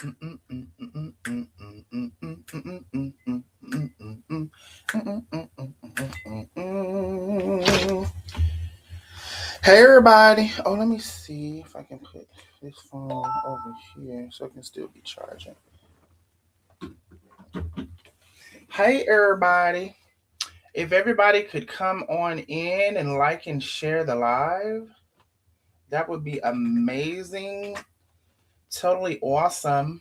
Hey everybody. Oh, let me see if I can put this phone over here so it can still be charging. Hey everybody. If everybody could come on in and like and share the live, that would be amazing. Totally awesome.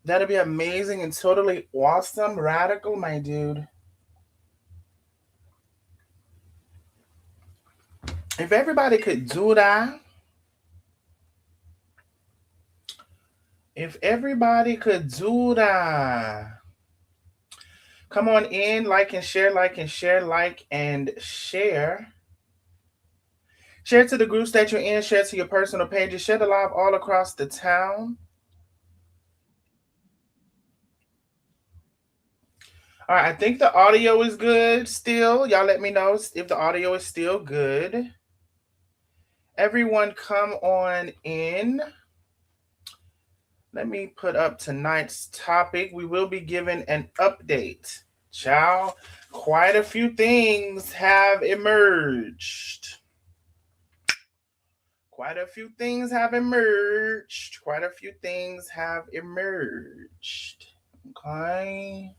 That'd be amazing and totally awesome. Radical, my dude. If everybody could do that, if everybody could do that, come on in, like and share, like and share, like and share. Share to the groups that you're in, share to your personal pages, share the live all across the town. All right, I think the audio is good still. Y'all let me know if the audio is still good. Everyone come on in. Let me put up tonight's topic. We will be giving an update. Ciao. Quite a few things have emerged. Quite a few things have emerged. Quite a few things have emerged. Okay.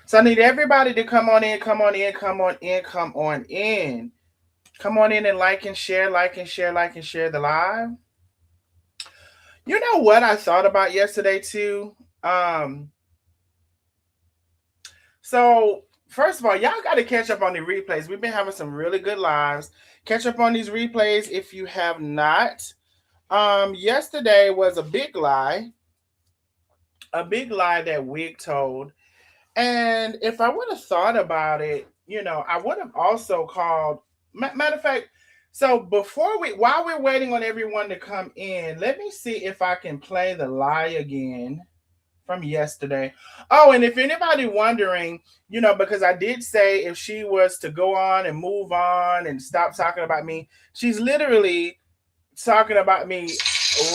So I need everybody to come on in, come on in, come on in, come on in. Come on in and like and share, like and share, like and share the live. You know what I thought about yesterday too? So first of all, y'all got to catch up on the replays. We've been having some really good lives. Catch up on these replays if you have not. Yesterday was a big lie that Wig told. And if I would have thought about it, I would have also called. Matter of fact, so while we're waiting on everyone to come in, let me see if I can play the lie again from yesterday. Oh, and if anybody wondering, because I did say if she was to go on and move on and stop talking about me, she's literally talking about me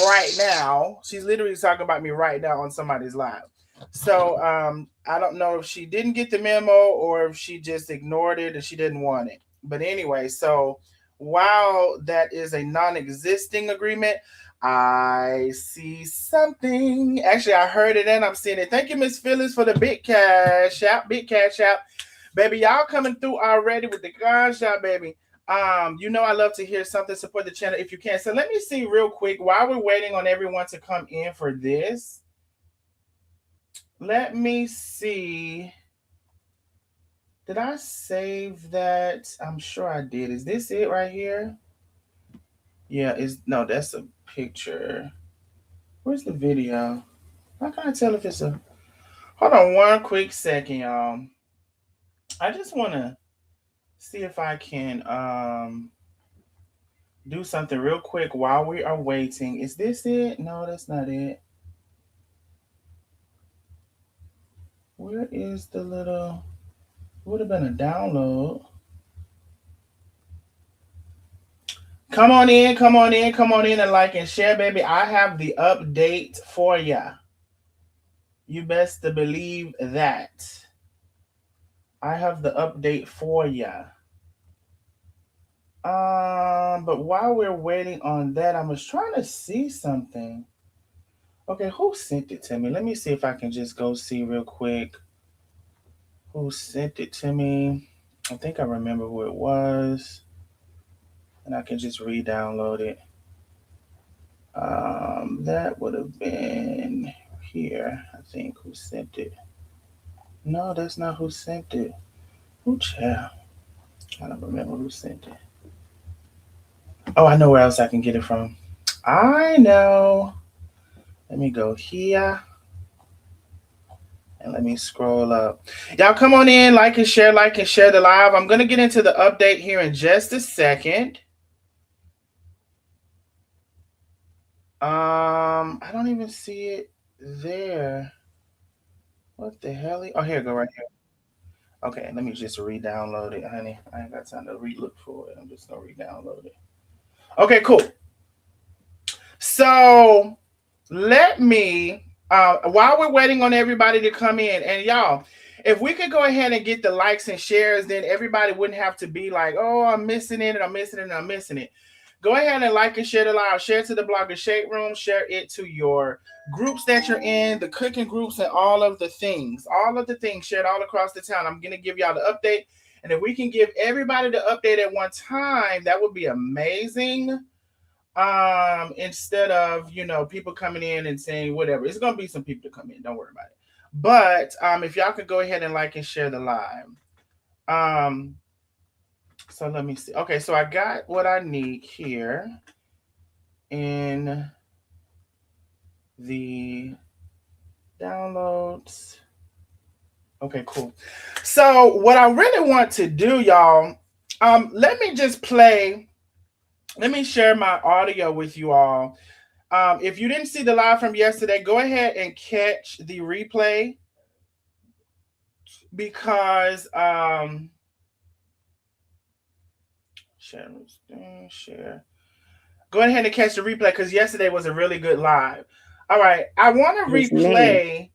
right now. She's literally talking about me right now on somebody's live. So I don't know if she didn't get the memo or if she just ignored it and she didn't want it. But anyway, so while that is a non-existing agreement, I see something. Actually, I heard it and I'm seeing it. Thank you, Miss Phyllis, for the big cash out. Big cash out. Baby, y'all coming through already with the cash out, baby. I love to hear something. Support the channel if you can. So let me see real quick while we're waiting on everyone to come in for this. Let me see. Did I save that? I'm sure I did. Is this it right here? Yeah, no, that's a picture. Where's the video? How can I tell if it's a hold on one quick second, y'all. I just wanna see if I can do something real quick while we are waiting. Is this it? No, that's not it. Where is the little would have been a download? Come on in, come on in, come on in and like and share, baby. I have the update for ya. You best to believe that. I have the update for ya. But while we're waiting on that, I was trying to see something. Okay, who sent it to me? Let me see if I can just go see real quick. Who sent it to me? I think I remember who it was. And I can just re-download it. That would have been here, I think, who sent it. No, that's not who sent it. Who child? I don't remember who sent it. Oh, I know where else I can get it from. I know. Let me go here. And let me scroll up. Y'all come on in, like and share the live. I'm going to get into the update here in just a second. I don't even see it there. What the hell? Oh, here, go right here. Okay, let me just re-download it, honey. I ain't got time to re-look for it. I'm just gonna re-download it. Okay, cool. So let me while we're waiting on everybody to come in, and y'all, if we could go ahead and get the likes and shares, then everybody wouldn't have to be like, oh, I'm missing it and I'm missing it and I'm missing it. Go ahead and like and share the live, share it to the blogger shade room, share it to your groups that you're in, the cooking groups, and all of the things shared all across the town. I'm gonna give y'all the update, and if we can give everybody the update at one time, that would be amazing. Instead of people coming in and saying whatever, it's gonna be some people to come in, don't worry about it. But if y'all could go ahead and like and share the live. um so let me see. Okay, so I got what I need here in the downloads. Okay, cool. So what I really want to do, y'all, let me just play, let me share my audio with you all. If you didn't see the live from yesterday, go ahead and catch the replay because share, share. Go ahead and catch the replay because yesterday was a really good live. All right, I want to His name. replay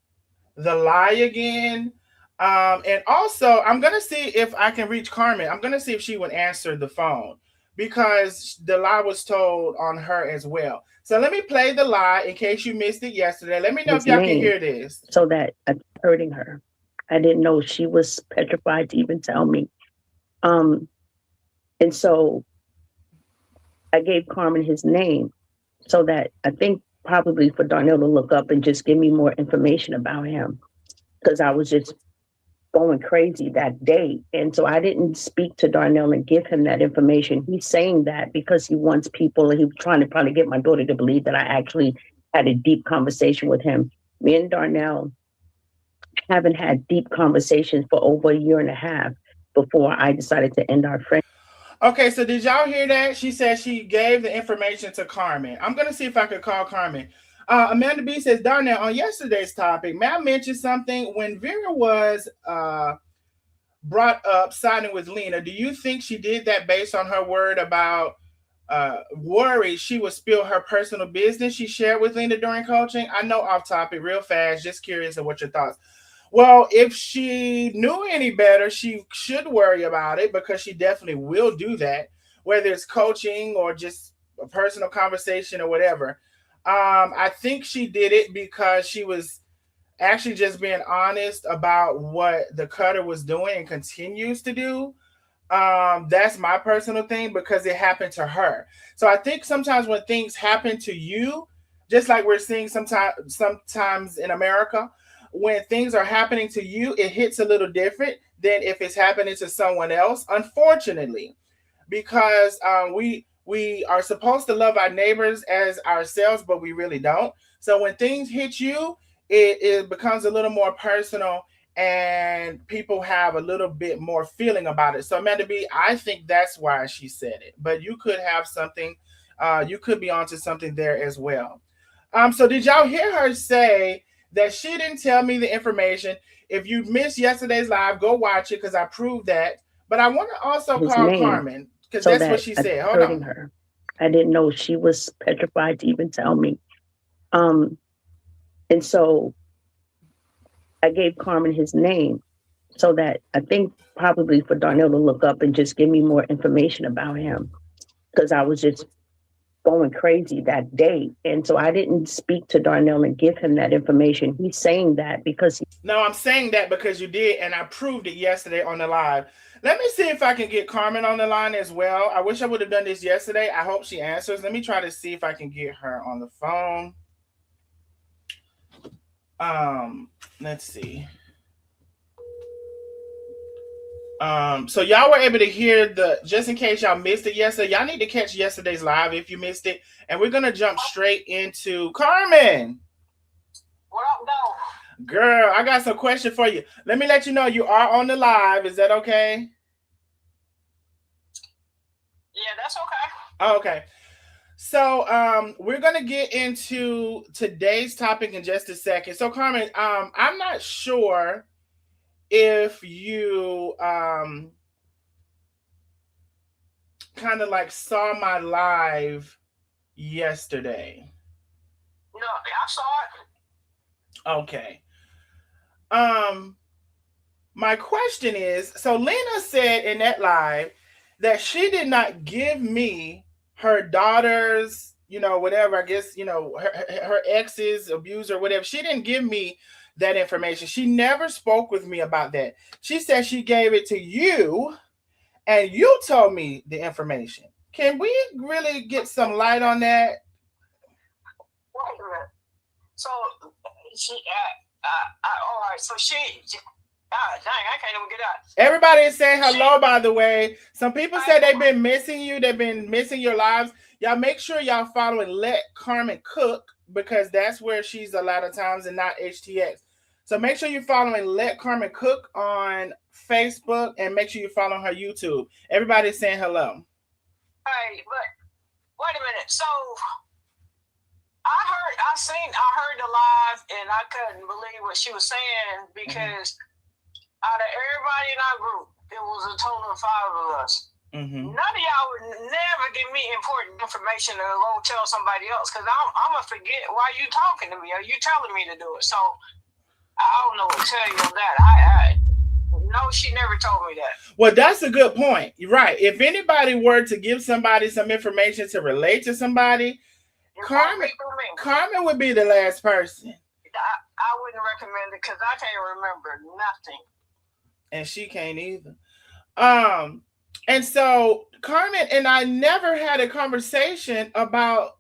the lie again. And also, I'm gonna see if I can reach Carmen. I'm gonna see if she would answer the phone because the lie was told on her as well. So let me play the lie in case you missed it yesterday. Let me know if His y'all can name hear this. so that I hurting her. I didn't know she was petrified to even tell me. Um, and so I gave Carmen his name so that I think probably for Darnell to look up and just give me more information about him because I was just going crazy that day. And so I didn't speak to Darnell and give him that information. He's saying that because he wants people, he was trying to probably get my daughter to believe that I actually had a deep conversation with him. Me and Darnell haven't had deep conversations for over a year and a half before I decided to end our friendship. Okay, so did y'all hear that? She said she gave the information to Carmen. I'm gonna see if I could call Carmen. Amanda B says, Darnell, on yesterday's topic, may I mention something? When Vera was brought up siding with Lena, do you think she did that based on her word about worry she would spill her personal business she shared with Lena during coaching? I know off topic, real fast, just curious of what your thoughts. Well, if she knew any better, she should worry about it because she definitely will do that, whether it's coaching or just a personal conversation or whatever. I think she did it because she was actually just being honest about what the cutter was doing and continues to do. That's my personal thing because it happened to her. So I think sometimes when things happen to you, just like we're seeing sometimes in America, when things are happening to you, it hits a little different than if it's happening to someone else, unfortunately, because we are supposed to love our neighbors as ourselves, but we really don't. So when things hit you, it becomes a little more personal, and people have a little bit more feeling about it. So Amanda B, I think that's why she said it. But you could have something, you could be onto something there as well. So did y'all hear her say that she didn't tell me the information? If you missed yesterday's live, go watch it because I proved that. But I want to also His call name Carmen because so that's what that she I said. Hold hurting on. her. I didn't know she was petrified to even tell me. Um, and so I gave Carmen his name so that I think probably for Darnell to look up and just give me more information about him because I was just going crazy that day. And so I didn't speak to Darnell and give him that information. He's saying that because No, I'm saying that because you did, and I proved it yesterday on the live. Let me see if I can get Carmen on the line as well. I wish I would have done this yesterday. I hope she answers. Let me try to see if I can get her on the phone. Let's see. So y'all were able to hear the, just in case y'all missed it yesterday, y'all need to catch yesterday's live if you missed it. And we're gonna jump straight into Carmen. What up, though? Girl, I got some question for you. Let me let you know you are on the live. Is that okay? Yeah, that's okay. Oh, okay. So we're gonna get into today's topic in just a second. So Carmen, I'm not sure if you kind of like saw my live yesterday. No, I saw it. Okay. Um, my question is, so Lena said in that live that she did not give me her daughter's, whatever, I guess, her ex's abuser, whatever. She didn't give me that information. She never spoke with me about that. She said she gave it to you and you told me the information. Can we really get some light on that? Wait a minute. So she, all right. So dang, I can't even get out. Everybody is saying hello, by the way. Some people say they've been missing you. They've been missing your lives. Y'all make sure y'all following Let Carmen Cook, because that's where she's a lot of times and not HTX. So make sure you're following Let Carmen Cook on Facebook and make sure you're following her YouTube. Everybody's saying hello. Hey, but wait a minute. So I heard the live and I couldn't believe what she was saying because out of everybody in our group, it was a total of 5 of us. None of y'all would never give me important information to go tell somebody else because I'm going to forget why you talking to me or you telling me to do it. So I don't know what to tell you on that. No, she never told me that. Well, that's a good point. You're right. If anybody were to give somebody some information to relate to somebody, Carmen would be the last person. I wouldn't recommend it because I can't remember nothing. And she can't either. And so Carmen and I never had a conversation about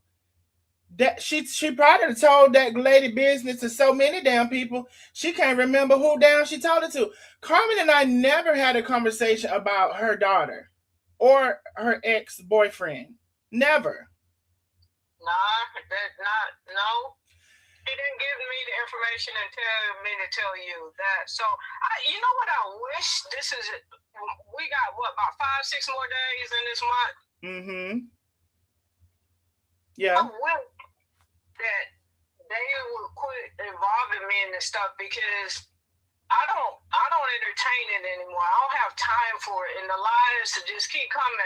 that. She probably told that lady business to so many damn people, she can't remember who down she told it to. Carmen and I never had a conversation about her daughter or her ex-boyfriend. Never. No. He didn't give me the information and tell me to tell you that. So, you know what I wish? We got, about 5-6 more days in this month? Yeah. I wish that they would quit involving me in this stuff because I don't entertain it anymore. I don't have time for it. And the lies to just keep coming,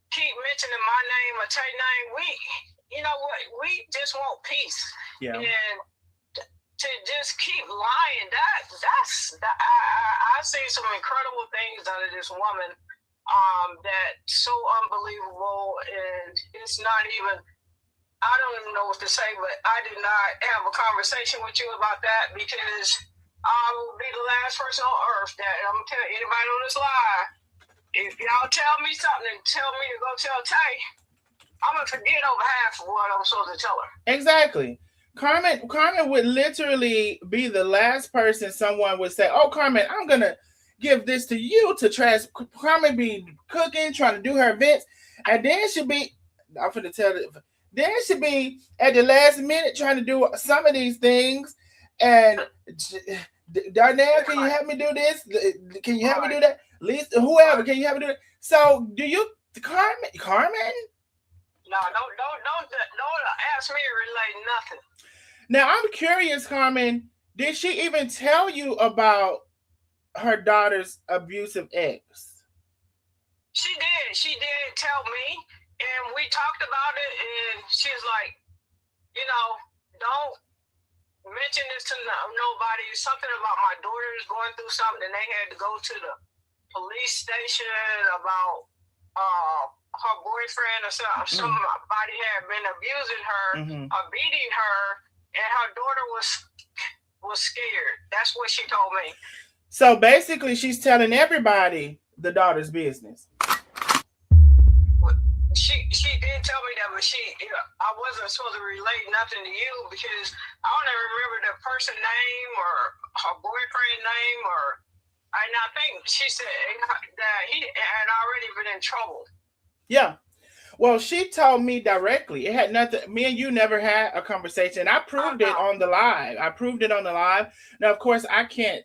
keep mentioning my name or Tay name. You know what? We just want peace. Yeah. And to just keep lying, I see some incredible things out of this woman that's so unbelievable, and it's not even, I don't even know what to say, but I did not have a conversation with you about that because I will be the last person on earth that I'm going to tell anybody on this live. If y'all tell me something and tell me to go tell Tay, I'm going to forget over half of what I'm supposed to tell her. Exactly. Carmen would literally be the last person someone would say, oh, Carmen, I'm going to give this to you to trash. Carmen be cooking, trying to do her events, and then she'll be, I'm going to tell it, then she'll be at the last minute trying to do some of these things, and Darnell, can you help me do this? Can you help me do that? Lisa, whoever, can you help me do that? So, do you, Carmen? No, don't ask me to relay nothing. Now, I'm curious, Carmen, did she even tell you about her daughter's abusive ex? She did tell me, and we talked about it, and she's like, don't mention this to nobody. Something about my daughter is going through something, and they had to go to the police station about her boyfriend or something. Somebody had been abusing her or beating her, and her daughter was scared. That's what she told me. So basically, she's telling everybody the daughter's business. She did tell me that, but I wasn't supposed to relate nothing to you because I don't even remember the person name or her boyfriend name and I think she said that he had already been in trouble. Yeah. Well, she told me directly. It had nothing. Me and you never had a conversation. I proved it on the live. Now, of course, I can't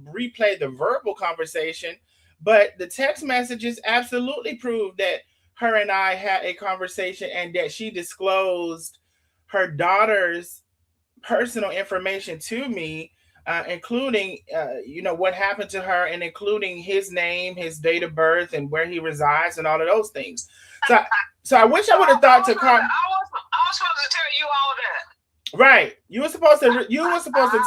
replay the verbal conversation, but the text messages absolutely proved that her and I had a conversation and that she disclosed her daughter's personal information to me, including, what happened to her and including his name, his date of birth, and where he resides and all of those things. So I wish I would have thought to Carmen. I was supposed to tell you all that. Right. You were supposed to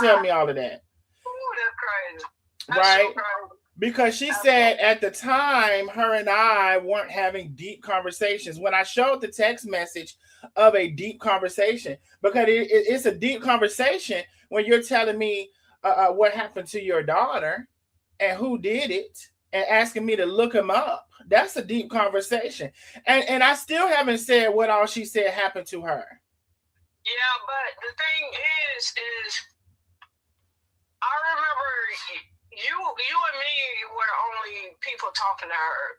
tell me all of that. Ooh, that's crazy. That's so Right? crazy. Because she That's so said at the time her and I weren't having deep conversations. When I showed the text message of a deep conversation, because it's a deep conversation when you're telling me what happened to your daughter and who did it and asking me to look him up. That's a deep conversation. And I still haven't said what all she said happened to her. Yeah, but the thing is I remember you and me were the only people talking to her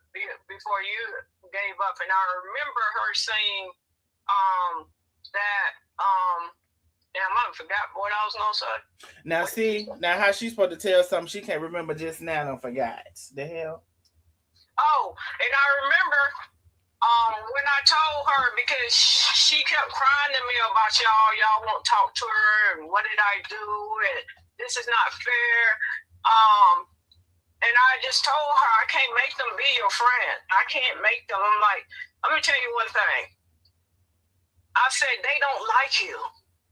before you gave up, and I remember her saying that damn, I forgot what I was gonna say. Now see, now how she's supposed to tell something she can't remember just now and forgot. The hell? Oh, and I remember when I told her, because she kept crying to me about y'all won't talk to her, and what did I do, and this is not fair. And I just told her I can't make them be your friend. I can't make them. I'm like, let me tell you one thing. I said they don't like you.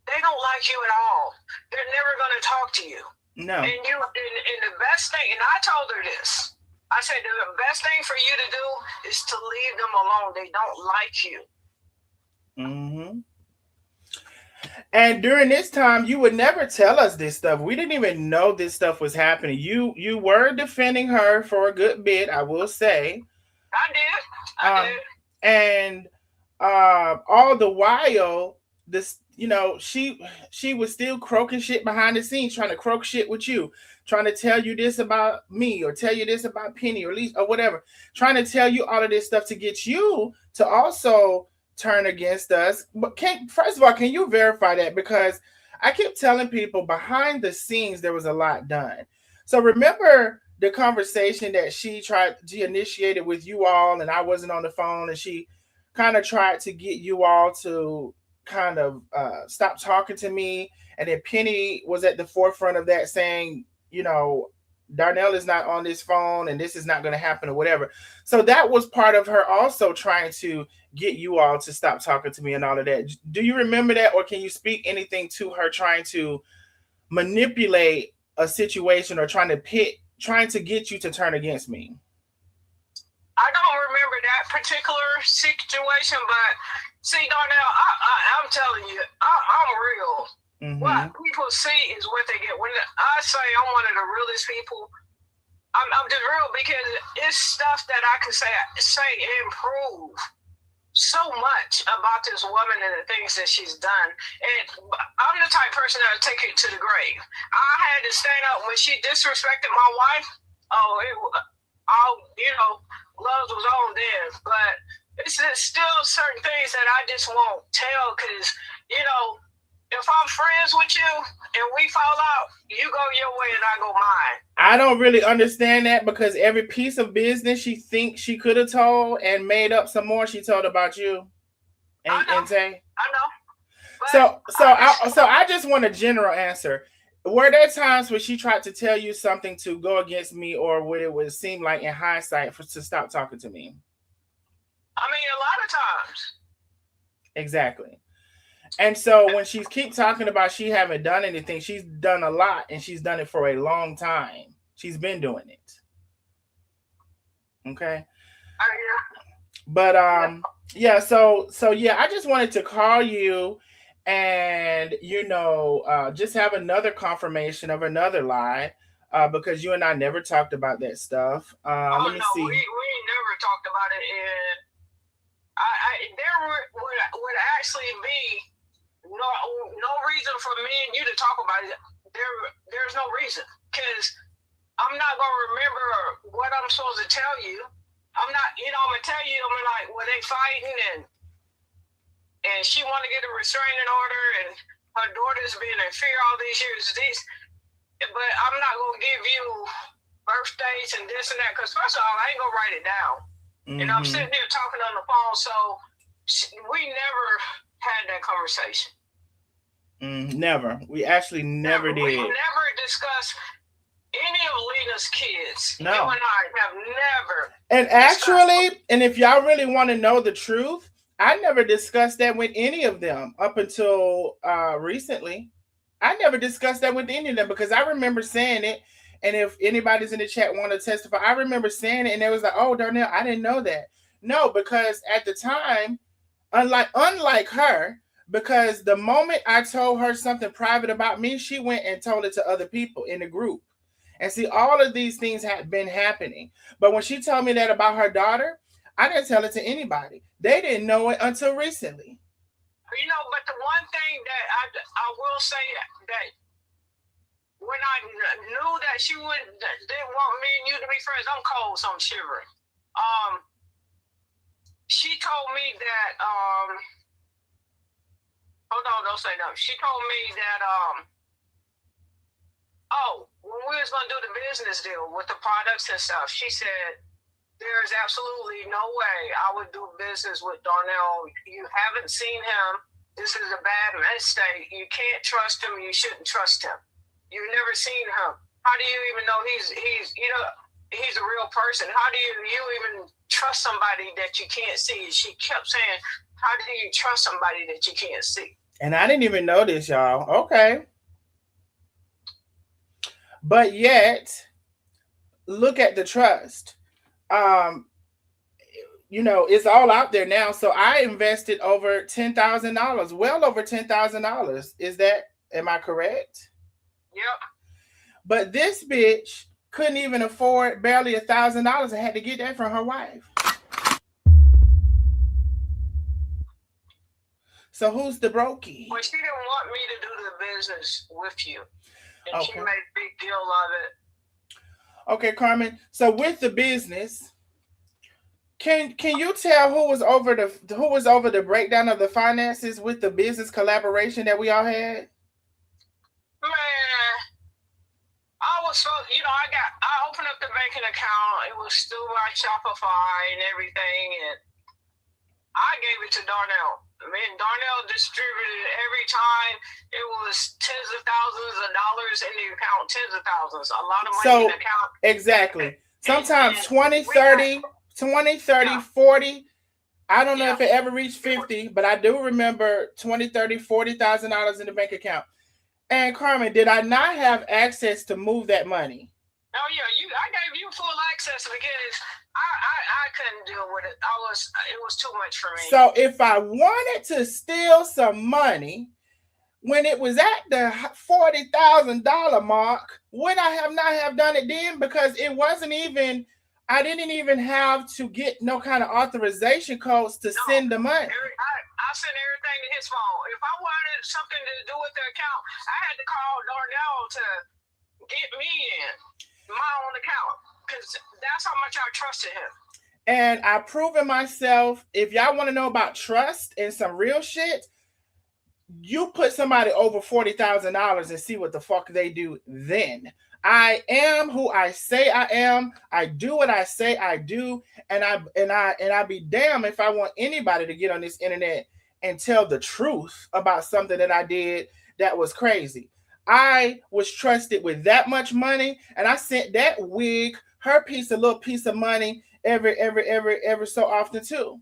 They don't like you at all. They're never gonna talk to you. No. And the best thing, and I told her this. I said the best thing for you to do is to leave them alone. They don't like you. Mm-hmm. And during this time, you would never tell us this stuff. We didn't even know this stuff was happening. You were defending her for a good bit, I will say. I did. And all the while, this she was still croaking shit behind the scenes, trying to croak shit with you, trying to tell you this about me or tell you this about Penny or Lisa or whatever, trying to tell you all of this stuff to get you to also turn against us. But first of all, can you verify that? Because I keep telling people behind the scenes there was a lot done. So remember the conversation that she initiated with you all, and I wasn't on the phone, and she kind of tried to get you all to kind of stop talking to me, and then Penny was at the forefront of that, saying, Darnell is not on this phone and this is not going to happen or whatever. So that was part of her also trying to get you all to stop talking to me and all of that. Do you remember that, or can you speak anything to her trying to manipulate a situation or trying to get you to turn against me? I don't remember that particular situation, but see, Darnell, I'm telling you, I'm real. Mm-hmm. What people see is what they get. When I say I'm one of the realest people, I'm just real, because it's stuff that I can say and prove so much about this woman and the things that she's done. And I'm the type of person that will take it to the grave. I had to stand up when she disrespected my wife. Love was on then, but it's still certain things that I just won't tell, because if I'm friends with you and we fall out, you go your way and I go mine. I don't really understand that, because every piece of business she thinks she could have told and made up some more, she told about you. I know. So I just want a general answer. Were there times where she tried to tell you something to go against me, or would it seem like in hindsight to stop talking to me? I mean, a lot of times. Exactly. And so when she keeps talking about she haven't done anything, she's done a lot, and she's done it for a long time. She's been doing it. Okay. But yeah, so yeah, I just wanted to call you and just have another confirmation of another lie, because you and I never talked about that stuff. Let me see. We never talked about it, and there would actually be no reason for me and you to talk about it. There's no reason, because I'm not gonna remember what I'm supposed to tell you. I'm not, I'm gonna tell you, I'm like, well, they fighting and she want to get a restraining order, and her daughter's been in fear all these years. But I'm not gonna give you birthdays and this and that, because first of all, I ain't gonna write it down. Mm-hmm. And I'm sitting here talking on the phone, so we never had that conversation. Never. We actually never did. We never discussed any of Lena's kids. No. You and I have never. And actually, and if y'all really want to know the truth, I never discussed that with any of them up until recently. I never discussed that with any of them because I remember saying it. And if anybody's in the chat want to testify, I remember saying it, and it was like, "Oh, Darnell, I didn't know that." No, because at the time, unlike her, because the moment I told her something private about me, she went and told it to other people in the group. And see, all of these things had been happening. But when she told me that about her daughter, I didn't tell it to anybody. They didn't know it until recently. You know, but the one thing that I will say that when I knew that she didn't want me and you to be friends, I'm cold, so I'm shivering. She told me that hold on, don't say no. She told me that when we was gonna do the business deal with the products and stuff, she said there's absolutely no way I would do business with Darnell. You haven't seen him. This is a bad mistake. You can't trust him. You shouldn't trust him. You've never seen him. How do you even know he's a real person? How do you even trust somebody that you can't see? She kept saying, how do you trust somebody that you can't see? And I didn't even know this, y'all. Okay. But yet, look at the trust. It's all out there now. So I invested over $10,000, well over $10,000. Am I correct? Yep. But this bitch couldn't even afford barely $1,000 and had to get that from her wife. So who's the brokey? Well, she didn't want me to do the business with you. And she made a big deal of it. Okay, Carmen. So with the business, can you tell who was over the breakdown of the finances with the business collaboration that we all had? Man, I was so I opened up the banking account. It was still my Shopify and everything, and I gave it to Darnell. I mean, Darnell distributed every time. It was tens of thousands of dollars in the account, tens of thousands, a lot of money in the account. Exactly. Sometimes 20, 30, 40. I don't know if it ever reached 50, but I do remember 20, 30, $40,000 in the bank account. And Carmen, did I not have access to move that money? Oh yeah, I gave you full access because I couldn't deal with it. It was too much for me. So if I wanted to steal some money when it was at the $40,000 mark, would I have not have done it then? Because it wasn't even, I didn't even have to get no kind of authorization codes to send the money. I sent everything to his phone. If I wanted something to do with the account, I had to call Darnell to get me in my own account because that's how much I trusted him. And I've proven myself. If y'all want to know about trust and some real shit, you put somebody over $40,000 and see what the fuck they do then. I am who I say I am. I do what I say I do, and I be damned if I want anybody to get on this internet and tell the truth about something that I did that was crazy. I was trusted with that much money, and I sent that wig, her little piece of money every so often too.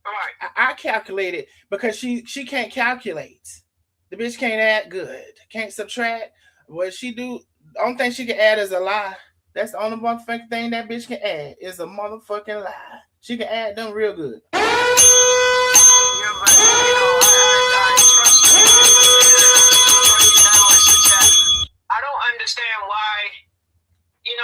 Right. I calculated because she can't calculate. The bitch can't add good, can't subtract. What she do? The only thing she can add is a lie. That's the only motherfucking thing that bitch can add is a motherfucking lie. She can add them real good. Yeah, but I trust you. I don't understand why.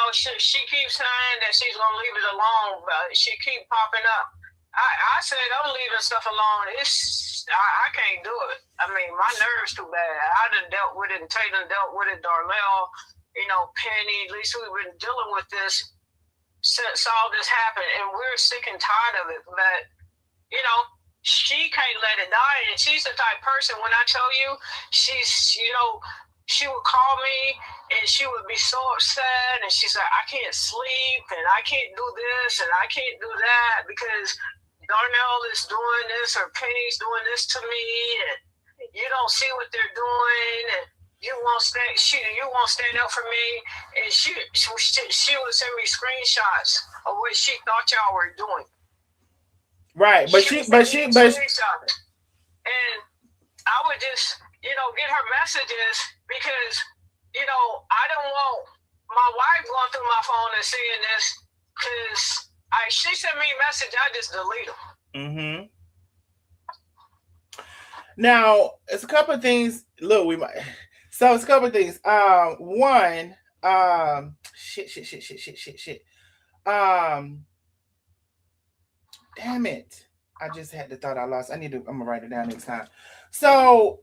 She keeps saying that she's gonna leave it alone, but she keep popping up. I said I'm leaving stuff alone. I can't do it. I mean, my nerves too bad. I done dealt with it, and Tatum dealt with it. Darnell, Penny. At least we've been dealing with this since all this happened, and we're sick and tired of it. But she can't let it die, and she's the type of person. When I tell you, she would call me and she would be so upset, and she's like, I can't sleep, and I can't do this, and I can't do that because Darnell is doing this or Penny's doing this to me, and you don't see what they're doing, and you won't stand up for me. And she would send me screenshots of what she thought y'all were doing. Right. She would send me screenshots. And I would just, get her messages because, I don't want my wife going through my phone and seeing this because she sent me a message, I just delete them. Mm-hmm. Now, it's a couple of things. Look, so it's a couple of things. One, shit. Um, damn it. I just had the thought I lost. I'm gonna write it down next time. So,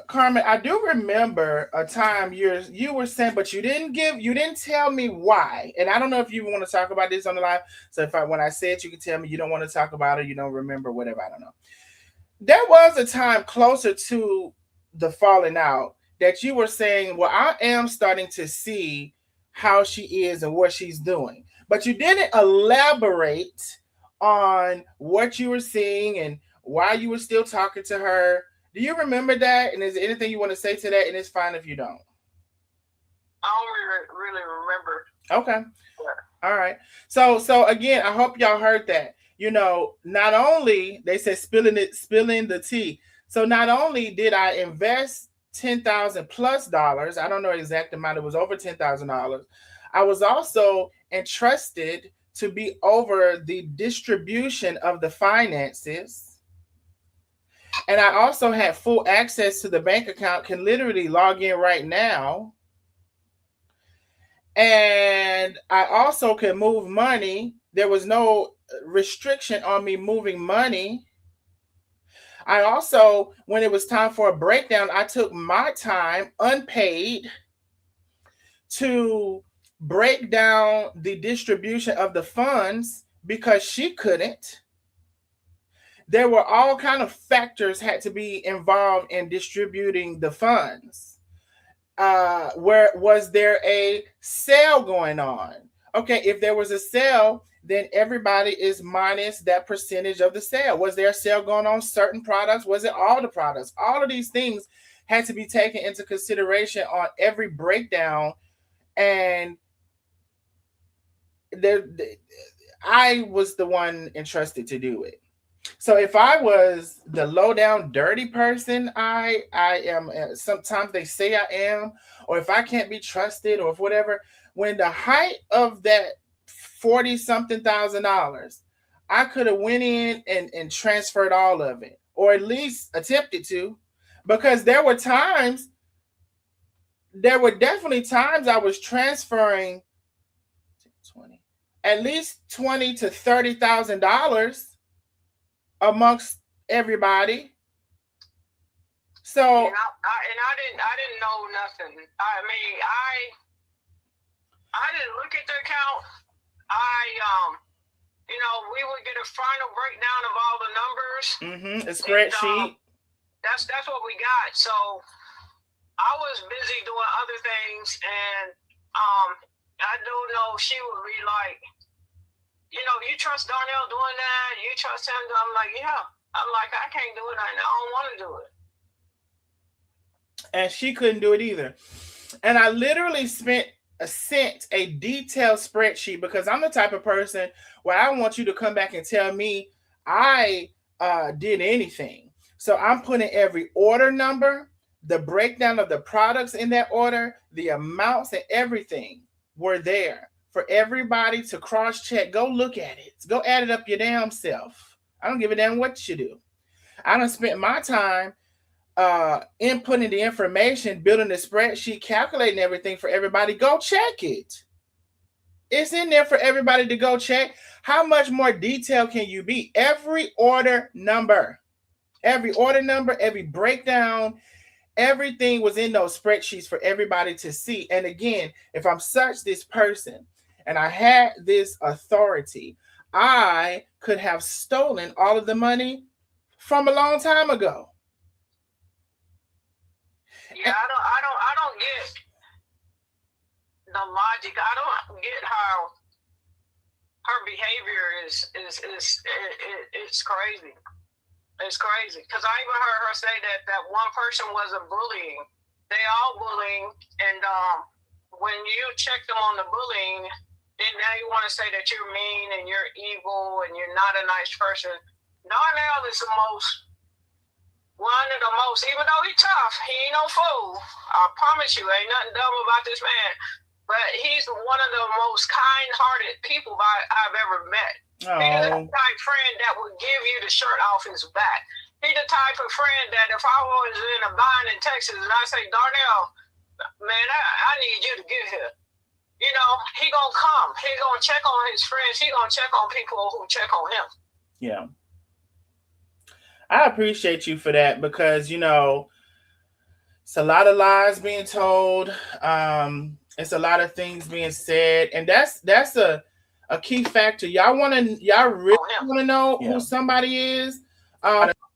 Carmen, I do remember a time you were saying, but you didn't tell me why. And I don't know if you want to talk about this on the live. So when I said, you can tell me you don't want to talk about it, you don't remember, whatever, I don't know. There was a time closer to the falling out that you were saying, well, I am starting to see how she is and what she's doing. But you didn't elaborate on what you were seeing and why you were still talking to her. Do you remember that? And is there anything you want to say to that? And it's fine if you don't. I don't really remember. Okay. Yeah. All right. So again, I hope y'all heard that. Not only they said spilling the tea. So not only did I invest $10,000+, I don't know the exact amount, it was over $10,000. I was also entrusted to be over the distribution of the finances. And I also had full access to the bank account, can literally log in right now. And I also could move money. There was no restriction on me moving money. I also, when it was time for a breakdown, I took my time unpaid to break down the distribution of the funds because she couldn't. There were all kind of factors had to be involved in distributing the funds. Where was there a sale going on? Okay, if there was a sale, then everybody is minus that percentage of the sale. Was there a sale going on certain products? Was it all the products? All of these things had to be taken into consideration on every breakdown. And I was the one entrusted to do it. So if I was the low down dirty person, I am. Sometimes they say I am, or if I can't be trusted, or if whatever. When the height of that $40-something thousand, I could have went in and transferred all of it, or at least attempted to, because there were definitely times I was transferring at least $20,000 to $30,000 amongst everybody. So and I didn't know nothing. I mean, I didn't look at the account. We would get a final breakdown of all the numbers. Mm-hmm. A spreadsheet. That's what we got. So I was busy doing other things, and I do know she would be like, you trust Darnell doing that? You trust him? I'm like, yeah. I'm like, I can't do it. I don't want to do it. And she couldn't do it either. And I literally sent a detailed spreadsheet, because I'm the type of person where I want you to come back and tell me I did anything. So I'm putting every order number, the breakdown of the products in that order, the amounts, and everything were there for everybody to cross-check. Go look at it. Go add it up your damn self. I don't give a damn what you do. I done spent my time inputting the information, building the spreadsheet, calculating everything for everybody. Go check it. It's in there for everybody to go check. How much more detailed can you be? Every order number, every breakdown, everything was in those spreadsheets for everybody to see. And again, if I'm such this person and I had this authority, I could have stolen all of the money from a long time ago. Yeah, I don't get the logic. I don't get how her behavior is it's crazy. It's crazy, because I even heard her say that one person wasn't bullying. They all bullying, and when you check them on the bullying, then now you want to say that you're mean and you're evil and you're not a nice person. Darnell is one of the most, even though he's tough, he ain't no fool. I promise you, ain't nothing dumb about this man. But he's one of the most kind-hearted people I've ever met. Oh. He's the type of friend that would give you the shirt off his back. He's the type of friend that if I was in a bind in Texas and I say, Darnell, man, I need you to get here. You know, he gonna come. He gonna check on his friends. He gonna check on people who check on him. Yeah. I appreciate you for that because, you know, it's a lot of lies being told. It's a lot of things being said. And that's a key factor. Y'all really want to know who somebody is.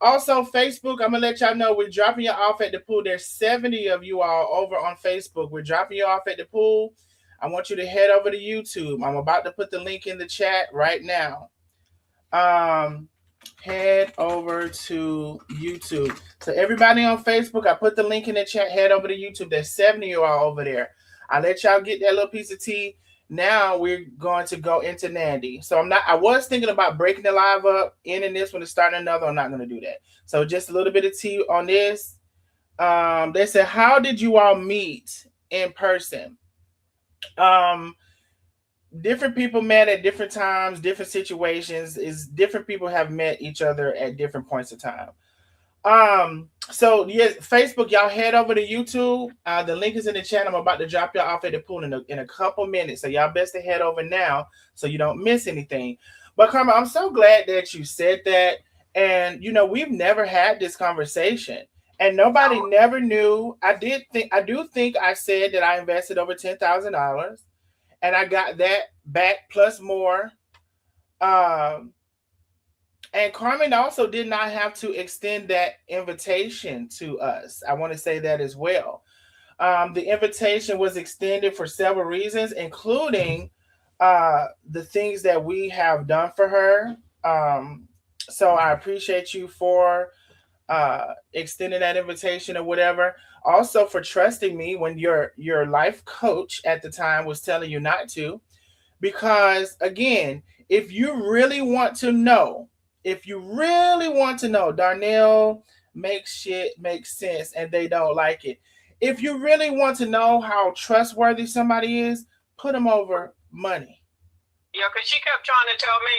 Also, Facebook, I'm going to let y'all know we're dropping you off at the pool. There's 70 of you all over on Facebook. We're dropping you off at the pool. I want you to head over to YouTube. I'm about to put the link in the chat right now. Head over to YouTube. So everybody on Facebook, I put the link in the chat. Head over to YouTube. There's 70 of you all over there. I let y'all get that little piece of tea. Now we're going to go into Nandi. So I was thinking about breaking the live up, ending this one and starting another. I'm not going to do that. So just a little bit of tea on this. They said, how did you all meet in person? Different people met at different times, different situations. Different people have met each other at different points of time. So yes, Facebook, y'all head over to YouTube. The link is in the chat. I'm about to drop y'all off at the pool in a couple minutes. So y'all best to head over now so you don't miss anything. But Karma, I'm so glad that you said that. And you know, we've never had this conversation. And nobody never knew. I do think I said that I invested over $10,000 and I got that back plus more. And Carmen also did not have to extend that invitation to us. I want to say that as well. The invitation was extended for several reasons, including the things that we have done for her. So I appreciate you for extending that invitation or whatever. Also for trusting me when your life coach at the time was telling you not to. Because again, if you really want to know, Darnell makes shit make sense and they don't like it. If you really want to know how trustworthy somebody is, put them over money. Yeah, because she kept trying to tell me,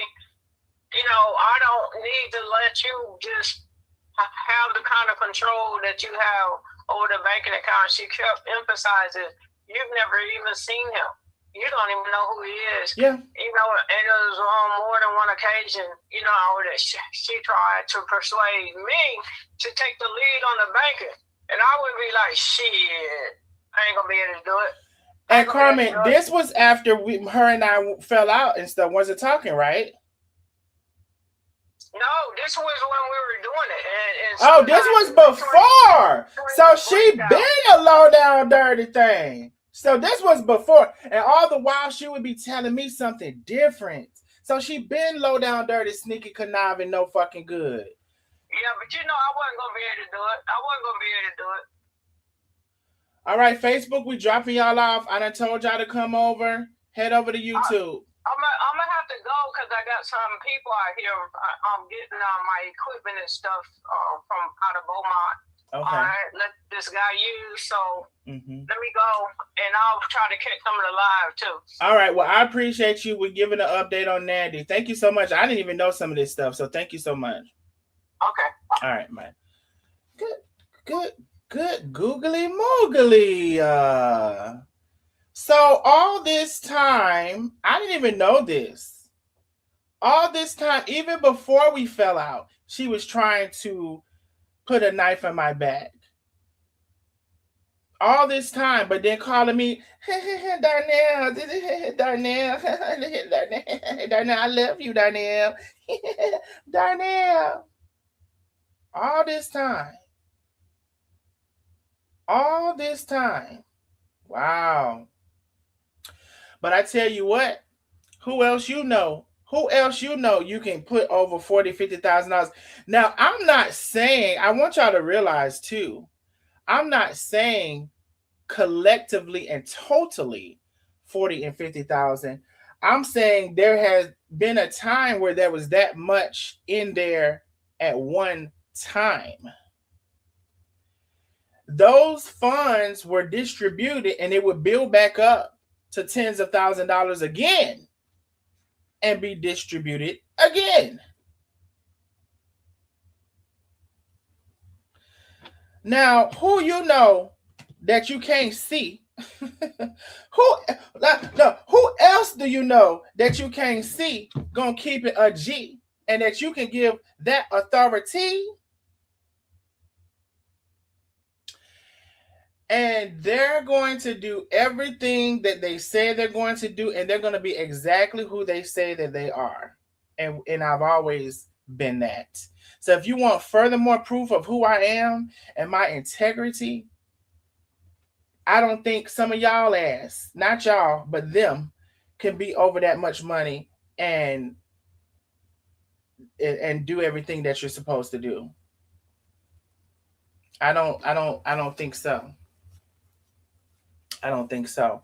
you know, I don't need to let you just have the kind of control that you have over the banking account. She kept emphasizing, you've never even seen him. You don't even know who he is. Yeah. You know, and it was on more than one occasion, you know, that she tried to persuade me to take the lead on the banking. And I would be like, shit, I ain't going to be able to do it. And Carmen, this was after her and I fell out and stuff. Wasn't talking, right? No, this was when we were doing it. And this was before. So she been a low down dirty thing. So this was before. And all the while she would be telling me something different. So she been low down dirty, sneaky, conniving, no fucking good. Yeah, but you know I wasn't going to be able to do it. I wasn't going to be able to do it. All right, Facebook, we dropping y'all off. I done told y'all to come over. Head over to YouTube. I'm gonna have to go because I got some people out here. I'm getting my equipment and stuff from out of Beaumont. Okay. All right, let this guy use. So let me go, and I'll try to catch some of the live too. All right. Well, I appreciate you with giving an update on Nandi. Thank you so much. I didn't even know some of this stuff, so thank you so much. Okay. All right, man. Good. Googly moogly. So all this time, I didn't even know this. All this time, even before we fell out, she was trying to put a knife in my back. All this time, but then calling me, Darnell, I love you, Darnell. Darnell. All this time. Wow. But I tell you what, who else you know you can put over $40,000, $50,000. Now, I'm not saying, I want y'all to realize too, I'm not saying collectively and totally 40 and 50,000. I'm saying there has been a time where there was that much in there at one time. Those funds were distributed and it would build back up to tens of thousands of dollars again and be distributed again. Now, who you know that you can't see? Who else do you know that you can't see gonna keep it a G and that you can give that authority? And they're going to do everything that they say they're going to do, and they're going to be exactly who they say that they are. And I've always been that. So if you want furthermore proof of who I am and my integrity, I don't think some of y'all ass, not y'all, but them, can be over that much money and do everything that you're supposed to do. I don't think so. I don't think so.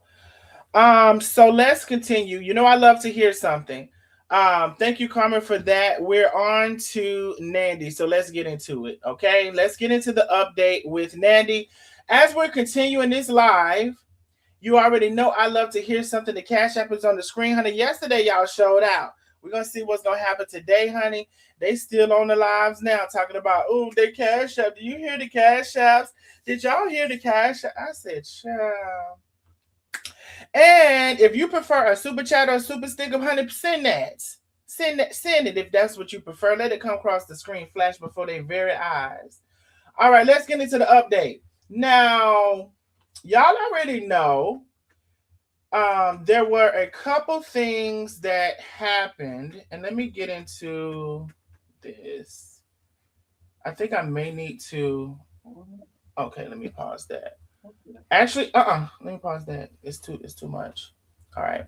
So let's continue. You know, I love to hear something. Thank you, Carmen, for that. We're on to Nandi. So let's get into it. Okay. Let's get into the update with Nandi. As we're continuing this live, you already know I love to hear something. The Cash App is on the screen, honey. Yesterday, y'all showed out. We're going to see what's going to happen today, honey. They still on the lives now talking about, oh, they Cash App. Do you hear the Cash Apps? Did y'all hear the Cash App? I said, child. And if you prefer a super chat or a super sticker, honey, send that. Send it if that's what you prefer. Let it come across the screen, flash before their very eyes. All right, let's get into the update. Now, y'all already know there were a couple things that happened. And let me get into this. I think I may need to... Okay, let me pause that. Actually, let me pause that. It's too much. All right.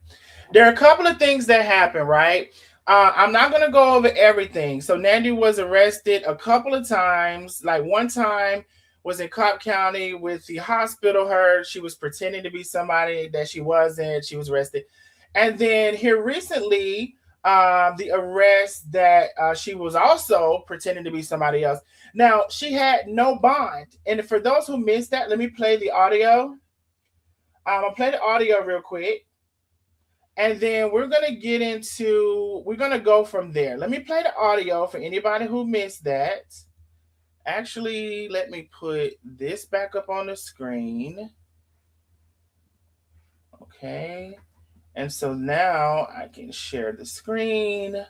There are a couple of things that happened, right? I'm not going to go over everything. So Nandi was arrested a couple of times. Like one time was in Cobb County with the hospital her. She was pretending to be somebody that she wasn't. She was arrested. And then here recently, the arrest that she was also pretending to be somebody else. Now, she had no bond. And for those who missed that, let me play the audio. I'll play the audio real quick. And then we're going to go from there. Let me play the audio for anybody who missed that. Actually, let me put this back up on the screen. Okay. And so now I can share the screen,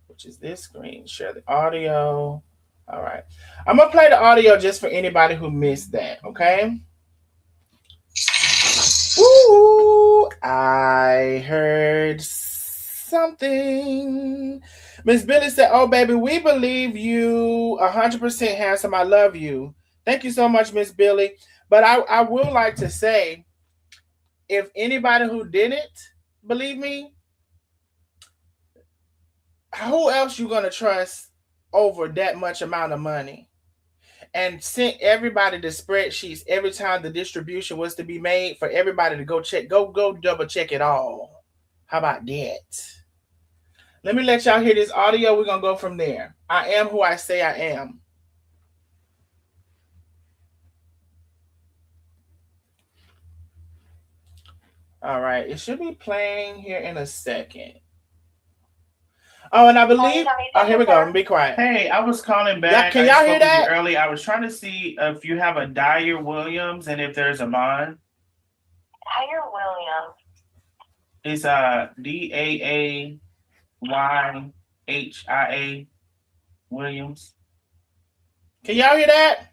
which is this screen. Share the audio. All right. I'm going to play the audio just for anybody who missed that. Okay. Ooh, I heard something. Miss Billy said, oh, baby, we believe you 100% handsome. I love you. Thank you so much, Miss Billy. But I will like to say, if anybody who didn't believe me, who else you going to trust over that much amount of money? And sent everybody the spreadsheets every time the distribution was to be made for everybody to go check, go double check it all. How about that? Let me let y'all hear this audio. We're going to go from there. I am who I say I am. All right. It should be playing here in a second. Oh, and I believe... Oh, here we go. Be quiet. Hey, I was calling back. Can y'all hear that? Early. I was trying to see if you have a Dyer Williams and if there's a bond. Dyer Williams. It's Daayhia Williams. Can y'all hear that?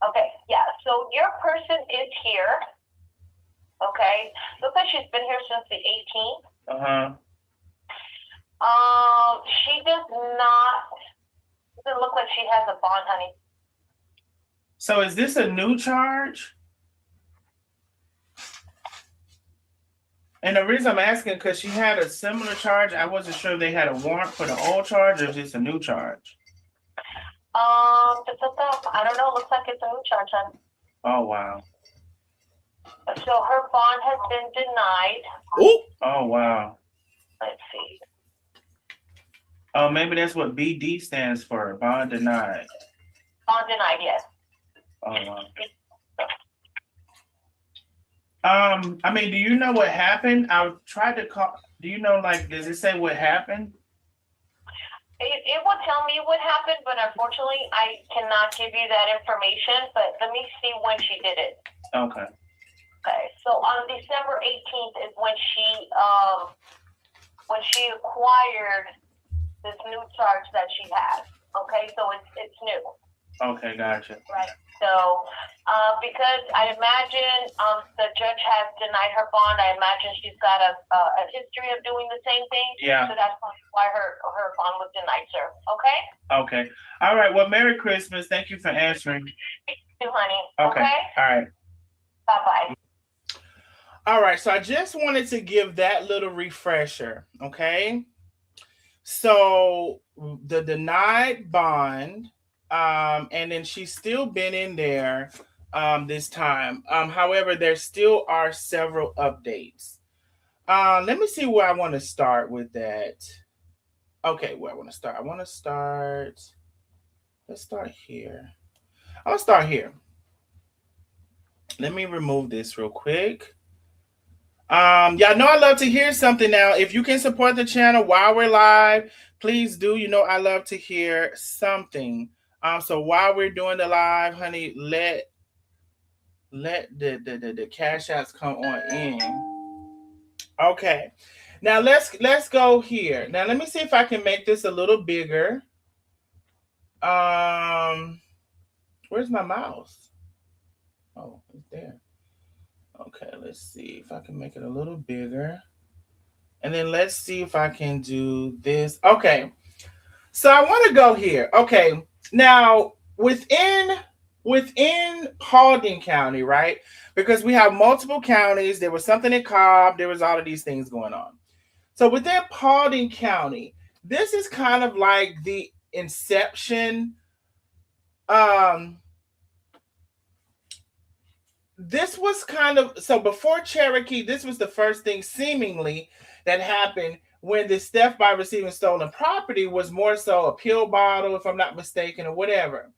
Okay, yeah. So your person is here. Okay. Looks like she's been here since the 18th. She does not. Doesn't look like she has a bond, honey. So is this a new charge? And the reason I'm asking, because she had a similar charge. I wasn't sure if they had a warrant for the old charge or if it's a new charge. I don't know. Looks like it's a new charge, honey. Oh, wow. So her bond has been denied. Ooh. Oh, wow. Let's see. Oh, maybe that's what BD stands for. Bond denied. Bond denied, yes. Oh, wow. I mean, do you know what happened? I tried to call. Do you know, like, does it say what happened? It will tell me what happened, but unfortunately, I cannot give you that information. But let me see when she did it. Okay. Okay. So on December 18th is when she acquired this new charge that she has. Okay, so it's new. Okay, gotcha. Right. So, because I imagine the judge has denied her bond, I imagine she's got a history of doing the same thing. Yeah. So that's why her bond was denied, sir. Okay. Okay. All right. Well, Merry Christmas. Thank you for answering. Thank you, honey. Okay. All right. Bye bye. All right. So I just wanted to give that little refresher. Okay. So the denied bond, and then she's still been in there this time. However, there still are several updates. Let me see where I want to start with that. Okay, where I want to start. Let's start here. I'll start here. Let me remove this real quick. Y'all know I love to hear something now. If you can support the channel while we're live, please do. You know I love to hear something. So while we're doing the live, honey, let the cash outs come on in. Okay. Now let's go here. Now let me see if I can make this a little bigger. Where's my mouse? Oh, it's there. Okay, let's see if I can make it a little bigger. And then let's see if I can do this. Okay. So I want to go here. Okay. Now, within Paulding County, right? Because we have multiple counties. There was something in Cobb. There was all of these things going on. So within Paulding County, this is kind of like the inception. This was kind of, so before Cherokee, this was the first thing seemingly that happened when this theft by receiving stolen property was more so a pill bottle, if I'm not mistaken, or whatever.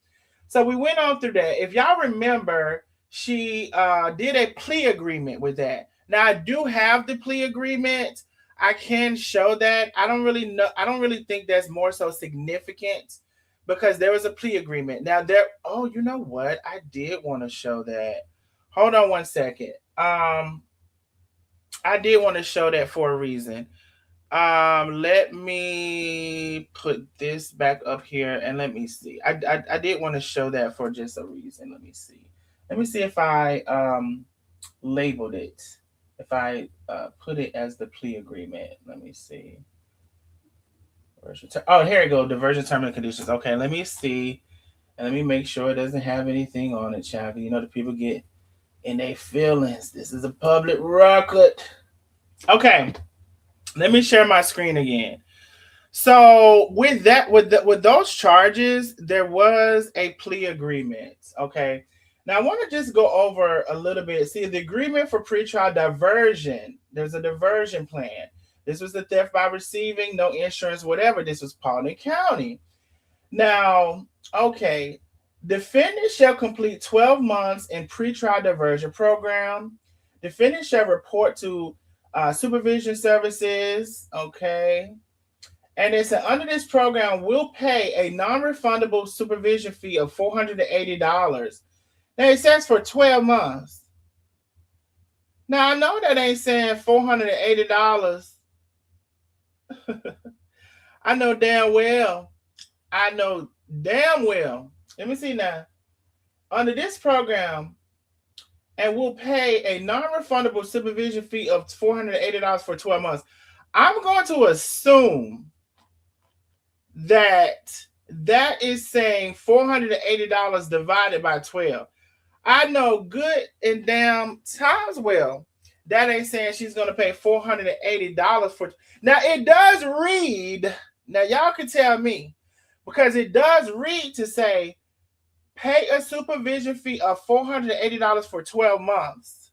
So we went on through that. If y'all remember, she did a plea agreement with that. Now I do have the plea agreement. I can show that. I don't really think that's more so significant because there was a plea agreement. Now you know what? I did want to show that. Hold on one second. I did want to show that for a reason. Let me put this back up here and let me see. I did want to show that for just a reason. Let me see. Let me see if I labeled it. If I put it as the plea agreement. Let me see. Oh, here we go. Diversion terms and conditions. Okay, let me see. And let me make sure it doesn't have anything on it, child. You know the people get in their feelings. This is a public record. Okay. Let me share my screen again. So with that, with those charges, there was a plea agreement. Okay. Now I want to just go over a little bit. See, the agreement for pretrial diversion. There's a diversion plan. This was the theft by receiving, no insurance, whatever. This was Paulding County. Now, okay. Defendant shall complete 12 months in pretrial diversion program. Defendant shall report to supervision services, okay? And it said under this program, we'll pay a non-refundable supervision fee of $480. Now it says for 12 months. Now I know that ain't saying $480. I know damn well. Let me see now. Under this program, and we'll pay a non-refundable supervision fee of $480 for 12 months. I'm going to assume that is saying $480 divided by 12. I know good and damn times well that ain't saying she's going to pay $480 for. Now, it does read, now y'all can tell me, because it does read to say, pay a supervision fee of $480 for 12 months.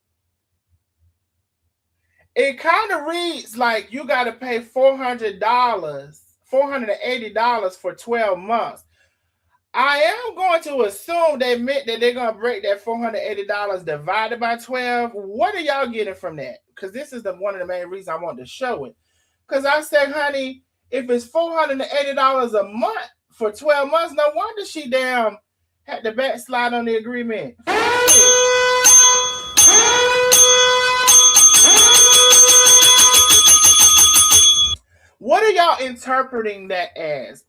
It kind of reads like you got to pay $400 $480 for 12 months. I am going to assume they meant that they're going to break that $480 divided by 12. What are y'all getting from that? Because this is one of the main reasons I want to show it. Because I said, honey, if it's $480 a month for 12 months, no wonder she damn had to backslide on the agreement. What are y'all interpreting that as?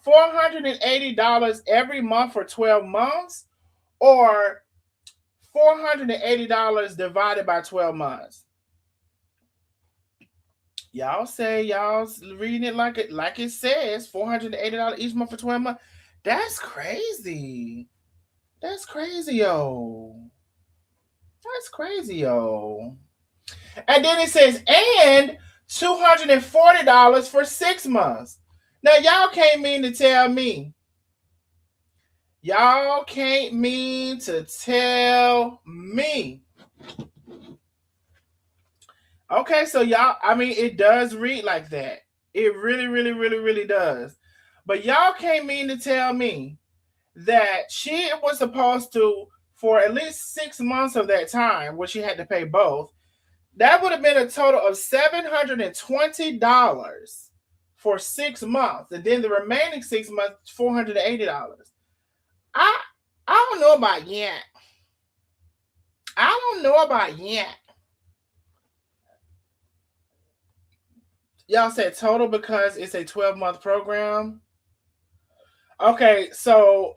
$480 every month for 12 months, or $480 divided by 12 months? Y'all say y'all reading it like it says $480 each month for 12 months. That's crazy. That's crazy, yo. That's crazy, yo. And then it says, and $240 for 6 months. Now, y'all can't mean to tell me. Y'all can't mean to tell me. Okay, so y'all, I mean, it does read like that. It really, really, really, really does. But y'all can't mean to tell me that she was supposed to, for at least 6 months of that time, where she had to pay both, that would have been a total of $720 for 6 months. And then the remaining 6 months, $480. I don't know about yet. I don't know about yet. Y'all said total because it's a 12-month program. Okay, so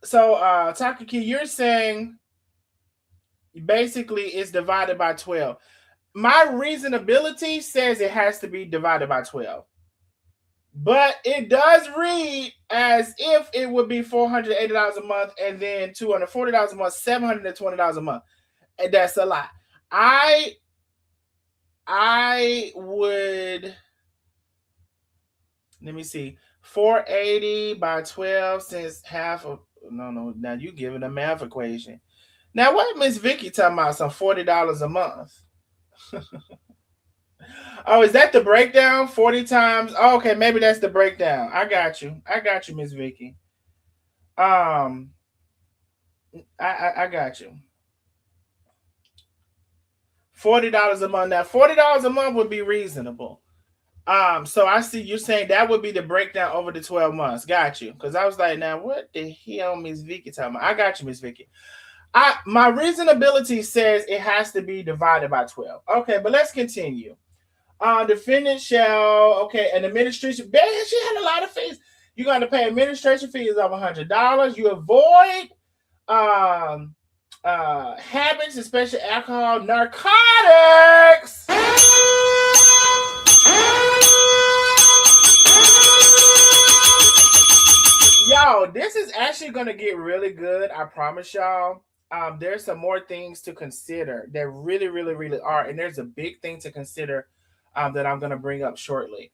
Takaki, you're saying basically it's divided by 12. My reasonability says it has to be divided by 12. But it does read as if it would be $480 a month and then $240 a month, $720 a month. And that's a lot. I would, let me see, 480 by 12 since half of, no, now you giving a math equation. Now what Miss Vicky talking about, some $40 a month? Oh, is that the breakdown? 40 times? Oh, okay, maybe that's the breakdown. I got you, Miss Vicky. I got you. $40 a month. Now, $40 a month would be reasonable. So I see you're saying that would be the breakdown over the 12 months. Got you. Because I was like, now what the hell Miss Vicky talking about? I got you, Miss Vicky. My reasonability says it has to be divided by 12. Okay, but let's continue. Defendant shall, okay, an administration, she had a lot of fees. You're going to pay administration fees of $100. You avoid habits, especially alcohol, narcotics. Y'all, this is actually going to get really good. I promise y'all. There's some more things to consider. There really, really, really are. And there's a big thing to consider that I'm going to bring up shortly.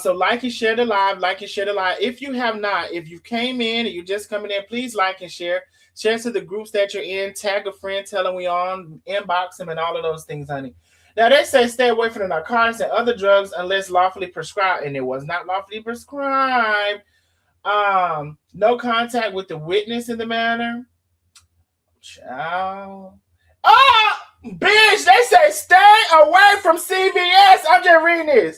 So like and share the live, If you have not, if you came in and you're just coming in, please like and share. Share to the groups that you're in. Tag a friend, tell them we on, inbox them, and all of those things, honey. Now, they say stay away from the narcotics and other drugs unless lawfully prescribed. And it was not lawfully prescribed. No contact with the witness in the matter. Child. Oh, bitch, they say stay away from CVS. I'm just reading this.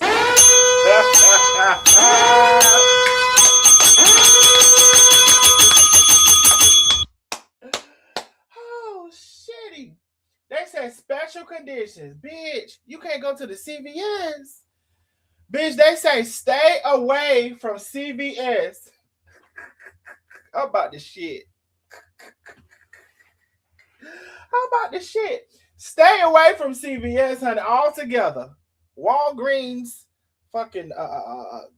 Oh, shitty. They say special conditions. Bitch, you can't go to the CVS. Bitch, they say stay away from CVS. How about this shit? How about this shit? Stay away from CVS, honey, altogether. Walgreens, fucking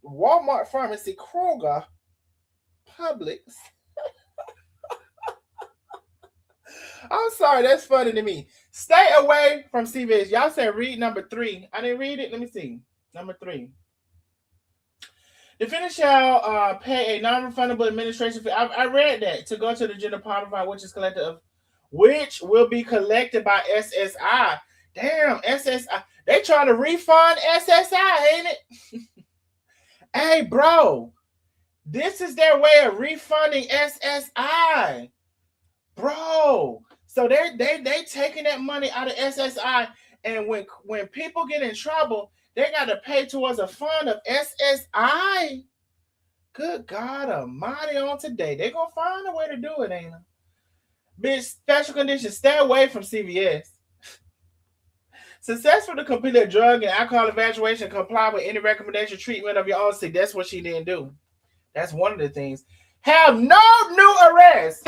Walmart Pharmacy, Kroger, Publix. I'm sorry, that's funny to me. Stay away from CVS. Y'all said read number 3. I didn't read it. Let me see. Number 3. Defendant shall pay a non-refundable administration fee. I read that, to go to the general partner fund, which will be collected by SSI. Damn, SSI. They trying to refund SSI, ain't it? Hey, bro, this is their way of refunding SSI, bro. So they taking that money out of SSI, and when people get in trouble, they got to pay towards a fund of SSI. Good God Almighty! On today, they gonna find a way to do it, ain't they? Bitch, special conditions: stay away from CVS. Successful to complete a drug and alcohol evaluation, comply with any recommendation treatment of your own. See, that's what she didn't do. That's one of the things. Have no new arrests.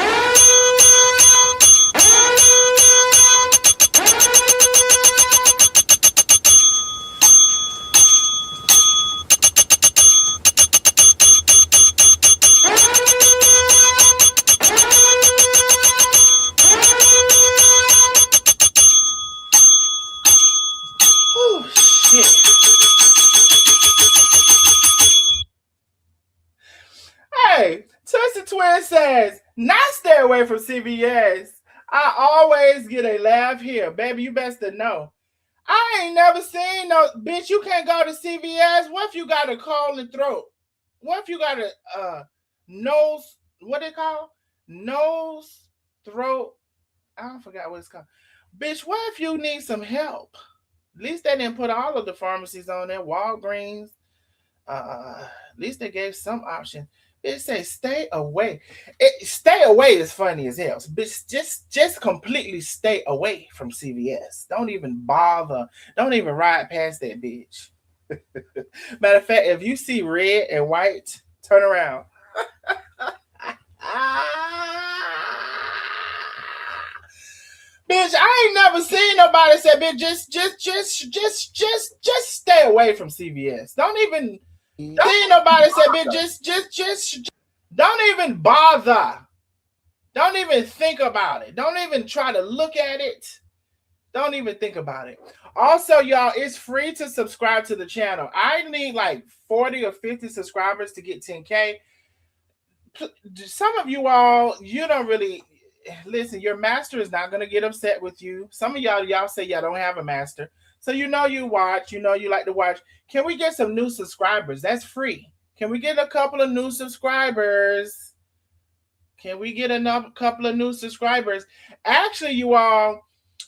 Oh, shit. Hey, Twisted Twin says, not stay away from CVS. I always get a laugh here. Baby, you best to know. I ain't never seen no, bitch, you can't go to CVS. What if you got a cold and throat? What if you got a nose, what they call? Nose, throat, I forgot what it's called. Bitch, what if you need some help? At least they didn't put all of the pharmacies on there. Walgreens. At least they gave some option. It say stay away. Stay away is funny as hell. Bitch, just completely stay away from CVS. Don't even bother. Don't even ride past that bitch. Matter of fact, if you see red and white, turn around. Bitch, I ain't never seen nobody say, bitch, just stay away from CVS. Don't even see nobody say, bitch, just don't even bother. Don't even think about it. Don't even try to look at it. Don't even think about it. Also, y'all, it's free to subscribe to the channel. I need like 40 or 50 subscribers to get 10K. Some of you all, you don't really listen. Your master is not going to get upset with you. Some of y'all say y'all don't have a master. So you watch, you like to watch. Can we get some new subscribers? That's free. Can we get a couple of new subscribers? Can we get a couple of new subscribers? Actually, you all,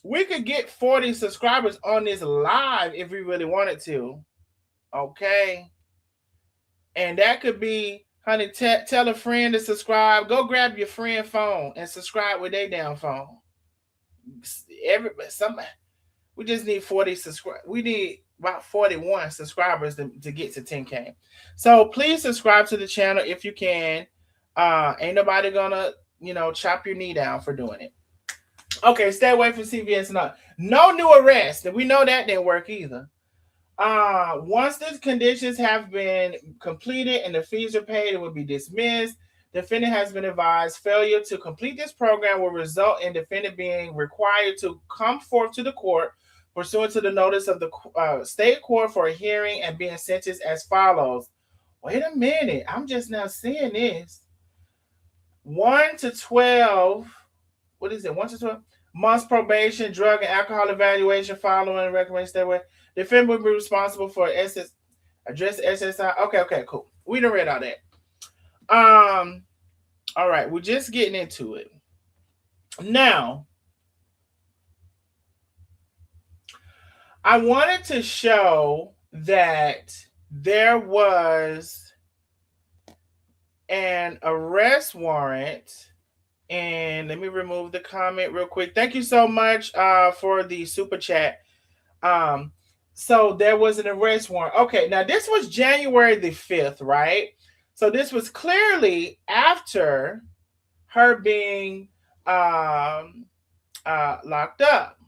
we could get 40 subscribers on this live if we really wanted to. Okay. And that could be, honey, tell a friend to subscribe. Go grab your friend phone and subscribe with their damn phone. We just need 40 subscribers. We need about 41 subscribers to get to 10K. So please subscribe to the channel if you can. Ain't nobody gonna, chop your knee down for doing it. Okay, stay away from CVS. No new arrests. And we know that didn't work either. Once the conditions have been completed and the fees are paid, it will be dismissed. Defendant has been advised failure to complete this program will result in defendant being required to come forth to the court pursuant to the notice of the state court for a hearing and being sentenced as follows. Wait a minute. I'm just now seeing this. 1 to 12. What is it? 1 to 12 months probation, drug and alcohol evaluation following recommendation stay away. Defendant will be responsible for address SSI. Okay, cool. We done read all that. All right, we're just getting into it. Now, I wanted to show that there was an arrest warrant. And let me remove the comment real quick. Thank you so much for the super chat. So there was an arrest warrant. Okay, now this was January the 5th, right? So this was clearly after her being locked up.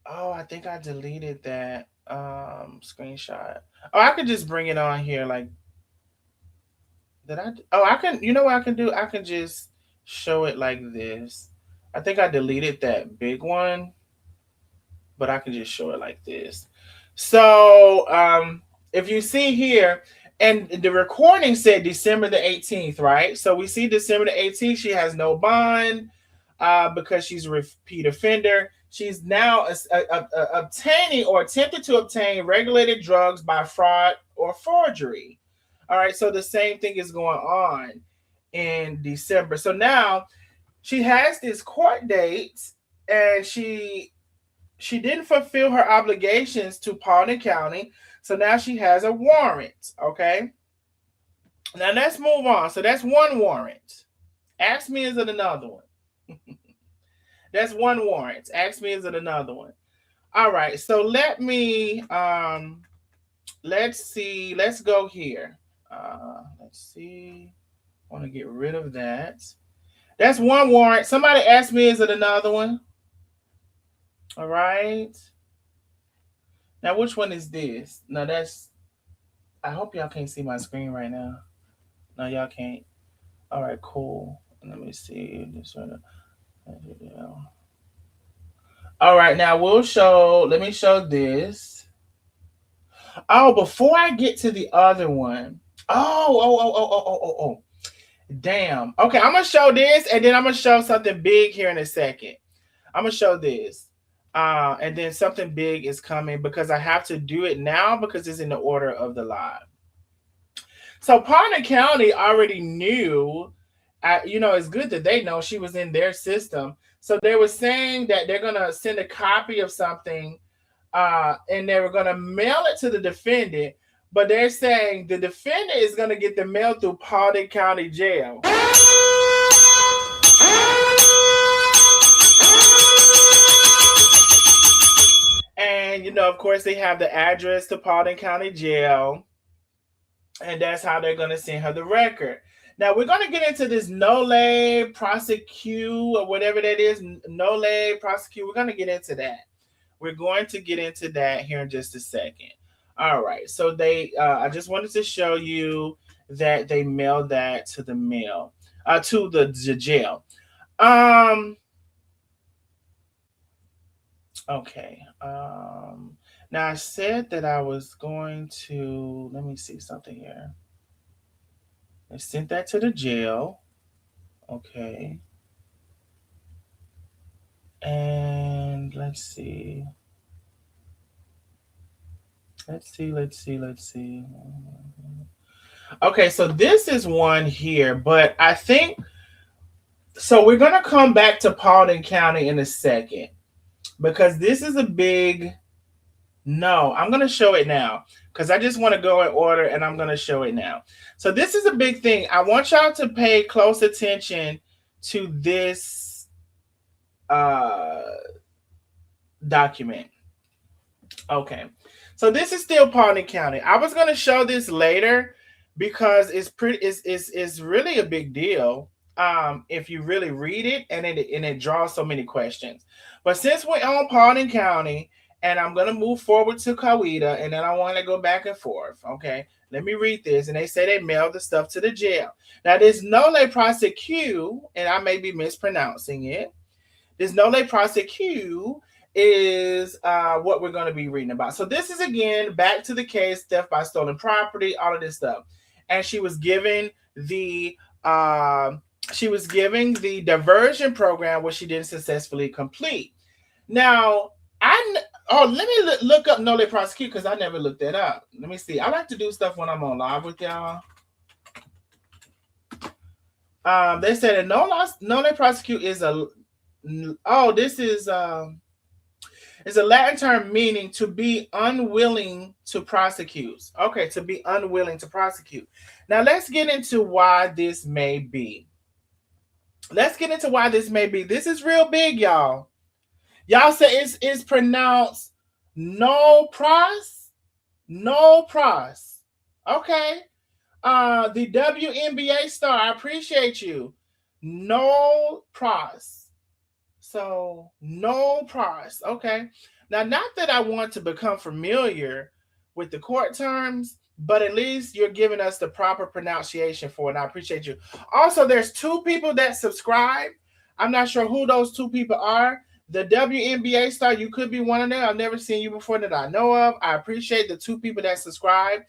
Oh, I think I deleted that screenshot. Oh, I could just bring it on here like I can, you know what I can do? I can just show it like this. I think I deleted that big one, but I can just show it like this. So if you see here, and the recording said December the 18th, right? So we see December the 18th, she has no bond because she's a repeat offender. She's now obtaining or attempted to obtain regulated drugs by fraud or forgery. All right, so the same thing is going on in December. So now she has this court date, and she didn't fulfill her obligations to Paulding County. So now she has a warrant. Okay. Now let's move on. So that's one warrant. Ask me, is it another one? That's one warrant. Ask me, is it another one? All right. So let's see. Let's go here. Let's see. I want to get rid of that. That's one warrant. Somebody asked me, is it another one? All right. Now, which one is this? No, that's. I hope y'all can't see my screen right now. No, y'all can't. All right, cool. Let me see this one. All right, now we'll show. Let me show this. Oh, before I get to the other one. Oh. Damn. Okay, I'm gonna show this, and then I'm gonna show something big here in a second. I'm gonna show this. And then something big is coming because I have to do it now because it's in the order of the live. So Paulding County already knew, it's good that they know she was in their system. So they were saying that they're going to send a copy of something and they were going to mail it to the defendant. But they're saying the defendant is going to get the mail through Paulding County Jail. And, of course, they have the address to Paulding County Jail. And that's how they're going to send her the record. Now, we're going to get into this noli prosecute or whatever that is. Noli prosecute. We're going to get into that. We're going to get into that here in just a second. All right. So I just wanted to show you that they mailed that to the mail, to the jail. Okay. Now I said that I was going to, let me see something here. I sent that to the jail. Okay. And let's see. Let's see. Okay, so this is one here, but I think, so we're going to come back to Paulding County in a second because this is a big, no, I'm going to show it now because I just want to go in order and I'm going to show it now. So this is a big thing. I want y'all to pay close attention to this document. Okay. So this is still Paulding County. I was going to show this later because it's really a big deal if you really read it and it draws so many questions. But since we're on Paulding County, and I'm going to move forward to Coweta, and then I want to go back and forth. Okay, let me read this. And they say they mailed the stuff to the jail. Now, this noli prosecute, and I may be mispronouncing it. This noli prosecute is what we're going to be reading about. So this is, again, back to the case, theft by stolen property, all of this stuff. And she was given the diversion program, which she didn't successfully complete. Now, let me look up noli prosecute because I never looked that up. Let me see. I like to do stuff when I'm on live with y'all. They said that noli prosecute is is a Latin term meaning to be unwilling to prosecute. Okay, to be unwilling to prosecute. Now let's get into why this may be. This is real big, y'all. Y'all say it's pronounced no pros. Okay. The WNBA star, I appreciate you. No pros. So no pros. Okay. Now, not that I want to become familiar with the court terms, but at least you're giving us the proper pronunciation for it. And I appreciate you. Also, there's 2 people that subscribe. I'm not sure who those 2 people are. The WNBA star, you could be one of them. I've never seen you before that I know of. I appreciate the 2 people that subscribe.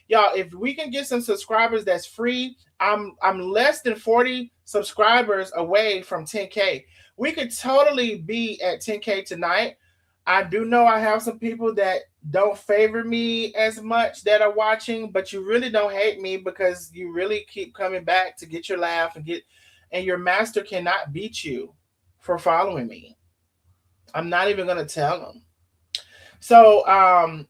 Y'all, if we can get some subscribers that's free, I'm less than 40 subscribers away from 10K. We could totally be at 10K tonight. I do know I have some people that don't favor me as much that are watching, but you really don't hate me because you really keep coming back to get your laugh and your master cannot beat you for following me. I'm not even gonna tell them. So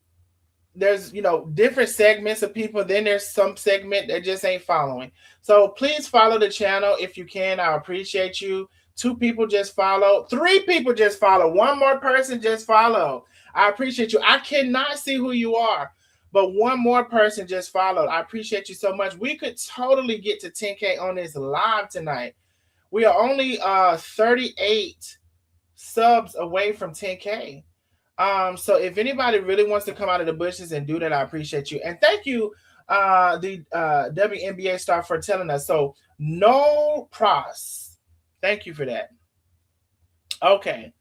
there's different segments of people, then there's some segment that just ain't following. So please follow the channel if you can. I appreciate you. 2 people just follow, 3 people just follow, 1 more person just follow. I appreciate you. I cannot see who you are, but 1 more person just followed. I appreciate you so much. We could totally get to 10K on this live tonight. We are only 38 subs away from 10K. So if anybody really wants to come out of the bushes and do that, I appreciate you. And thank you, the WNBA star, for telling us. So no pros. Thank you for that. Okay.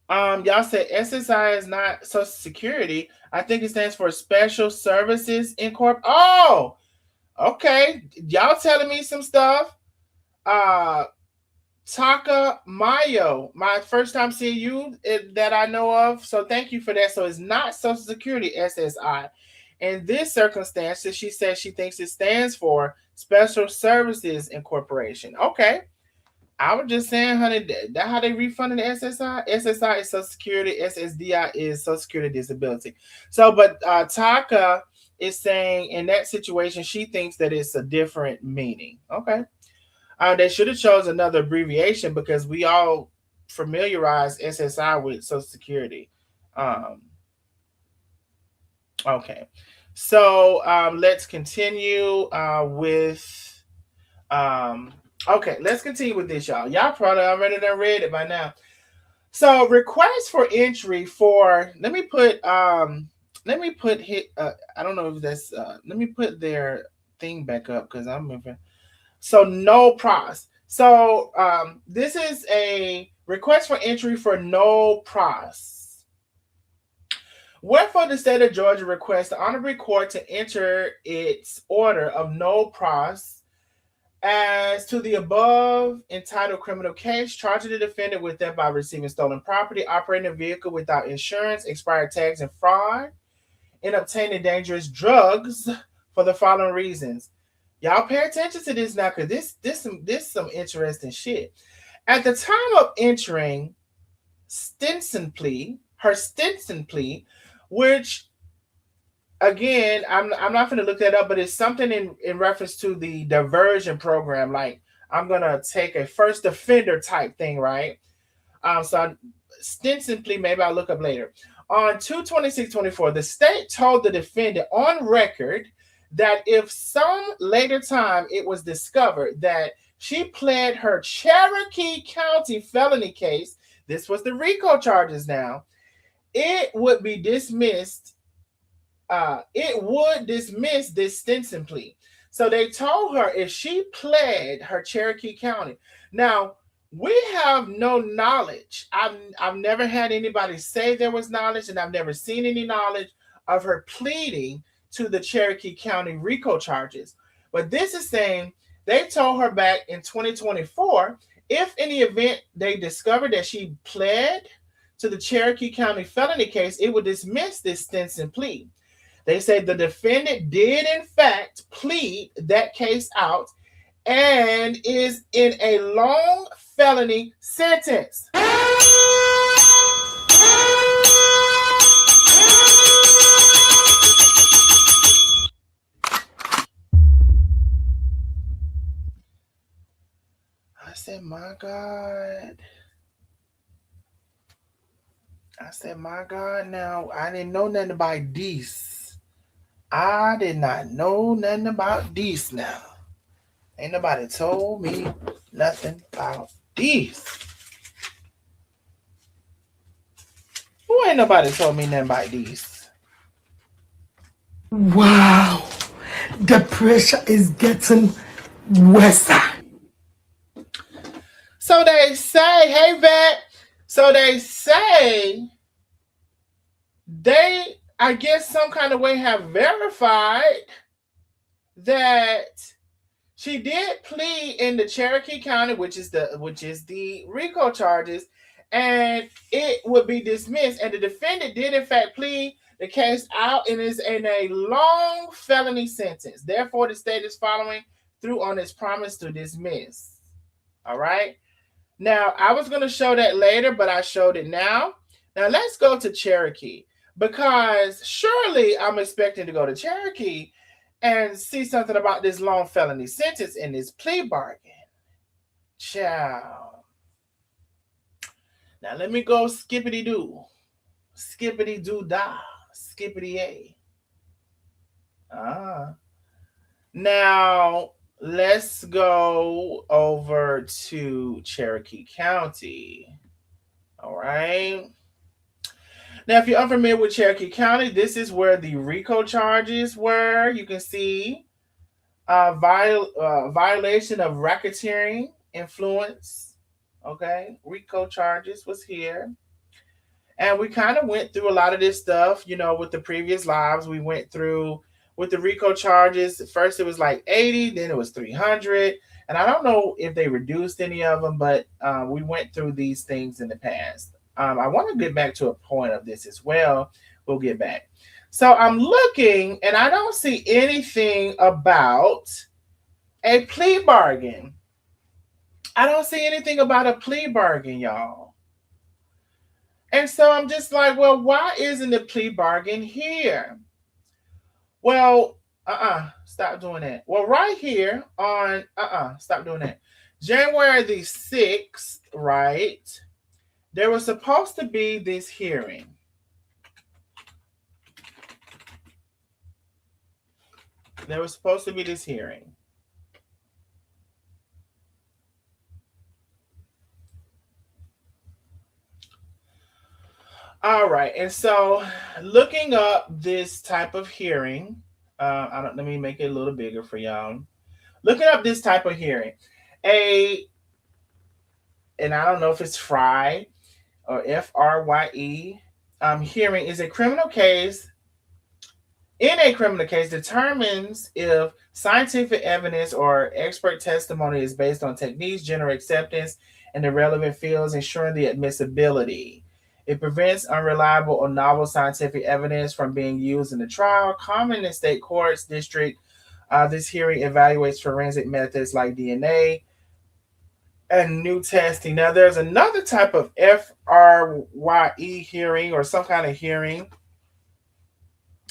Y'all said SSI is not Social Security. I think it stands for Special Services Incorporated. Oh, okay. Y'all telling me some stuff. Taka Mayo, my first time seeing you that I know of. So thank you for that. So it's not Social Security SSI. In this circumstance, she says she thinks it stands for Special Services Incorporation. Okay. I was just saying, honey, that how they refunded the SSI? SSI is Social Security. SSDI is Social Security Disability. So, but Taka is saying in that situation, she thinks that it's a different meaning. Okay. They should have chose another abbreviation because we all familiarize SSI with Social Security. Okay. So let's continue with okay, let's continue with this, y'all. Y'all probably already done read it by now. So request for entry for let me put I don't know if that's let me put their thing back up because I'm moving. So no pros. So this is a request for entry for no pros. Wherefore the state of Georgia requests the honorary court to enter its order of no pros as to the above entitled criminal case, charging the defendant with thereby receiving stolen property, operating a vehicle without insurance, expired tags, and fraud, and obtaining dangerous drugs for the following reasons. Y'all pay attention to this now, because this some interesting shit. At the time of entering her Stinson plea, which again, I'm not going to look that up, but it's something in reference to the diversion program. Like I'm gonna take a first offender type thing, right? So Stinson plea, maybe I'll look up later. On 2/26/24, the state told the defendant on record that if some later time it was discovered that she pled her Cherokee County felony case, this was the RICO charges now, it would be dismissed. It would dismiss this Stinson plea. So they told her if she pled her Cherokee County. Now, we have no knowledge. I've never had anybody say there was knowledge, and I've never seen any knowledge of her pleading to the Cherokee County RICO charges. But this is saying they told her back in 2024, if in the event they discovered that she pled to the Cherokee County felony case, it would dismiss this Stinson plea. They say the defendant did in fact plead that case out and is in a long felony sentence. I said, my God. Now, I didn't know nothing about this. I did not know nothing about this now. Ain't nobody told me nothing about this. Who ain't nobody told me nothing about this? Wow. The pressure is getting worse. So they say, hey, Vet. So they say they, I guess, some kind of way have verified that She did plead in the Cherokee County, which is the RICO charges, and it would be dismissed. And the defendant did in fact plead the case out and is in a long felony sentence. Therefore, the state is following through on its promise to dismiss. All right. Now, I was going to show that later, but I showed it now. Now, let's go to Cherokee because surely I'm expecting to go to Cherokee and see something about this long felony sentence in this plea bargain. Ciao. Now, let me go skippity doo. Skippity doo da. Skippity a. Now, let's go over to Cherokee County. All right. Now, if you're unfamiliar with Cherokee County, this is where the RICO charges were. You can see violation of racketeering influence. Okay, RICO charges was here. And we kind of went through a lot of this stuff, with the previous lives. We went through with the RICO charges. First, it was like 80, then it was 300. And I don't know if they reduced any of them, but we went through these things in the past. I want to get back to a point of this as well. We'll get back. So I'm looking, and I don't see anything about a plea bargain. I don't see anything about a plea bargain, y'all. And so I'm just like, well, why isn't the plea bargain here? Well, stop doing that. Well, right here on, stop doing that. January the 6th, right? There was supposed to be this hearing. There was supposed to be this hearing. All right, and so looking up this type of hearing, let me make it a little bigger for y'all. Looking up this type of hearing, and I don't know if it's FRYE or FRYE, hearing is a criminal case. In a criminal case, determines if scientific evidence or expert testimony is based on techniques, general acceptance, and the relevant fields, ensuring the admissibility. It prevents unreliable or novel scientific evidence from being used in the trial. Common in state courts, district. This hearing evaluates forensic methods like DNA and new testing. Now, there's another type of FRYE hearing or some kind of hearing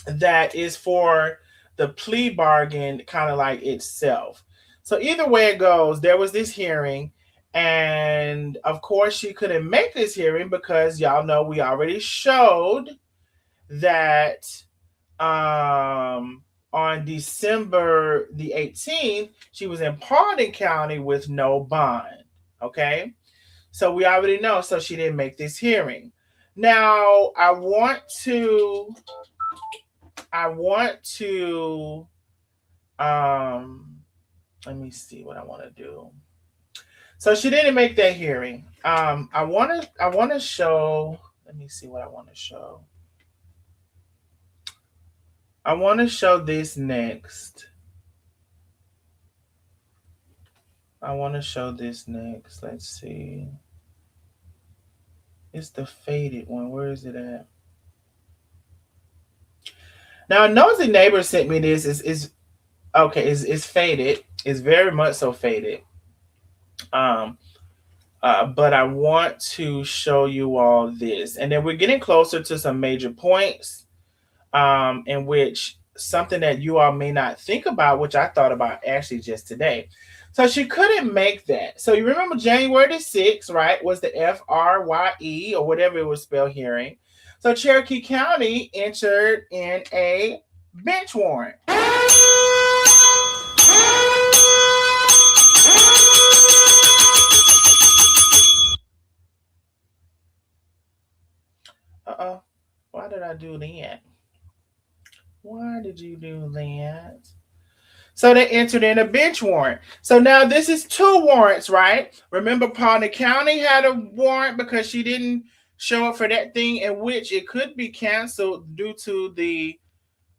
that is for the plea bargain, kind of like itself. So either way it goes, there was this hearing. And of course, she couldn't make this hearing because y'all know we already showed that on December the 18th, she was in Paulding County with no bond. Okay. So we already know. So she didn't make this hearing. Now, I want to let me see what I want to do. So she didn't make that hearing. I want to show, let me see what I want to show. I want to show this next. Let's see. It's the faded one. Where is it at? Now, Nosy Neighbor sent me this. Is okay. It's faded. It's very much so faded. But I want to show you all this. And then we're getting closer to some major points in which something that you all may not think about, which I thought about actually just today. So she couldn't make that. So you remember January the 6th, right, was the FRYE or whatever it was spelled hearing. So Cherokee County entered in a bench warrant. Why did I do that? Why did you do that? So they entered in a bench warrant. So now this is 2 warrants, right? Remember, Paulding County had a warrant because she didn't show up for that thing, in which it could be canceled due to the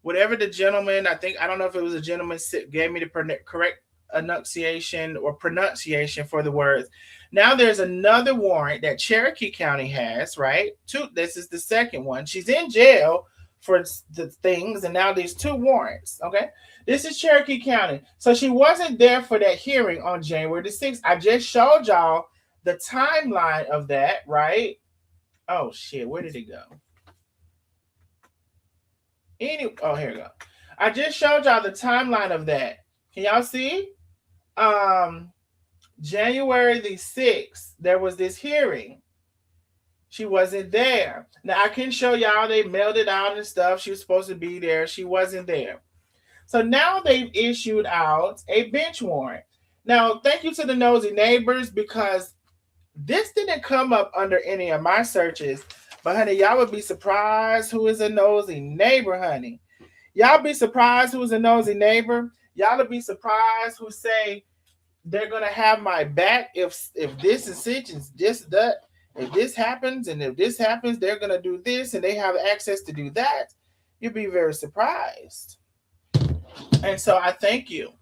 whatever the gentleman. I don't know if it was a gentleman gave me the correct enunciation or pronunciation for the words. Now there's another warrant that Cherokee County has, right? Two. This is the second one. She's in jail for the things, and now there's two warrants. Okay, this is Cherokee County. So she wasn't there for that hearing on January the 6th. I just showed y'all the timeline of that, right? Oh shit, where did it go? Oh, here we go. I just showed y'all the timeline of that. Can y'all see? January the 6th, there was this hearing. She wasn't there. Now I can show y'all they mailed it out and stuff. She was supposed to be there. She wasn't there. So now they've issued out a bench warrant. Now, thank you to the Nosy Neighbors because this didn't come up under any of my searches. But honey, y'all would be surprised who is a nosy neighbor, honey. Y'all be surprised who's a nosy neighbor. Y'all would be surprised who say they're gonna have my back if this is such and this that. If this happens and if this happens, they're gonna do this and they have access to do that. You'll be very surprised. And so I thank you.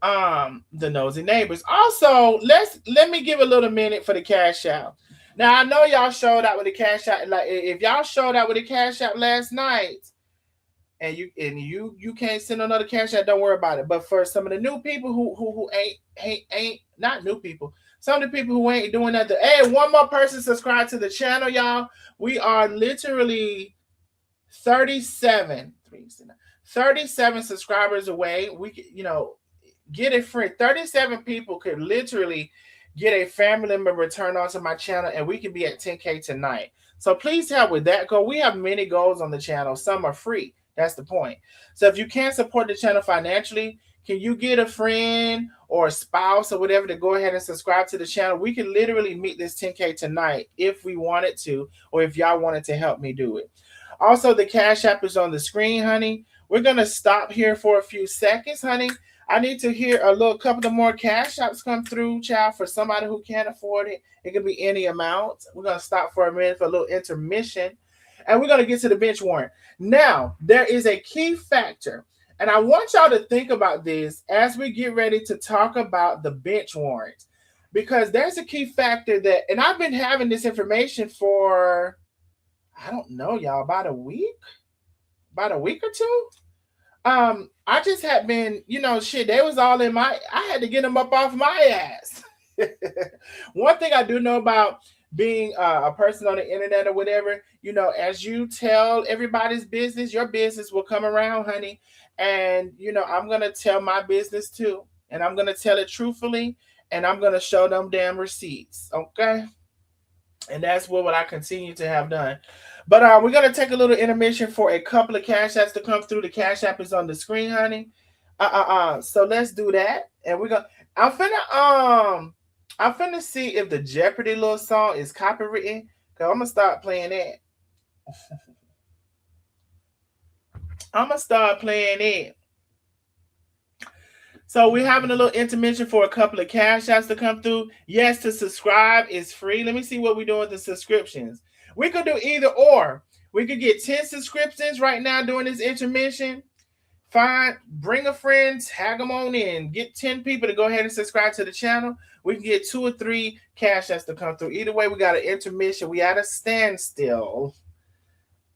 The Nosy Neighbors. Also, let me give a little minute for the cash out. Now I know y'all showed out with the cash out. Like if y'all showed out with the cash out last night, and you can't send another cash out, don't worry about it. But for some of the new people who ain't not new people, some of the people who ain't doing that, hey, one more person subscribe to the channel, y'all. We are literally 37 subscribers away. We get it free. 37 people could literally get a family member return onto my channel, and we can be at 10K tonight. So please help with that goal. We have many goals on the channel. Some are free. That's the point. So if you can't support the channel financially, can you get a friend or a spouse or whatever to go ahead and subscribe to the channel? We can literally meet this 10K tonight if we wanted to, or if y'all wanted to help me do it. Also, the Cash App is on the screen, honey. We're going to stop here for a few seconds, honey. I need to hear a little couple of more cash apps come through, child, for somebody who can't afford it. It can be any amount. We're going to stop for a minute for a little intermission, and we're going to get to the bench warrant. Now, there is a key factor, and I want y'all to think about this as we get ready to talk about the bench warrant, because there's a key factor that, and I've been having this information for, I don't know, y'all, about a week or two. I just had been, shit, they was all in I had to get them up off my ass. One thing I do know about being a person on the internet or whatever, as you tell everybody's business, your business will come around, honey. And, I'm going to tell my business too. And I'm going to tell it truthfully. And I'm going to show them damn receipts. Okay. And that's what I continue to have done. But we're going to take a little intermission for a couple of cash apps to come through. The cash app is on the screen, honey. So let's do that. And we're going to, I'm finna see if the Jeopardy little song is copywritten. Because I'm going to start playing that. I'm going to start playing it. So we're having a little intermission for a couple of cash apps to come through. Yes, to subscribe is free. Let me see what we're doing with the subscriptions. We could do either or. We could get 10 subscriptions right now during this intermission. Fine. Bring a friend, tag them on in. Get 10 people to go ahead and subscribe to the channel. We can get 2 or 3 cash apps to come through. Either way, we got an intermission. We at a standstill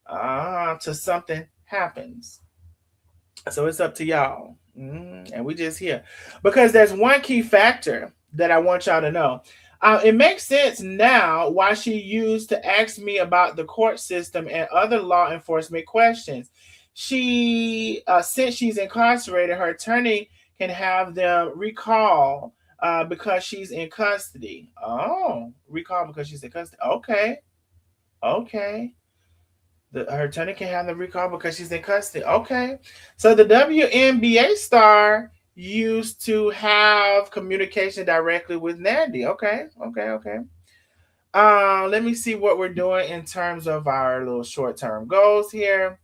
till something happens. So it's up to y'all. And we just here. Because there's one key factor that I want y'all to know. It makes sense now why she used to ask me about the court system and other law enforcement questions. She, since she's incarcerated, her attorney can have them recall because she's in custody. Oh, recall because she's in custody. Okay. Her attorney can have them recall because she's in custody. Okay. So the WNBA star used to have communication directly with Nandi. Okay. Let me see what we're doing in terms of our little short-term goals here.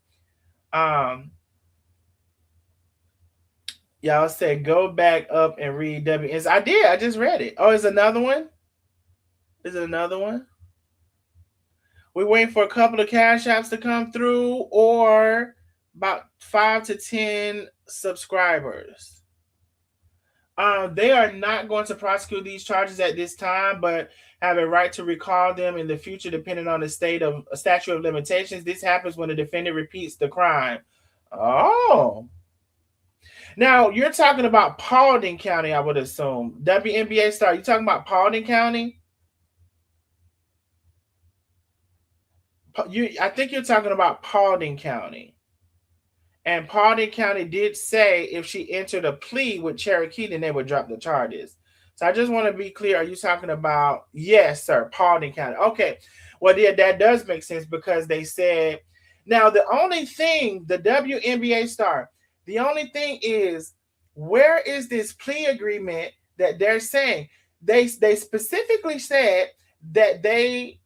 Y'all said go back up and read WNs. I did. I just read it. Oh, is another one? Is it another one? We're waiting for a couple of cash apps to come through, or about 5 to 10 subscribers. They are not going to prosecute these charges at this time, but have a right to recall them in the future, depending on the state of statute of limitations. This happens when the defendant repeats the crime. Oh, now you're talking about Paulding County, I would assume. WNBA star, you talking about Paulding County? I think you're talking about Paulding County. And Paulding County did say if she entered a plea with Cherokee, then they would drop the charges. So I just want to be clear. Are you talking about, yes, sir, Paulding County? Okay. Well, yeah, that does make sense because they said, now the only thing, the WNBA star, the only thing is, where is this plea agreement that they're saying? They specifically said that they,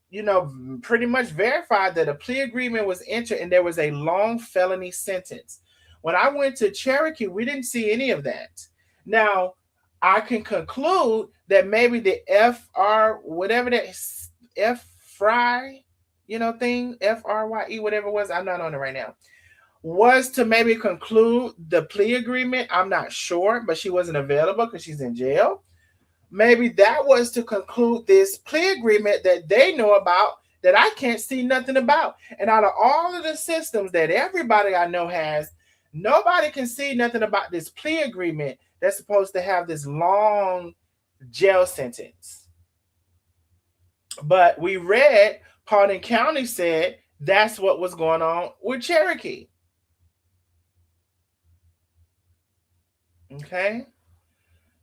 pretty much verified that a plea agreement was entered and there was a long felony sentence. When I went to Cherokee, we didn't see any of that. Now, I can conclude that maybe the FR, whatever that F fry, thing, FRYE, whatever it was, I'm not on it right now, was to maybe conclude the plea agreement. I'm not sure, but she wasn't available because she's in jail. Maybe that was to conclude this plea agreement that they know about that I can't see nothing about. And out of all of the systems that everybody I know has, nobody can see nothing about this plea agreement that's supposed to have this long jail sentence. But we read Paulding County said that's what was going on with Cherokee. Okay.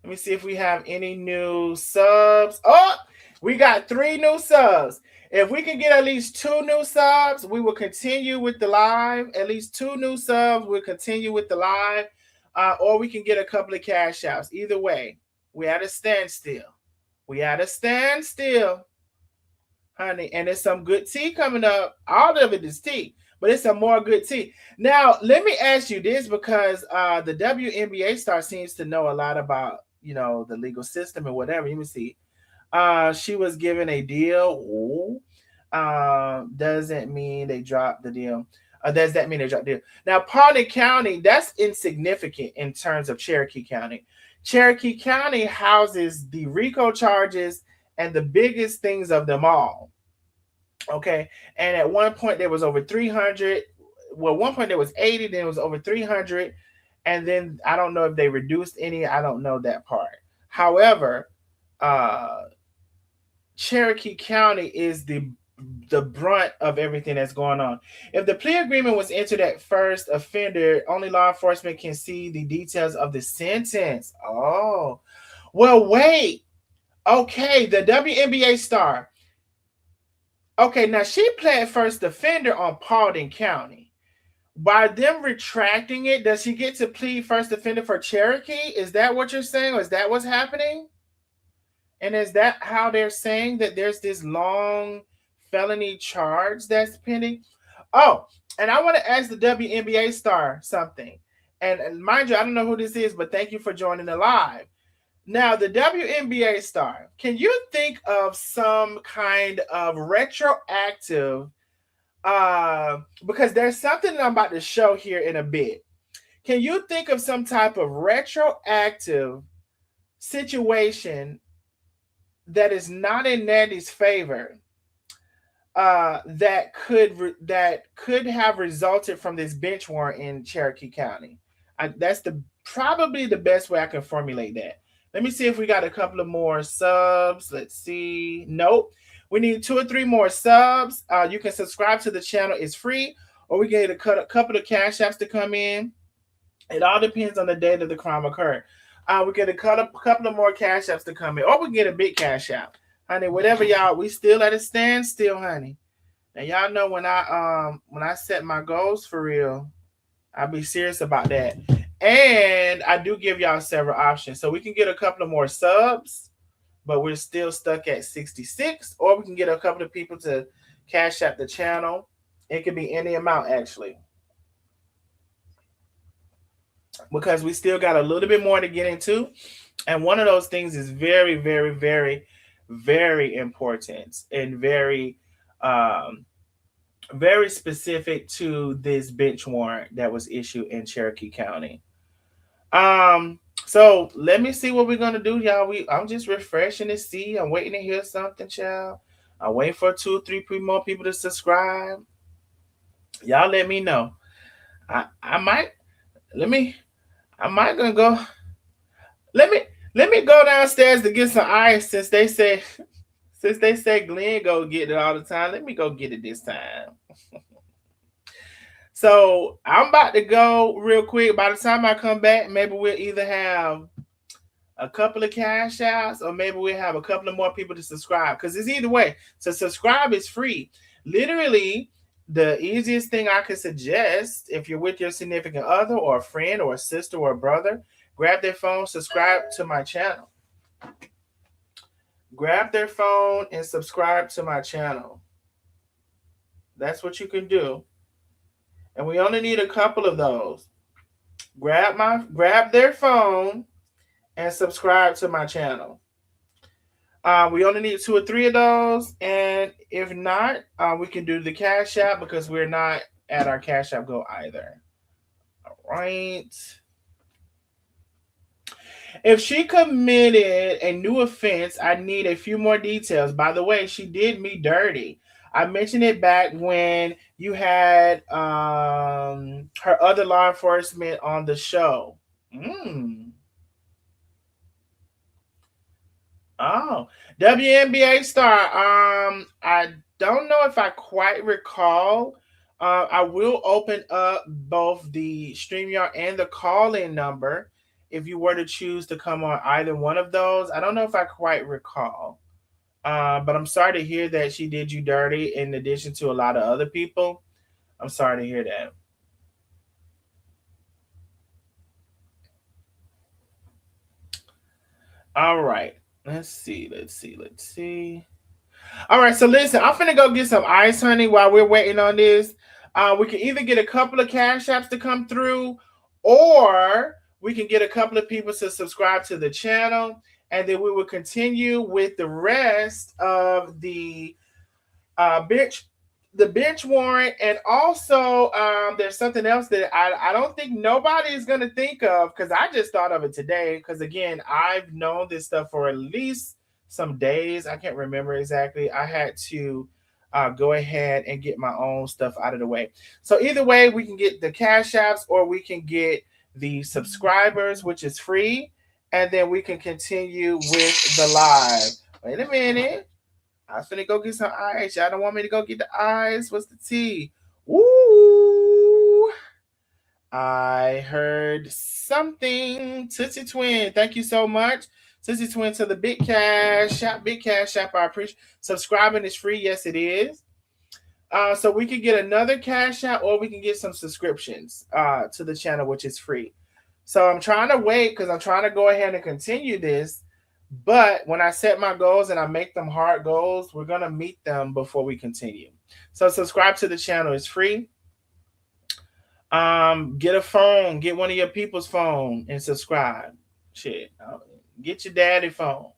Let me see if we have any new subs. Oh, we got 3 new subs. If we can get at least 2 new subs, we will continue with the live. At least 2 new subs, we'll continue with the live. Or we can get a couple of cash outs. Either way, we at a standstill. We at a standstill, honey. And there's some good tea coming up. All of it is tea, but it's some more good tea. Now, let me ask you this because the WNBA star seems to know a lot about, the legal system and whatever. Let me see. She was given a deal. Ooh. Doesn't mean they dropped the deal. Does that mean they dropped the deal? Now, Paulding County, that's insignificant in terms of Cherokee County. Cherokee County houses the RICO charges and the biggest things of them all. Okay. And at one point, there was over 300. Well, at one point, there was 80, then it was over 300. And then I don't know if they reduced any. I don't know that part. However, Cherokee County is the brunt of everything that's going on. If the plea agreement was entered at first offender, only law enforcement can see the details of the sentence. Oh, well, wait. Okay, the WNBA star. Okay, now she pled first offender on Paulding County. By them retracting it, does she get to plead first offender for Cherokee? Is that what you're saying? Or is that what's happening? And is that how they're saying that there's this long felony charge that's pending? Oh, and I want to ask the WNBA star something. And mind you, I don't know who this is, but thank you for joining the live. Now, the WNBA star, can you think of some kind of retroactive, because there's something I'm about to show here in a bit. Can you think of some type of retroactive situation that is not in Nandi's favor, that could have resulted from this bench warrant in Cherokee County? That's probably the best way I can formulate that. Let me see if we got a couple of more subs. Let's see. Nope. We need 2 or 3 more subs. You can subscribe to the channel. It's free. Or we get a couple of cash apps to come in. It all depends on the date of the crime occurred. We get a couple of more cash apps to come in. Or we get a big cash app. Honey, whatever y'all, we still at a standstill, honey. Now y'all know when I set my goals for real, I'll be serious about that. And I do give y'all several options. So we can get a couple of more subs, but we're still stuck at 66. Or we can get a couple of people to cash out the channel. It could be any amount, actually. Because we still got a little bit more to get into. And one of those things is very, very, very, very important and very, very specific to this bench warrant that was issued in Cherokee County. So let me see what we're gonna do, y'all. I'm just refreshing to see. I'm waiting to hear something, child. I'm waiting for two, three more people to subscribe. Y'all let me know. I might let me I might gonna go. Let me let me go downstairs to get some ice since they say Glenn go get it all the time. Let me go get it this time. So I'm about to go real quick. By the time I come back, maybe we'll either have a couple of cash outs or maybe we'll have a couple of more people to subscribe. Because it's either way. So subscribe is free. Literally, the easiest thing I could suggest if you're with your significant other or a friend or a sister or a brother, grab their phone, subscribe to my channel. Grab their phone and subscribe to my channel. That's what you can do. And we only need a couple of those. Grab their phone and subscribe to my channel. We only need two or three of those, and if not, we can do the cash app because we're not at our cash app goal either. All right. If she committed a new offense, I need a few more details. By the way, she did me dirty. I mentioned it back when you had her other law enforcement on the show. Oh, WNBA star. I don't know if I quite recall. I will open up both the StreamYard and the call-in number if you were to choose to come on either one of those. I don't know if I quite recall. But I'm sorry to hear that she did you dirty in addition to a lot of other people. I'm sorry to hear that. All right. Let's see. All right, so listen, I'm finna go get some ice, honey, while we're waiting on this. We can either get a couple of cash apps to come through, or we can get a couple of people to subscribe to the channel, and then we will continue with the rest of bench the bench warrant. And also there's something else that I don't think nobody is going to think of because I just thought of it today because again I've known this stuff for at least some days. I can't remember exactly. I had to go ahead and get my own stuff out of the way. So either way, we can get the cash apps or we can get the subscribers, which is free, and then we can continue with the live. Wait a minute. I was finna go get some ice. Y'all don't want me to go get the ice. What's the tea? Woo! I heard something. Tootsie Twin, thank you so much. Tootsie Twin to the Big Cash Shop. Big Cash Shop, I appreciate. Subscribing is free. Yes, it is. So we can get another cash out or we can get some subscriptions to the channel, which is free. So I'm trying to wait because I'm trying to go ahead and continue this. But when I set my goals and I make them hard goals, we're going to meet them before we continue. So subscribe to the channel. It's free. Get a phone. Get one of your people's phone and subscribe. Shit. Get your daddy phone.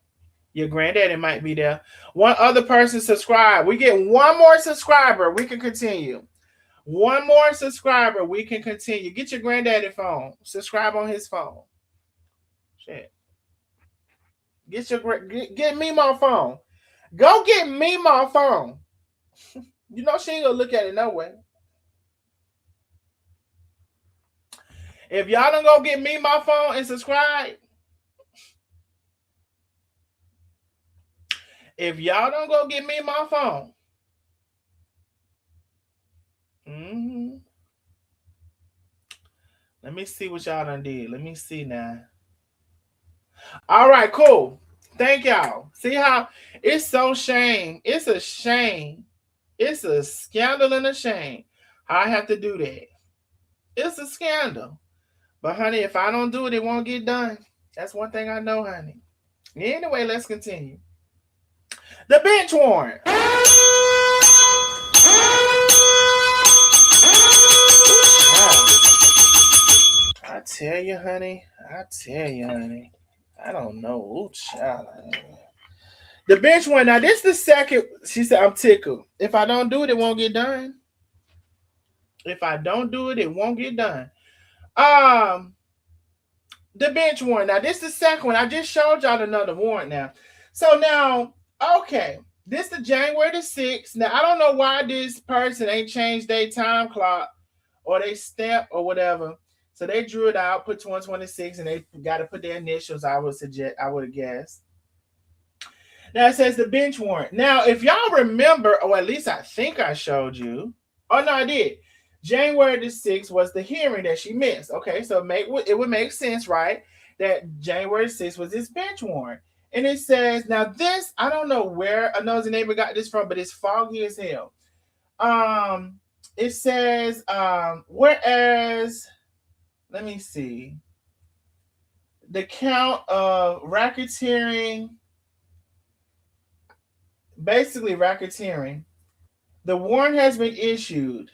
Your granddaddy might be there. One other person subscribe. We get one more subscriber. We can continue. One more subscriber. We can continue. Get your granddaddy phone. Subscribe on his phone. Shit. Get me my phone. Go get me my phone. You know she ain't gonna look at it no way. If y'all don't go get me my phone and subscribe, if y'all don't go get me my phone, let me see what y'all done did. Let me see now. All right, cool. Thank y'all. See how it's so shame. It's a shame. It's a scandal and a shame. I have to do that. It's a scandal. But honey, if I don't do it, it won't get done. That's one thing I know, honey. Anyway, let's continue. The bench warrant. I tell you, honey. I don't know. Ooh, child. The bench warrant. Now, this is the second. She said, I'm tickled. If I don't do it, it won't get done. If I don't do it, it won't get done. The bench warrant. Now, this is the second one. I just showed y'all another warrant now. So now, okay, this is January the 6th. Now, I don't know why this person ain't changed their time clock or they stamp or whatever. So they drew it out, put 2026, and they got to put their initials. I would have guessed. Now it says the bench warrant. Now, if y'all remember, or at least I think I showed you. Oh no, I did. January the 6th was the hearing that she missed. Okay, so it would make sense, right? That January 6th was this bench warrant. And it says, now this, I don't know where a nosy neighbor got this from, but it's foggy as hell. It says, whereas, let me see, the count of racketeering, basically racketeering, the warrant has been issued.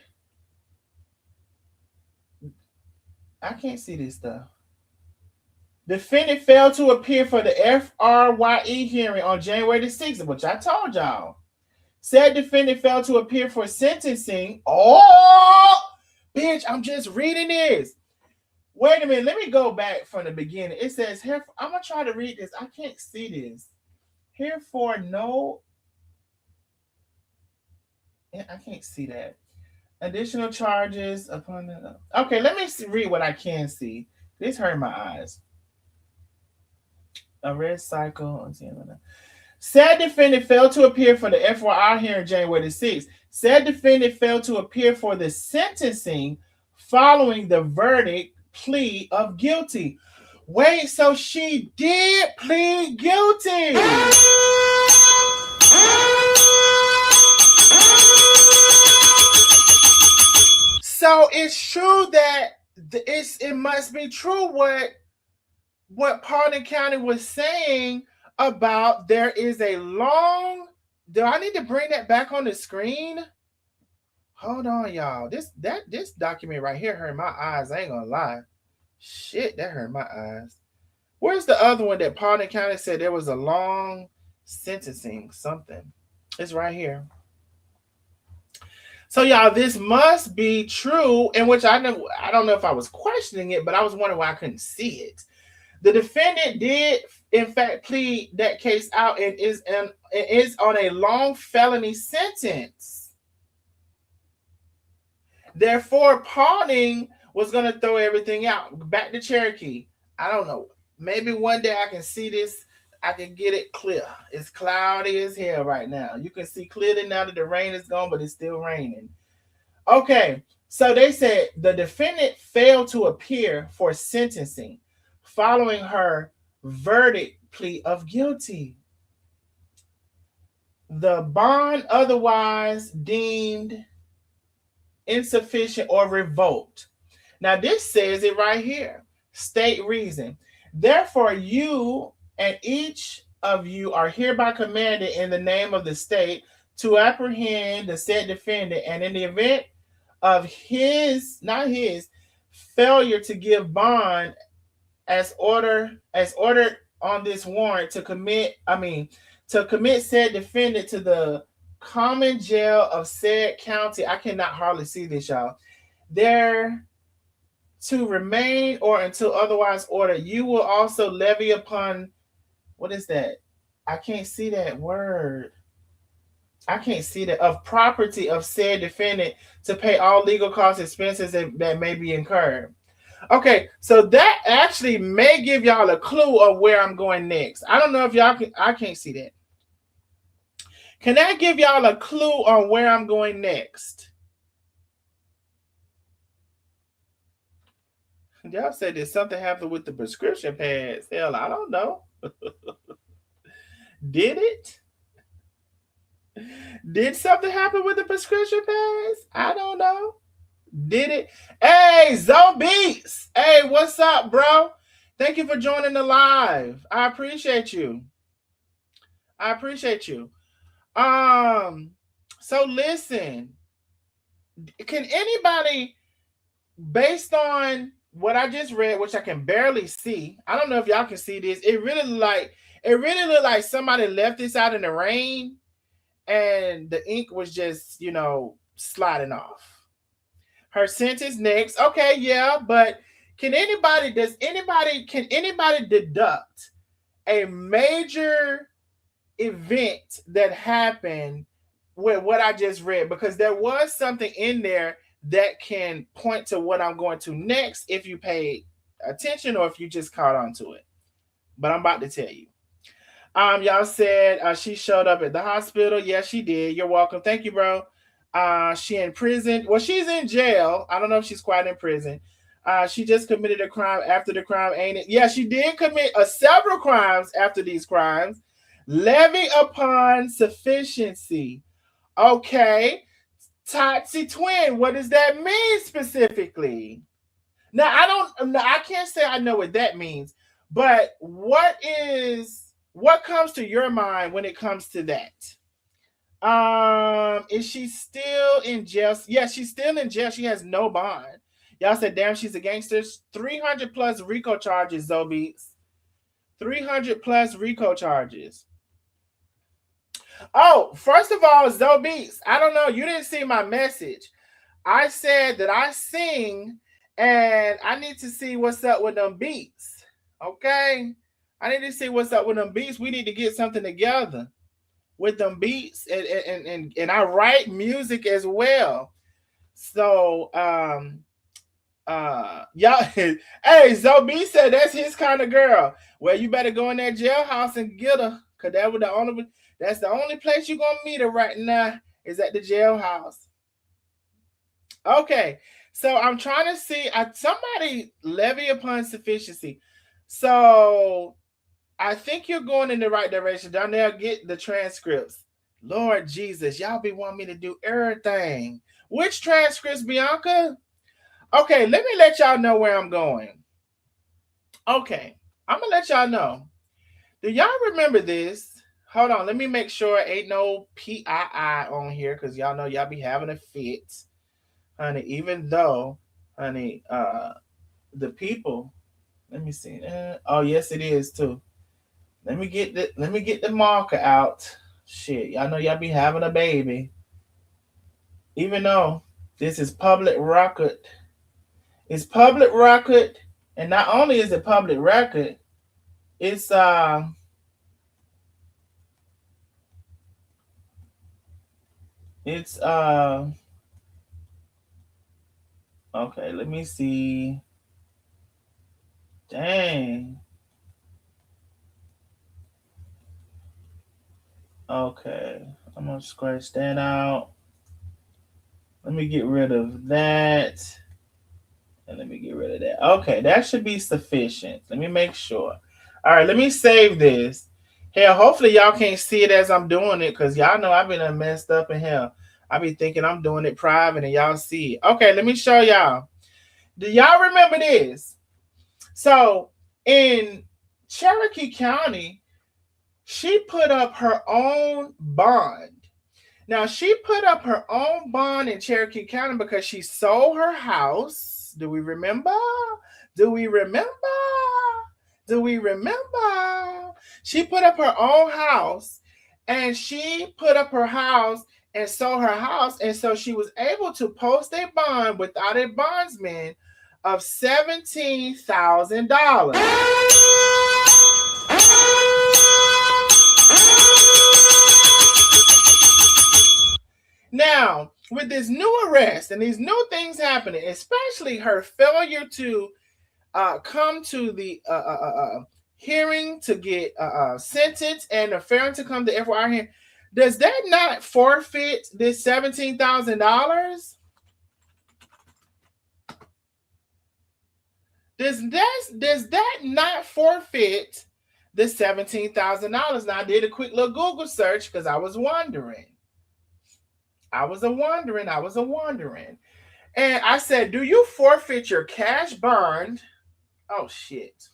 I can't see this stuff. Defendant failed to appear for the FRYE hearing on January the 6th, which I told y'all. Said defendant failed to appear for sentencing. Oh, bitch, I'm just reading this. Wait a minute. Let me go back from the beginning. It says, here, I'm going to try to read this. I can't see this. Herefore, no. I can't see that. Additional charges upon the. Okay, let me read what I can see. This hurt my eyes. A red cycle. Said defendant failed to appear for the FYI hearing January the 6th. Said defendant failed to appear for the sentencing following the verdict plea of guilty. Wait, so she did plead guilty. So it's true that it must be true what Paulding County was saying about there is a long. Do I need to bring that back on the screen? Hold on, y'all. This document right here hurt my eyes. I ain't gonna lie. Shit, that hurt my eyes. Where's the other one that Paulding County said there was a long sentencing something? It's right here. So y'all, this must be true, in which I don't know if I was questioning it, but I was wondering why I couldn't see it. The defendant did, in fact, plead that case out and is on a long felony sentence. Therefore, Paulding was going to throw everything out. Back to Cherokee. I don't know. Maybe one day I can see this. I can get it clear. It's cloudy as hell right now. You can see clearly now that the rain is gone, but it's still raining. Okay, so they said the defendant failed to appear for sentencing following her verdict plea of guilty. The bond otherwise deemed insufficient or revoked. Now this says it right here. State reason. Therefore, you and each of you are hereby commanded in the name of the state to apprehend the said defendant, and in the event of not his failure to give bond as ordered on this warrant to commit said defendant to the common jail of said county. I cannot hardly see this, y'all. There to remain or until otherwise ordered. You will also levy upon, what is that? I can't see that word. I can't see that, of property of said defendant to pay all legal costs, expenses that may be incurred. Okay, so that actually may give y'all a clue of where I'm going next. I don't know if y'all can, I can't see that. Can that give y'all a clue on where I'm going next? Y'all said did something happen with the prescription pads? Hell, I don't know. Did it? Did something happen with the prescription pads? I don't know. Did it? Hey, Zombies! Hey, what's up, bro? Thank you for joining the live. I appreciate you. So listen. Can anybody, based on what I just read, which I can barely see, I don't know if y'all can see this. It really looked like somebody left this out in the rain and the ink was just, sliding off. Her sentence next. Okay, yeah, but Can anybody deduct a major event that happened with what I just read? Because there was something in there that can point to what I'm going to next if you pay attention or if you just caught on to it. But I'm about to tell you. Y'all said she showed up at the hospital. Yes, she did. You're welcome. Thank you, bro. She in prison. Well, she's in jail. I don't know if she's quite in prison. She just committed a crime after the crime, ain't it? Yeah, she did commit several crimes after these crimes. Levy upon sufficiency. Okay. Totsy twin. What does that mean specifically? Now, I can't say I know what that means, but what comes to your mind when it comes to that? Is she still in jail? Yes, she's still in jail. She has no bond. Y'all said, damn, she's a gangster. 300 plus RICO charges, Zobeats. 300 plus RICO charges. Oh, first of all, Zobeats, I don't know. You didn't see my message. I said that I sing and I need to see what's up with them beats. Okay? I need to see what's up with them beats. We need to get something together with them beats. And I write music as well. So, y'all, hey, Zoe said that's his kind of girl. Well, you better go in that jailhouse and get her, cause that's the only place you're gonna meet her right now is at the jailhouse. Okay, so I'm trying to see. Somebody levy upon sufficiency. So I think you're going in the right direction. Down there, get the transcripts. Lord Jesus, y'all be wanting me to do everything. Which transcripts, Bianca? Okay, let me let y'all know where I'm going. Okay, I'm going to let y'all know. Do y'all remember this? Hold on, let me make sure ain't no PII on here because y'all know y'all be having a fit. Honey, even though, honey, the people, let me see. Oh, yes, it is too. Let me get the marker out. Shit, y'all know y'all be having a baby. Even though this is public record. It's public record, and not only is it public record, it's okay, let me see. Dang. Okay, I'm gonna scratch that out. Let me get rid of that. And let me get rid of that. Okay, that should be sufficient. Let me make sure. All right, let me save this. Hell, hopefully y'all can't see it as I'm doing it because y'all know I've been messed up in hell. I be thinking I'm doing it private and y'all see it. Okay, let me show y'all. Do y'all remember this? So in Cherokee County, she put up her own bond. Now, she put up her own bond in Cherokee County because she sold her house. Do we remember? Do we remember? Do we remember? She put up her own house, and she put up her house and sold her house, and so she was able to post a bond without a bondsman of $17,000. Now, with this new arrest and these new things happening, especially her failure to come to the hearing to get sentenced and her failure to come to FYI hearing, does that not forfeit this $17,000? Does that not forfeit the $17,000? Now, I did a quick little Google search because I was wondering. I was wondering. And I said, do you forfeit your cash bond? Oh, shit.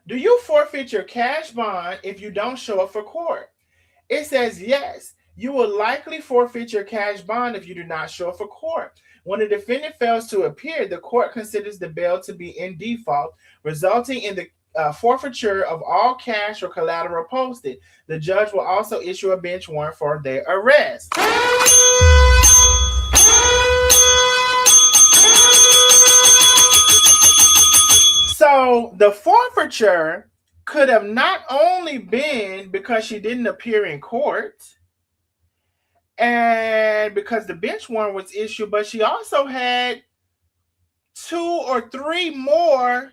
Do you forfeit your cash bond if you don't show up for court? It says, yes, you will likely forfeit your cash bond if you do not show up for court. When a defendant fails to appear, the court considers the bail to be in default, resulting in the forfeiture of all cash or collateral posted. The judge will also issue a bench warrant for their arrest. So the forfeiture could have not only been because she didn't appear in court and because the bench warrant was issued, but she also had two or three more,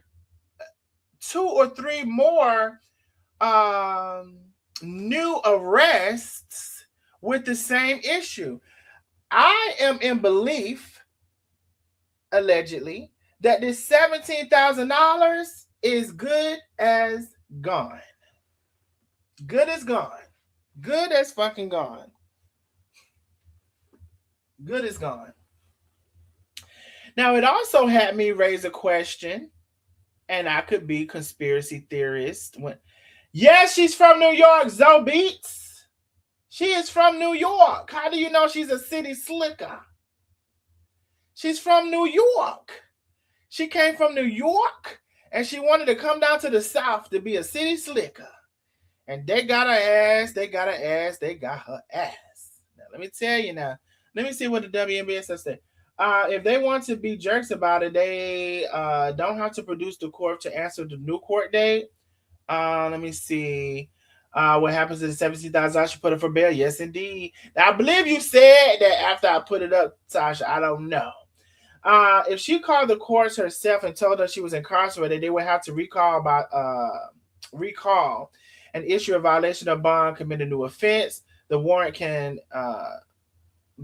two or three more um, new arrests with the same issue. I am in belief, allegedly, that this $17,000 is good as gone. Good as gone. Good as fucking gone. Good as gone. Now, it also had me raise a question, and I could be conspiracy theorist. Yes, she's from New York, Zoe Beats. She is from New York. How do you know she's a city slicker? She's from New York. She came from New York, and she wanted to come down to the South to be a city slicker. And they got her ass, they got her ass, they got her ass. Now, let me tell you now. Let me see what the WNBA says. If they want to be jerks about it, they don't have to produce the court to answer the new court date. Let me see. What happens to the 17,000? I should put it for bail. Yes, indeed. Now, I believe you said that after I put it up, Tasha. I don't know. If she called the courts herself and told her she was incarcerated, they would have to recall and issue a violation of bond, commit a new offense. The warrant can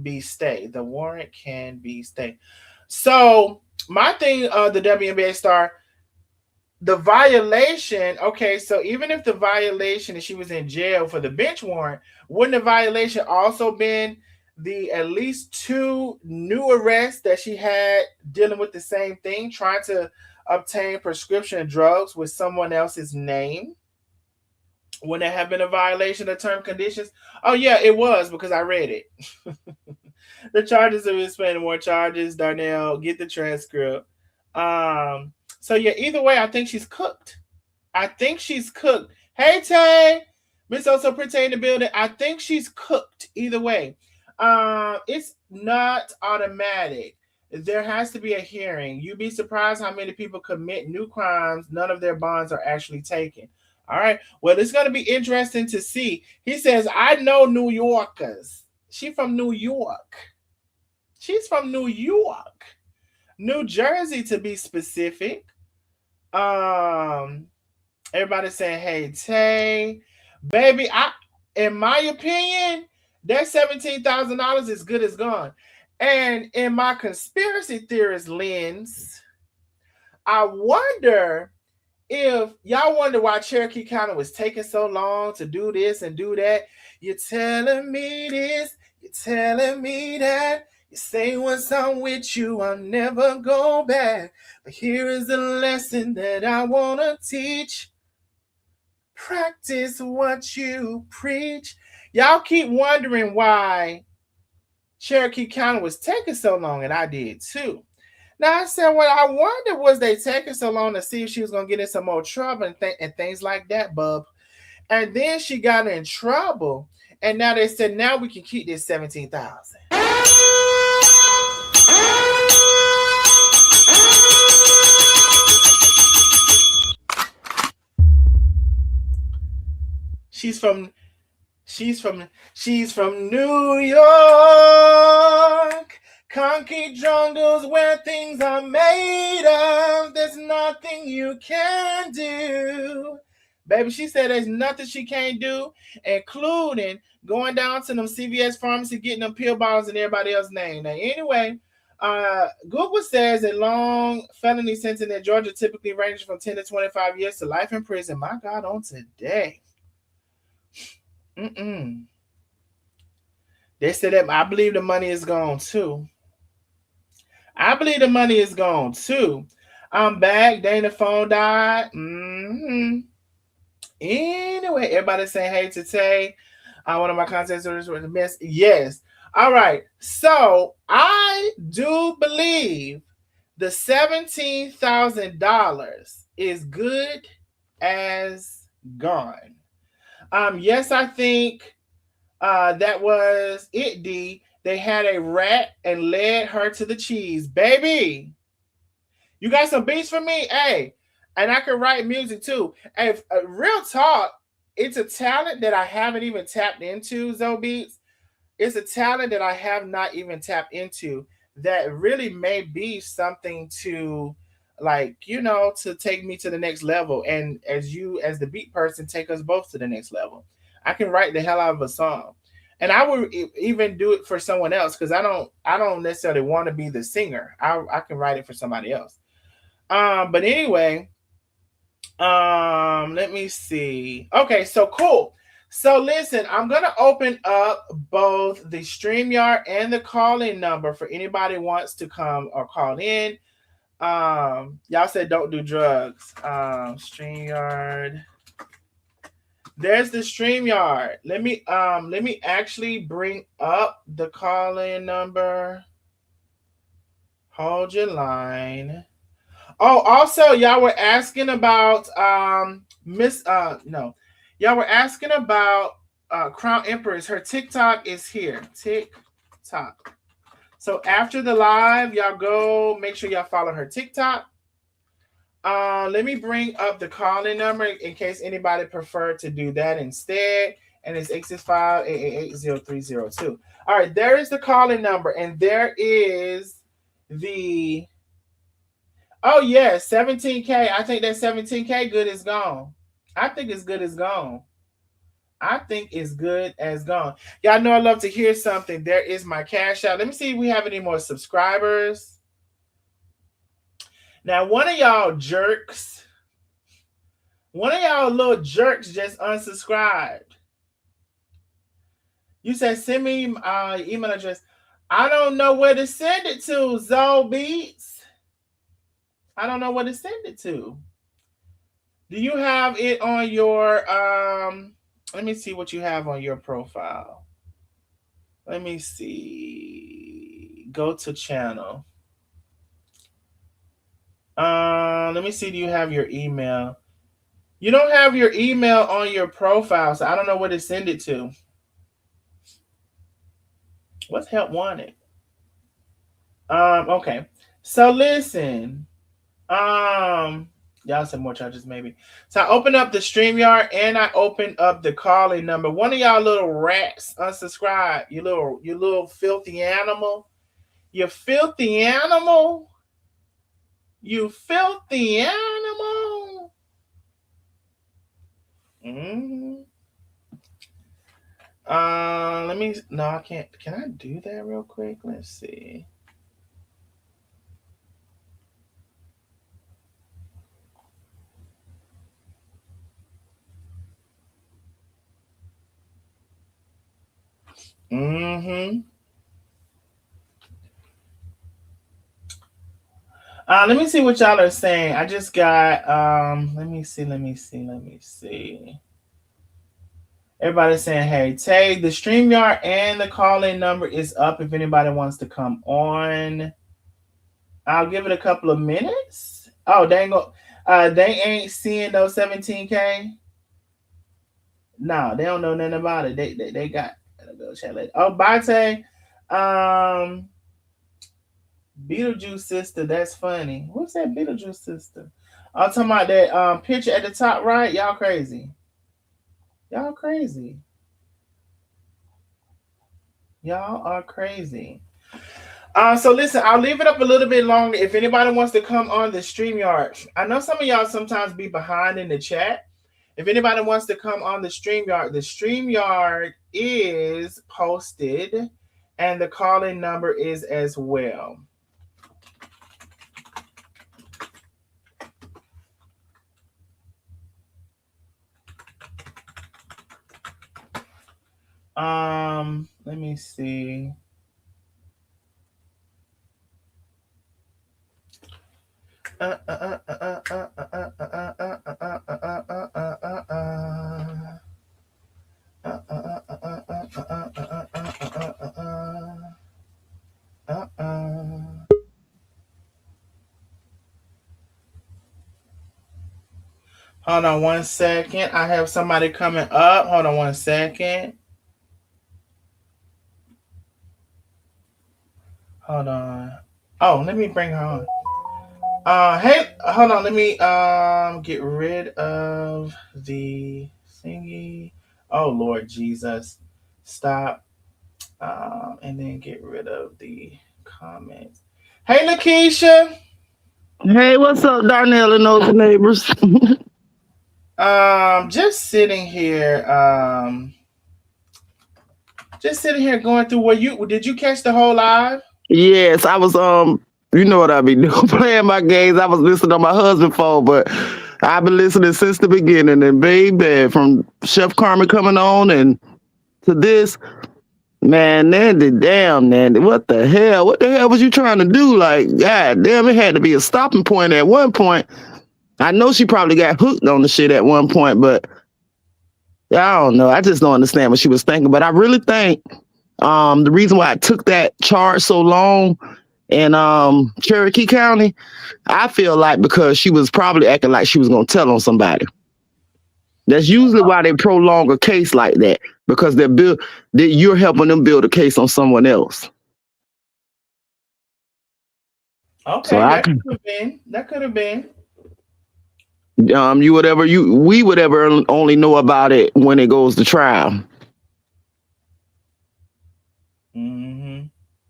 be stayed. The warrant can be stayed. So my thing, the WNBA star, the violation. Okay, so even if the violation is she was in jail for the bench warrant, wouldn't the violation also been the at least two new arrests that she had dealing with the same thing, trying to obtain prescription drugs with someone else's name? Wouldn't it have been a violation of term conditions? Oh yeah, it was because I read it. The charges are explaining more charges. Darnell, get the transcript. So yeah, either way, I think she's cooked. I think she's cooked. Hey Tay, Miss Also Pretty in the building. I think she's cooked. Either way, it's not automatic. There has to be a hearing. You'd be surprised how many people commit new crimes. None of their bonds are actually taken. All right. Well, it's going to be interesting to see. He says, I know New Yorkers. She's from New York. She's from New York. New Jersey, to be specific. Everybody's saying, hey, Tay. Baby, in my opinion, that $17,000 is good as gone. And in my conspiracy theorist lens, I wonder if y'all wonder why Cherokee County was taking so long to do this and do that. You're telling me this, you're telling me that. You say once I'm with you, I'll never go back. But here is the lesson that I want to teach. Practice what you preach. Y'all keep wondering why Cherokee County was taking so long, and I did too. Now I said, well, I wonder was they taking so long to see if she was gonna get in some more trouble and things like that, bub. And then she got in trouble, and now they said now we can keep this 17,000. She's from New York. Concrete jungles where things are made of. There's nothing you can do. Baby, she said there's nothing she can't do, including going down to them CVS pharmacy, getting them pill bottles and everybody else's name. Now, anyway, Google says that long felony sentence in Georgia typically ranges from 10 to 25 years to life in prison. My God, on today. They said that I believe the money is gone too. I believe the money is gone too. I'm back. Dana phone died. Anyway, everybody's saying hey to Tay. One of my contacts was the best. Yes. All right. So I do believe the $17,000 is good as gone. Yes, I think that was it, D. They had a rat and led her to the cheese. Baby, you got some beats for me? Hey, And I can write music too. And if, real talk, it's a talent that I haven't even tapped into, Zoe Beats. It's a talent that I have not even tapped into that really may be something to, like, to take me to the next level. And as you, as the beat person, take us both to the next level. I can write the hell out of a song. And I would even do it for someone else because I don't necessarily want to be the singer. I can write it for somebody else. But anyway, let me see. Okay, so cool. So listen, I'm gonna open up both the StreamYard and the call-in number for anybody who wants to come or call in. Y'all said don't do drugs. StreamYard. There's the StreamYard. Let me actually bring up the call-in number. Hold your line. Oh, also, y'all were asking about Miss no. Y'all were asking about Crown Empress. Her TikTok is here. TikTok. So after the live, y'all go make sure y'all follow her TikTok. Let me bring up the calling number in case anybody preferred to do that instead. And it's 865-888-0302. All right, there is the calling number, and there is the yes, 17K. I think that 17K good is gone. I think it's good as gone. I think it's good as gone. Y'all know I love to hear something. There is my cash out. Let me see if we have any more subscribers. Now, one of y'all jerks, one of y'all little jerks just unsubscribed. You said send me email address. I don't know where to send it to, Zoe Beats. I don't know where to send it to. Do you have it on your let me see what you have on your profile. Let me see. Go to channel. Let me see. Do you have your email? You don't have your email on your profile, so I don't know where to send it to. What's help wanted? Okay. So listen. Y'all said more charges maybe. So I opened up the StreamYard and I opened up the calling number. One of y'all little rats unsubscribe. You little filthy animal. You filthy animal. You filthy animal. Mm-hmm. Let me. No, I can't. Can I do that real quick? Let's see. Mm-hmm. Let me see what y'all are saying. I just got let me see. Everybody's saying, hey, Tay, the StreamYard and the call-in number is up if anybody wants to come on. I'll give it a couple of minutes. Oh, they ain't seeing no 17K. No, they don't know nothing about it. They got go chat later. Oh, bye, Tay. Beetlejuice sister, that's funny. What's that Beetlejuice sister? I'm talking about that picture at the top right. Y'all crazy. Y'all crazy. Y'all are crazy. So listen, I'll leave it up a little bit longer. If anybody wants to come on the StreamYard, I know some of y'all sometimes be behind in the chat. If anybody wants to come on the StreamYard is posted, and the calling number is as well. Let me see. Hold on one second. I have somebody coming up. Hold on one second. Hold on. Oh, let me bring her Hey, hold on. Let me get rid of the thingy. Oh Lord Jesus, stop. And then get rid of the comments. Hey, Lakeisha. Hey, what's up, Darnell and Nosy Neighbors? Just sitting here. Just sitting here going through. What you did? You catch the whole live? Yes, I was you know what I be doing, playing my games. I was listening on my husband's phone, but I've been listening since the beginning. And baby, from Chef Carmen coming on and to this, man, Nandi, damn, Nandi, what the hell? What the hell was you trying to do? Like, god damn, it had to be a stopping point at one point. I know she probably got hooked on the shit at one point, but I don't know. I just don't understand what she was thinking. But I really think the reason why I took that charge so long in Cherokee County, I feel like because she was probably acting like she was gonna tell on somebody. That's usually why they prolong a case like that, because you're helping them build a case on someone else. So Okay, I that could have been. That could have been. we would ever only know about it when it goes to trial. Mm-hmm.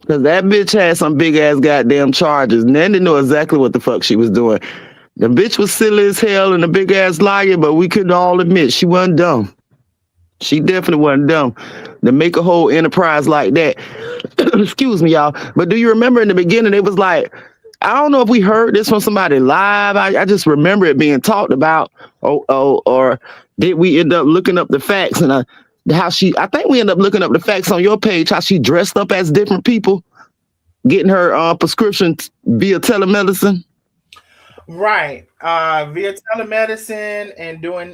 Cause that bitch had some big ass goddamn charges. Nandy knew exactly what the fuck she was doing. The bitch was silly as hell and a big ass liar, but we could all admit she wasn't dumb. She definitely wasn't dumb to make a whole enterprise like that. Excuse me, y'all. But do you remember in the beginning, it was like, I don't know if we heard this from somebody live. I just remember it being talked about. Or did we end up looking up the facts and I think we ended up looking up the facts on your page, how she dressed up as different people, getting her prescriptions via telemedicine. Right. Via telemedicine and doing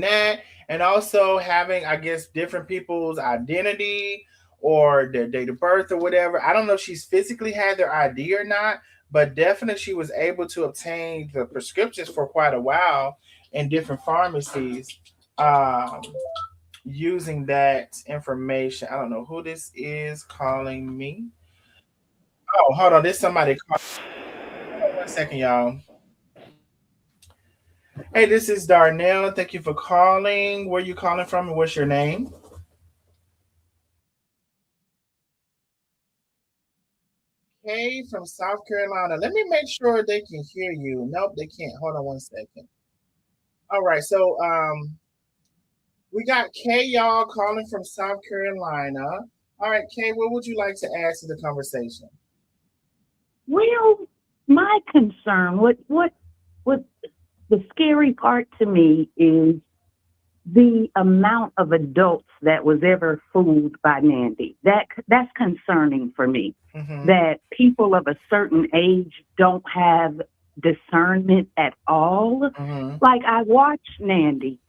that, and also having, I guess, different people's identity or their date of birth or whatever. I don't know if she's physically had their ID or not, but definitely she was able to obtain the prescriptions for quite a while in different pharmacies um using that information. I don't know who this is calling me. Oh, hold on. There's somebody calling. 1 second, y'all. Hey, this is Darnell. Thank you for calling. Where you calling from and what's your name? Hey, from South Carolina. Let me make sure they can hear you. Nope, they can't. Hold on 1 second. All right, so we got Kay, y'all, calling from South Carolina. All right, Kay, what would you like to add to the conversation? Well, my concern, what the scary part to me is the amount of adults that was ever fooled by Nandi. That's concerning for me. Mm-hmm. That people of a certain age don't have discernment at all. Mm-hmm. Like I watched Nandi,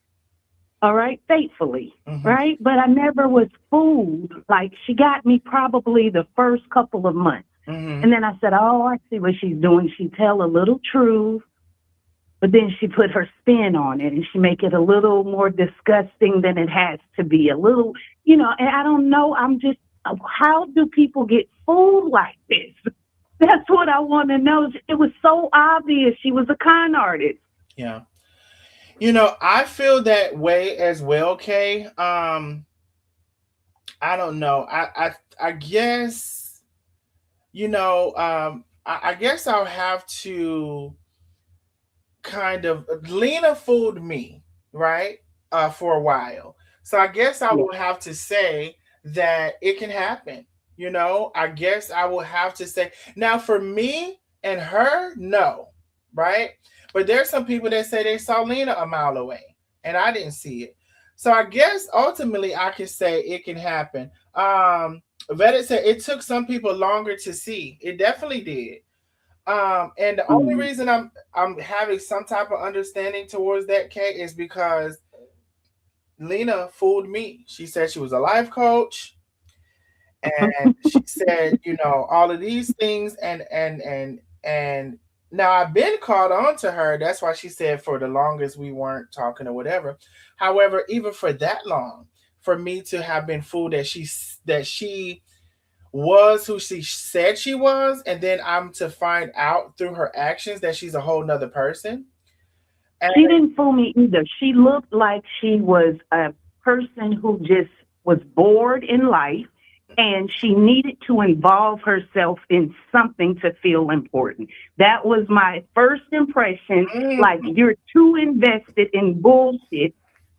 all right, faithfully, Mm-hmm. right? But I never was fooled. Like she got me probably the first couple of months. Mm-hmm. And then I said, oh, I see what she's doing. She tell a little truth, but then she put her spin on it and she make it a little more disgusting than it has to be. A little, and I don't know. I'm just, how do people get fooled like this? That's what I want to know. It was so obvious she was a con artist. Yeah. I feel that way as well, Kay. I don't know. I guess, I guess I'll have to kind of Lena fooled me, right? For a while. So I guess I Yeah. will have to say that it can happen. I guess I will have to say now for me and her, no, right? But there's some people that say they saw Lena a mile away and I didn't see it. So I guess ultimately I can say it can happen. Vetted said it took some people longer to see. It definitely did. And the only Mm. reason I'm having some type of understanding towards that, Kate, is because Lena fooled me. She said she was a life coach, and she said, all of these things, and now I've been caught on to her. That's why she said for the longest we weren't talking or whatever. However, even for that long, for me to have been fooled that she was who she said she was, and then I'm to find out through her actions that she's a whole nother person. And She didn't fool me either. She looked like she was a person who just was bored in life and she needed to involve herself in something to feel important. That was my first impression. Like, mm, you're too invested in bullshit,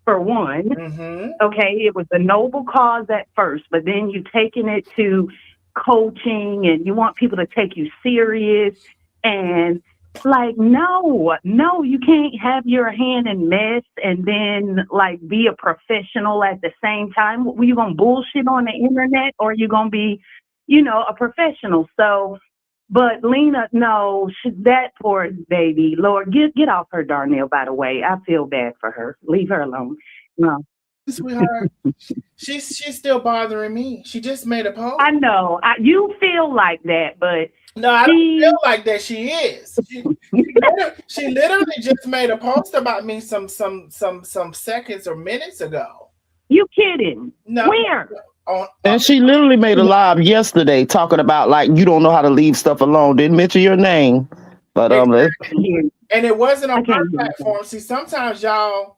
for one. mm-hmm. Okay, it was a noble cause at first, but then you taking it to coaching and you want people to take you serious. And like, no, you can't have your hand in mess and then like be a professional at the same time. Were you gonna bullshit on the internet or you gonna be, a professional? So, but Lena, no, that poor baby, Lord, get off her, Darnell. By the way, I feel bad for her. Leave her alone. No, Sweetheart, she's still bothering me. She just made a post. I know. You feel like that, but No, I don't feel she, like that. She is. She literally just made a post about me some seconds or minutes ago. you kidding? No, Where? on And she literally made a live yesterday talking about like you don't know how to leave stuff alone. Didn't mention your name, but I can't hear you. and it wasn't I on can't her hear you. platform. See, sometimes y'all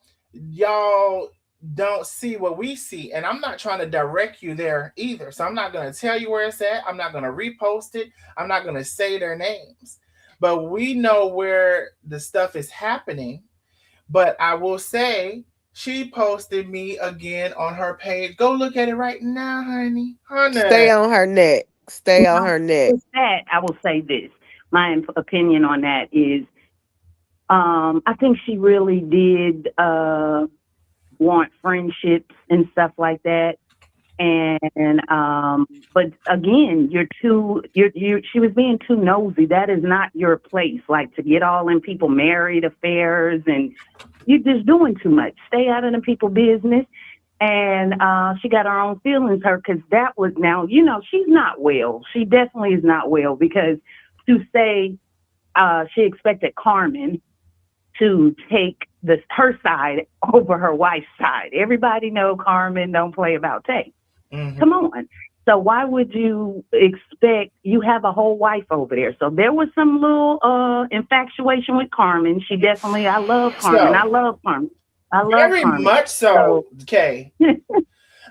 don't see what we see, and I'm not trying to direct you there either. So I'm not going to tell you where it's at. I'm not going to repost it. I'm not going to say their names, but we know where the stuff is happening. But I will say she posted me again on her page. Go look at it right now, honey. Stay Honey. on her neck. Stay on Now, her neck. with that, I will say this. My opinion on that is, I think she really did want friendships and stuff like that. And but again, she was being too nosy. That is not your place. Like, to get all in people married affairs, and you're just doing too much. Stay out of the people business. And she got her own feelings hurt because that was, now, she's not well. She definitely is not well, because to say she expected Carmen to take her side over her wife's side. Everybody know Carmen don't play about Tay. Mhm. Come on. So why would you expect, you have a whole wife over there? So there was some little infatuation with Carmen. She definitely, I love Carmen. I So love Carmen. I love very Carmen. much so, So, okay.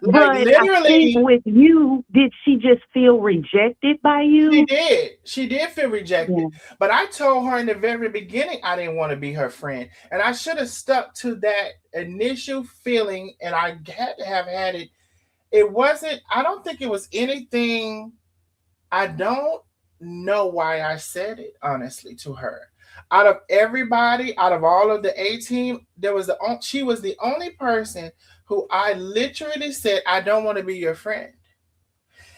Like but I think literally, with you, did she just feel rejected by she you? did. She did feel rejected. Yeah. But I told her in the very beginning I didn't want to be her friend. And I should have stuck to that initial feeling, and I had to have had it. It wasn't, I don't think it was anything. I don't know why I said it honestly to her. Out of everybody, out of all of the A team, she was the only person who I literally said, I don't want to be your friend.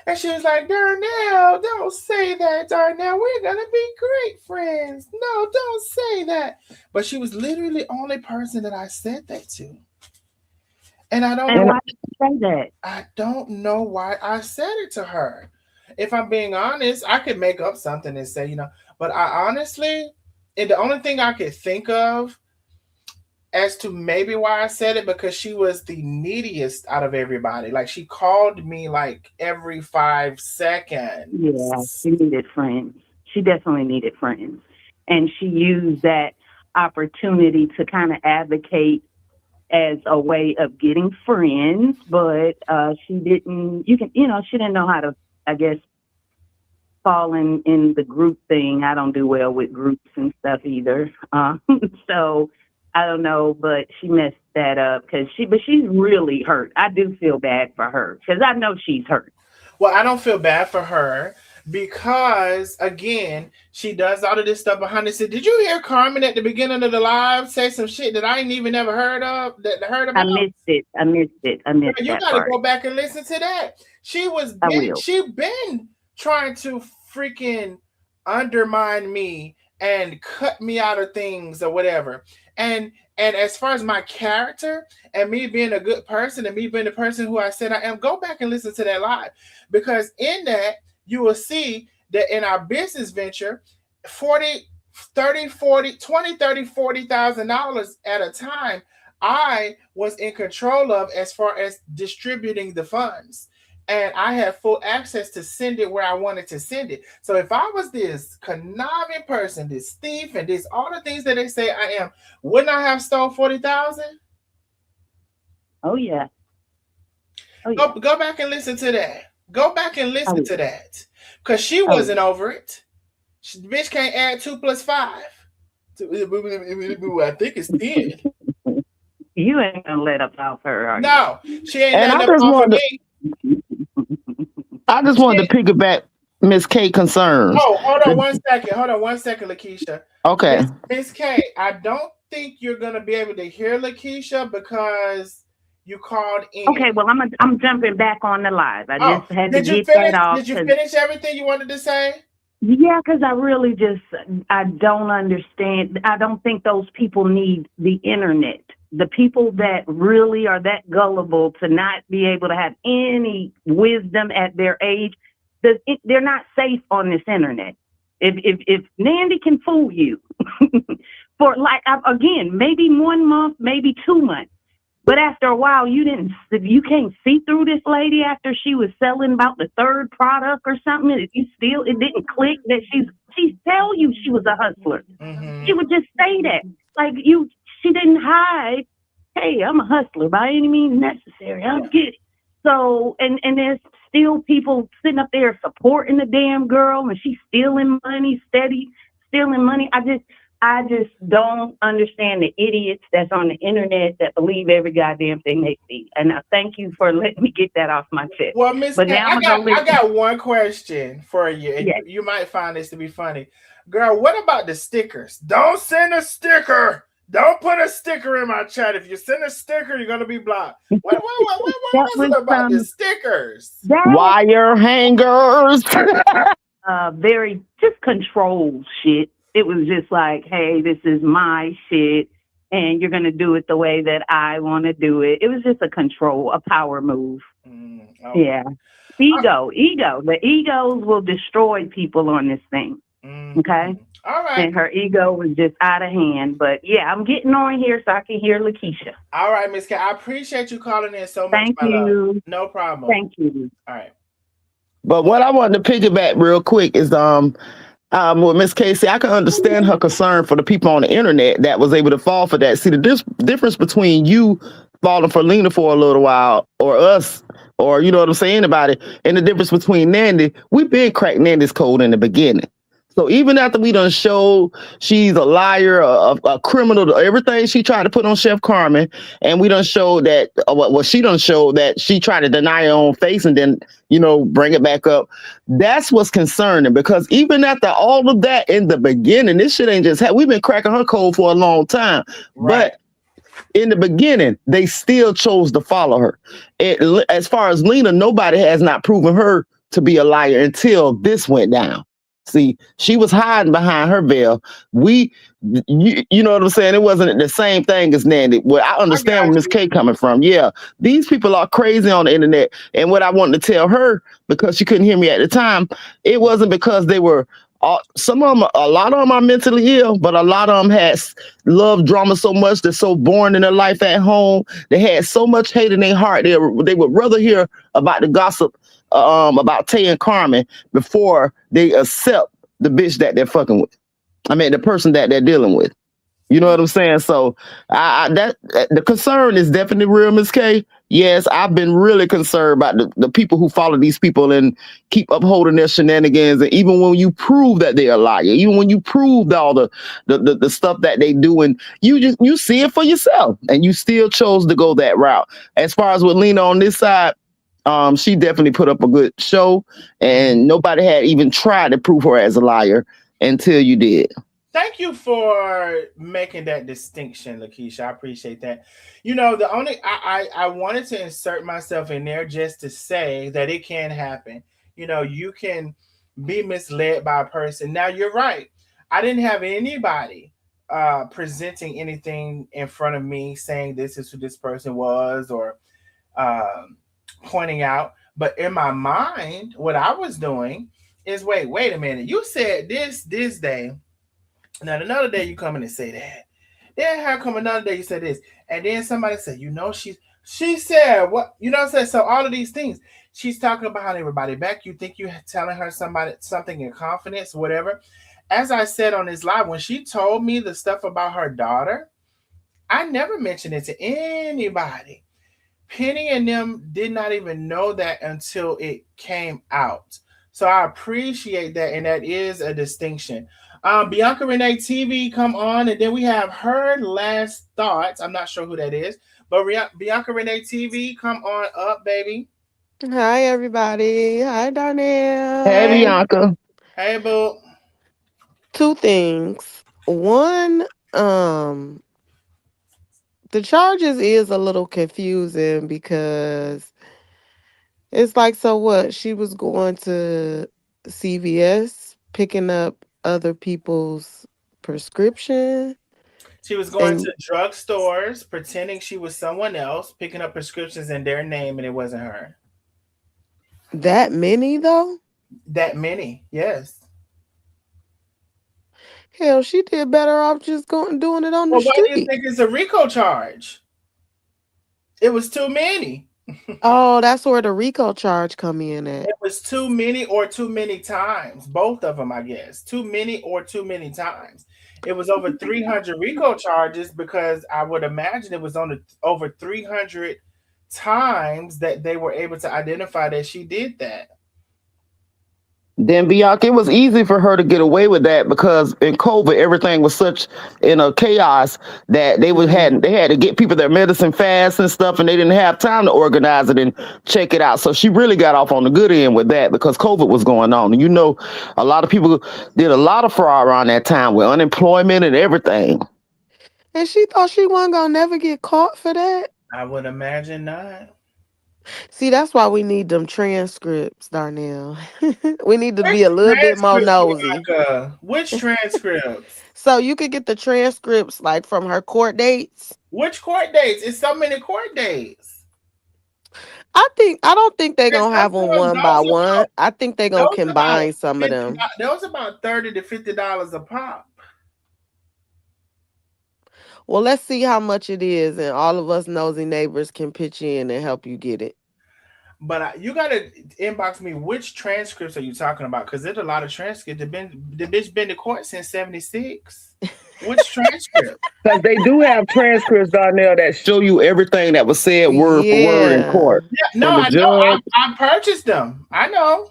And she was like, Darnell, don't say that, Darnell. We're gonna be great friends. No, don't say that. But she was literally the only person that I said that to. And I don't And know, why did you say that? I don't know why I said it to her. If I'm being honest, I could make up something and say, but I honestly, and the only thing I could think of as to maybe why I said it, because she was the neediest out of everybody. Like, she called me like every 5 seconds. Yeah, she needed friends. She definitely needed friends. And she used that opportunity to kind of advocate as a way of getting friends, but she didn't, she didn't know how to, I guess, fall in the group thing. I don't do well with groups and stuff either. So I don't know, but she messed that up but she's really hurt. I do feel bad for her because I know she's hurt. Well, I don't feel bad for her because, again, she does all of this stuff behind the scenes. Did you hear Carmen at the beginning of the live say some shit that I ain't even never heard of, heard I about? missed it. I missed You that got to part. go back and listen to that. I will. She been trying to freaking undermine me and cut me out of things or whatever. And as far as my character and me being a good person and me being the person who I said I am, go back and listen to that live, because in that you will see that in our business venture, 40, 30, 40, 20, 30, $40,000 at a time, I was in control of as far as distributing the funds. and I had full access to send it where I wanted to send it. So if I was this conniving person, this thief, and this all the things that they say I am, wouldn't I have stole 40,000? Oh yeah. Oh yeah. Go back and listen to that. Go back and Oh listen yeah. to that, cause she Oh wasn't over it. Bitch can't add 2 plus 5. I think it's 10. yeah. You ain't gonna let up off her, are you? No, she ain't And letting I up just off of wanted me. I just wanted to piggyback Miss K concerns. Oh, hold on 1 second. Hold on 1 second, Lakeisha. Okay. Miss K, I don't think you're gonna be able to hear Lakeisha because you called Okay, in. well I'm jumping back on the live. I Oh, just had to did you get that finish? off Did you because finish everything you wanted to say? yeah, because I really just I don't understand. I don't think those people need the internet. The people that really are that gullible to not be able to have any wisdom at their age, they're not safe on this internet. If Nandi can fool you for like again maybe 1 month, maybe 2 months. But after a while, you can't see through this lady after she was selling about the third product or something. It didn't click that she tell you she was a hustler. She Mm-hmm. would just say that. Like she didn't hide. Hey, I'm a hustler by any means necessary. I'll get it. So, and there's still people sitting up there supporting the damn girl and she's stealing money, steady stealing money. I just don't understand the idiots that's on the internet that believe every goddamn thing they see. And I thank you for letting me get that off my chest. Well, Miss But K, now I'm gonna go I listen. got one question for you, and Yeah. you might find this to be funny. Girl, what about the stickers? Don't send a sticker. Don't put a sticker in my chat. If you send a sticker, you're gonna be blocked. What That was was it about the stickers? that Wire hangers. very just control shit. It was just like, hey, this is my shit, and you're gonna do it the way that I want to do it. It was just a power move. Okay. Yeah, ego. The egos will destroy people on this thing. Okay, All right. and her ego was just out of hand. But yeah, I'm getting on here so I can hear Lakeisha. All right, Miss K. I appreciate you calling in so much, Thank my love. you. No problem. Thank you. All right. But what I wanted to piggyback real quick is with Miss Casey, I can understand her concern for the people on the internet that was able to fall for that. See, the difference between you falling for Lena for a little while or us, or you know what I'm saying about it, and the difference between Nandi, we've been cracked Nandi's code in the beginning. So even after we done showed she's a liar, a criminal, everything she tried to put on Chef Carmen, and we done showed that, she done showed that she tried to deny her own face and then, bring it back up. That's what's concerning, because even after all of that in the beginning, this shit ain't just we've been cracking her code for a long time. Right. But in the beginning, they still chose to follow her. As far as Lena, nobody has not proven her to be a liar until this went down. See, she was hiding behind her veil. You know what I'm saying? It wasn't the same thing as Nandi. Well, I understand where Miss K coming from. Yeah, these people are crazy on the internet. And what I wanted to tell her, because she couldn't hear me at the time, it wasn't because they were. A lot of them are mentally ill, but a lot of them had love drama so much, they're so boring in their life at home. They had so much hate in their heart. They would rather hear about the gossip about Tay and Carmen before they accept the bitch that they're fucking with. I mean, the person that they're dealing with. You know what I'm saying? So the concern is definitely real, Miss K. Yes, I've been really concerned about the people who follow these people and keep upholding their shenanigans. And even when you prove that they're a liar, even when you prove all the stuff that they do, and you see it for yourself, and you still chose to go that route. As far as with Lena on this side, she definitely put up a good show, and nobody had even tried to prove her as a liar until you did. Thank you for making that distinction, Lakeisha. I appreciate that. The only I wanted to insert myself in there just to say that it can happen. You can be misled by a person. Now you're right. I didn't have anybody presenting anything in front of me saying this is who this person was, or um, pointing out. But in my mind, what I was doing is wait a minute. You said this day. Now another day you come in and say that. Then how come another day you say this? And then somebody said, she said what? You know what I'm saying? So all of these things. She's talking about everybody back. You think you're telling her something in confidence, whatever. As I said on this live, when she told me the stuff about her daughter, I never mentioned it to anybody. Penny and them did not even know that until it came out. So I appreciate that, and that is a distinction. Bianca Renee TV, come on, and then we have her last thoughts. I'm not sure who that is, but Bianca Renee TV, come on up, baby. Hi, everybody. Hi, Hey, Hey, Darnell. Bianca. hey, boo. Two things. One, um, the charges is a little confusing because it's like, so what? She was going to CVS, picking up other people's prescription, She was going and to drugstores, pretending she was someone else, picking up prescriptions in their name, and it wasn't her. that many though. That many, yes. Hell, she did better off just going doing it on the Well, why do you street. think it's a RICO charge? It was too many. Oh, that's where the RICO charge come in at. It was too many or too many times. Both of them, I guess. Too many or too many times. It was over 300 RICO charges because I would imagine it was on the, over 300 times that they were able to identify that she did that. Then Bianca, it was easy for her to get away with that because in COVID everything was such in a chaos that Mhm. they had to get people their medicine fast and stuff, and they didn't have time to organize it and check it out. So she really got off on the good end with that because COVID was going on. And a lot of people did a lot of fraud around that time with unemployment and everything. And she thought she wasn't gonna never get caught for that. I would imagine not. See, that's why we need them transcripts, Darnell. We need to Which be a little bit more transcripts, nosy. Bianca? Which transcripts? So you could get the transcripts like from her court dates. Which court dates? It's so many court dates. I don't think they're And gonna some have them of them, one by one. I think they're gonna those about combine some of 50. them. Those about $30 to $50 a pop. Well, let's see how much it is, and all of us nosy neighbors can pitch in and help you get it. But you gotta inbox me which transcripts are you talking about? Because there's a lot of transcripts. The bitch been to court since '76. Which transcript? Because they do have transcripts down there that show you everything that was said word for word in Yeah. court Yeah, no, from the I know. judge. I purchased them. I know.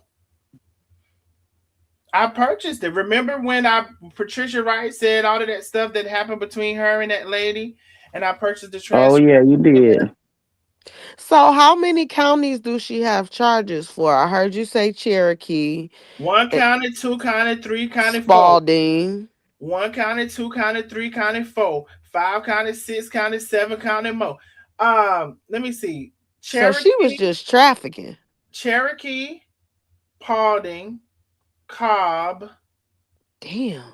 I purchased it. Remember when Patricia Wright said all of that stuff that happened between her and that lady, and I purchased the Oh transcript. yeah, you did. So how many counties do she have charges for? I heard you say Cherokee, One eh, counted, two counted, three counted, four. Spalding. One counted, two counted, three counted, four. Five counted, six counted, seven counted, more. Let me see. So she was Cherokee, just trafficking. Cherokee, Paulding, Cobb. Damn.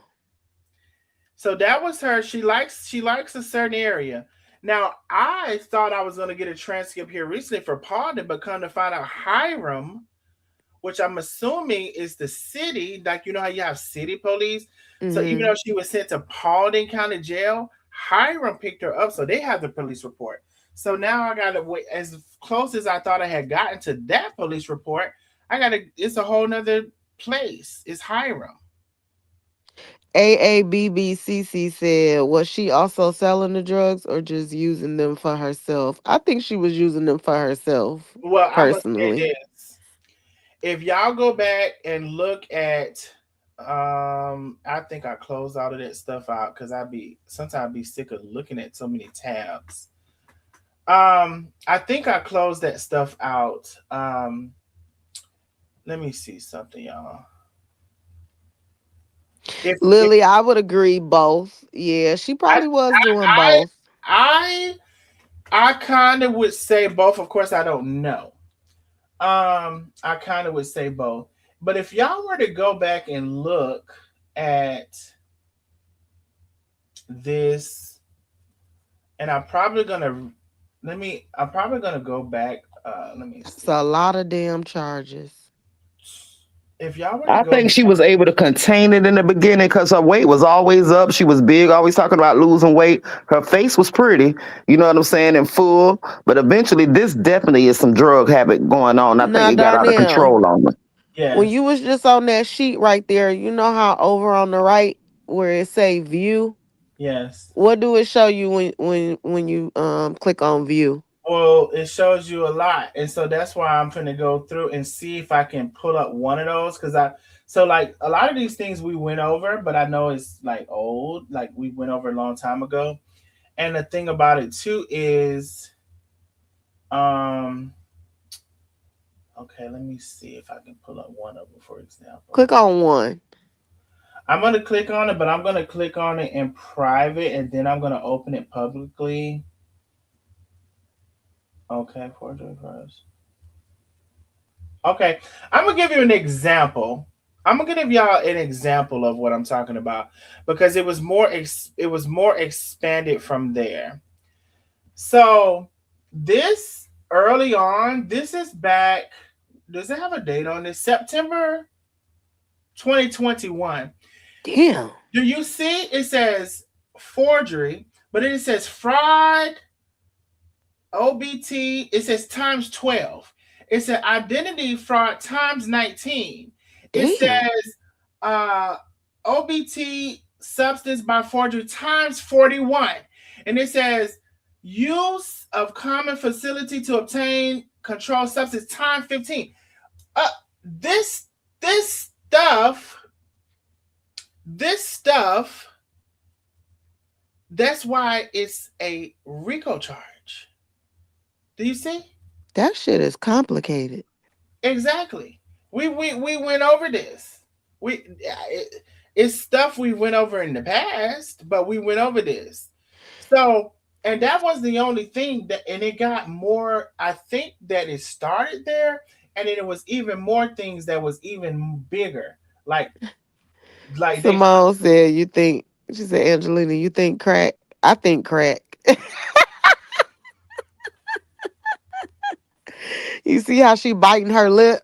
So that was her. She likes a certain area. Now I thought I was gonna get a transcript here recently for Paulding, but come to find out Hiram, which I'm assuming is the city, like you know how you have city police. So even Hmm. though she was sent to Paulding County Jail, Hiram picked her up, so they have the police report. So now I gotta wait as close as I thought I had gotten to that police report. It's a whole nother place. It's Hiram. AABBCC said, was she also selling the drugs or just using them for herself? I think she was using them for herself, Well, I'm gonna say personally. this. If y'all go back and look at I think I closed all of that stuff out because I'd be sick of looking at so many tabs. I think I closed that stuff out. Let me see something, y'all. If Lily, I would agree both. Yeah, she I probably was doing I both. I I kind of would say both. Of course, I don't know. I kind of would say both. But if y'all were to go back and look at this, and I'm probably gonna go back. Let me It's see. a lot of damn charges. If y'all were to I go think she back, was able to contain it in the beginning because her weight was always up. She was big, always talking about losing weight. Her face was pretty, you know what I'm saying, and full. But eventually, this definitely is some drug habit going on. I think Now, it got out of Darnell, control on her. when yes, you was just on that sheet right there, you know how over on the right where it say view, yes. what do it show you when you click on view? Well, it shows you a lot, and so that's why I'm gonna go through and see if I can pull up one of those because so like a lot of these things we went over, but I know it's like old, like we went over a long time ago. And the thing about it too is, um, okay, let me see if I can pull up one of them for example. Click on one. I'm gonna click on it, but I'm gonna click on it in private, and then I'm gonna open it publicly. Okay, for first. Okay, I'm gonna give you an example. I'm gonna give y'all an example of what I'm talking about because it was more expanded from there. So this early on, this is back. Does it have a date on this? September 2021. Damn. Do you see? It says forgery, but then it says fraud OBT, it says times 12. It said identity fraud times 19. It Damn. says uh, OBT substance by forgery times 41. And it says use of common facility to obtain controlled substance time 15. Uh, this this stuff, this stuff, that's why it's a RICO charge. Do you see? That shit is complicated. Exactly. We went over this. It's stuff we went over in the past, but we went over this. So, and that was the only thing that, and it got more. I think that it started there, and then it was even more things that was even bigger. Like they. Simone said, "You think?" She said, "Angelina, you think crack? I think crack." You see how she biting her lip?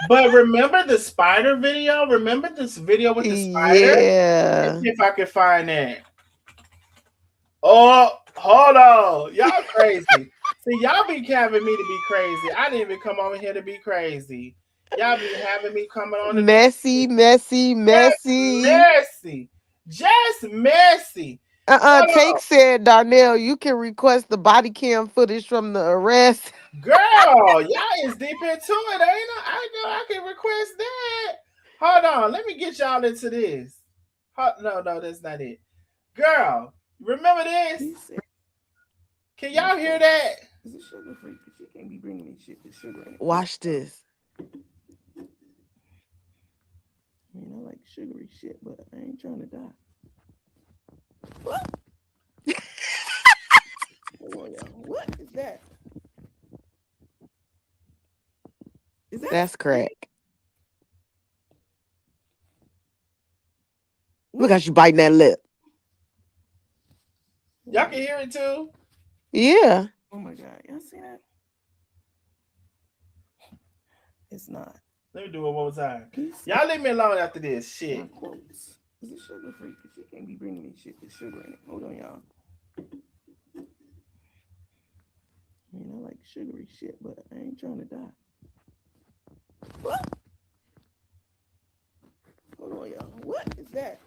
But remember the spider video? Remember this video with the spider? Let's Yeah. see if I can find that. Oh, hold on. Y'all crazy. See, y'all be having me to be crazy. I didn't even come over here to be crazy. Y'all be having me coming on to be Messy, messy, just messy. messy. Just messy. Hold Take said, Darnell, you can request the body cam footage from the arrest. on. Girl, y'all is deep into it, ain't I? I know I can request that. Hold on. Let me get y'all into this. No, that's not it. Girl, remember this? Can y'all hear that? Is it sugar free? Because she can't be bringing me shit with sugar in it. Watch this. I mean, I like sugary shit, but I ain't trying to die. What? Hold on, y'all. What is that? Is that That's crack. Look how she biting that lip. Y'all can hear it too? Yeah. Oh my god, y'all see that? It's not. Let me do it one more time. Can you see Y'all leave me alone after this shit. my quotes? Is it sugar free? Because she can't be bringing me shit with sugar in it. Hold on, y'all. I mean, I like sugary shit, but I ain't trying to die. What? Hold on, y'all. What is that?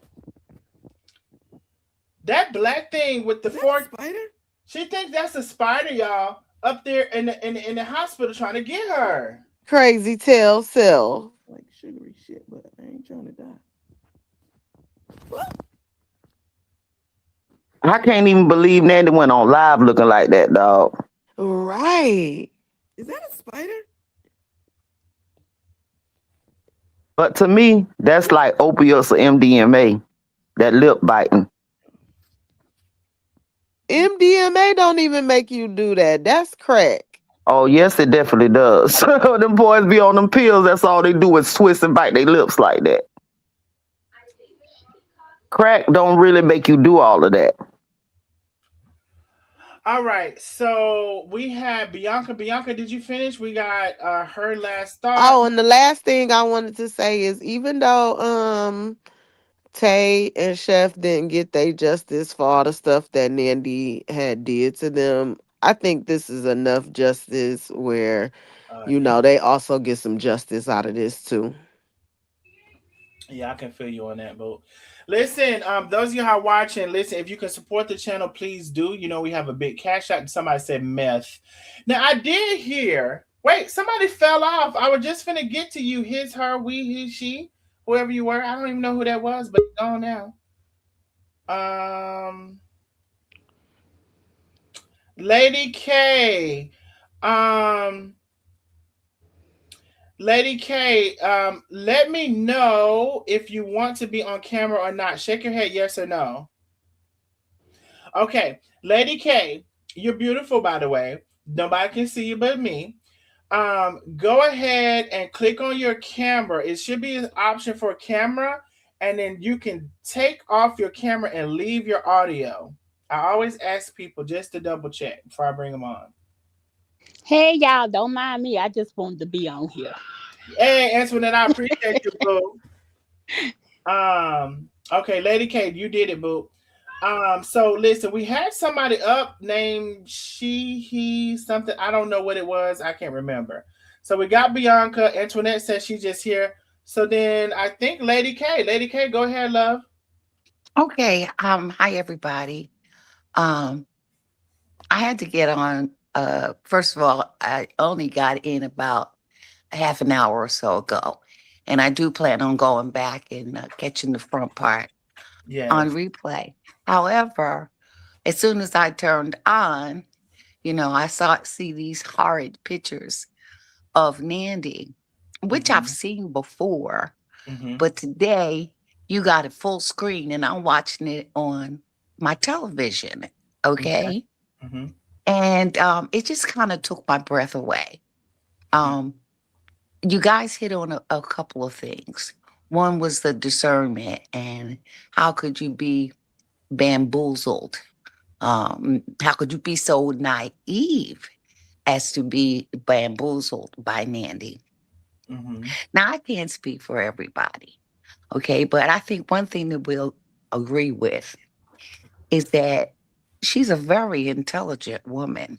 That black thing with the Is that fork. a spider? She thinks that's a spider, y'all, up there in the hospital trying to get her. Crazy tail cell. I like sugary shit, but I ain't trying to die. What? I can't even believe Nandi went on live looking like that, dog. Right. Is that a spider? But to me, that's like opiates or MDMA, that lip biting. MDMA don't even make you do that. That's crack. Oh, yes, it definitely does. Them boys be on them pills. That's all they do is twist and bite their lips like that. Crack don't really make you do all of that. All right. So we had Bianca. Bianca, did you finish? We got her last thought. Oh, and the last thing I wanted to say is even though Tay and Chef didn't get their justice for all the stuff that Nandi had did to them, I think this is enough justice where, Yeah. they also get some justice out of this too. Yeah, I can feel you on that, boo. Listen, those of you who are watching, listen, if you can support the channel, please do. You know, we have a big cash out. Somebody said meth. Now, I did hear, wait, somebody fell off. I was just finna get to you. His, her, we, he, she, whoever you were. I don't even know who that was, but it's gone now. Um, Lady K. Um, Lady K, let me know if you want to be on camera or not. Shake your head, yes or no. Okay, Lady K, you're beautiful, by the way. Nobody can see you but me. Go ahead and click on your camera. It should be an option for camera, and then you can take off your camera and leave your audio. I always ask people just to double check before I bring them on. Hey y'all, don't mind me. I just wanted to be on here. Hey, Antoinette, I appreciate you, boo. Okay, Lady K, you did it, boo. So listen, we had somebody up named she, he, something. I don't know what it was. I can't remember. So we got Bianca. Antoinette says she's just here. So then I think Lady K. Lady K, go ahead, love. Okay. Hi everybody. Um, I had to get on. First of all, I only got in about half an hour or so ago, and I do plan on going back and catching the front part on Yes. replay. However, as soon as I turned on, I see these horrid pictures of Nandi, which I've Mm-hmm. seen before, Mm-hmm. but today you got it full screen, and I'm watching it on my television. Okay. Okay. Mm-hmm. And it just kind of took my breath away. Um, you guys hit on a couple of things. One was the discernment, and how could you be bamboozled? How could you be so naive as to be bamboozled by Nandi? Mm-hmm. Now, I can't speak for everybody, okay, but I think one thing that we'll agree with is that she's a very intelligent woman.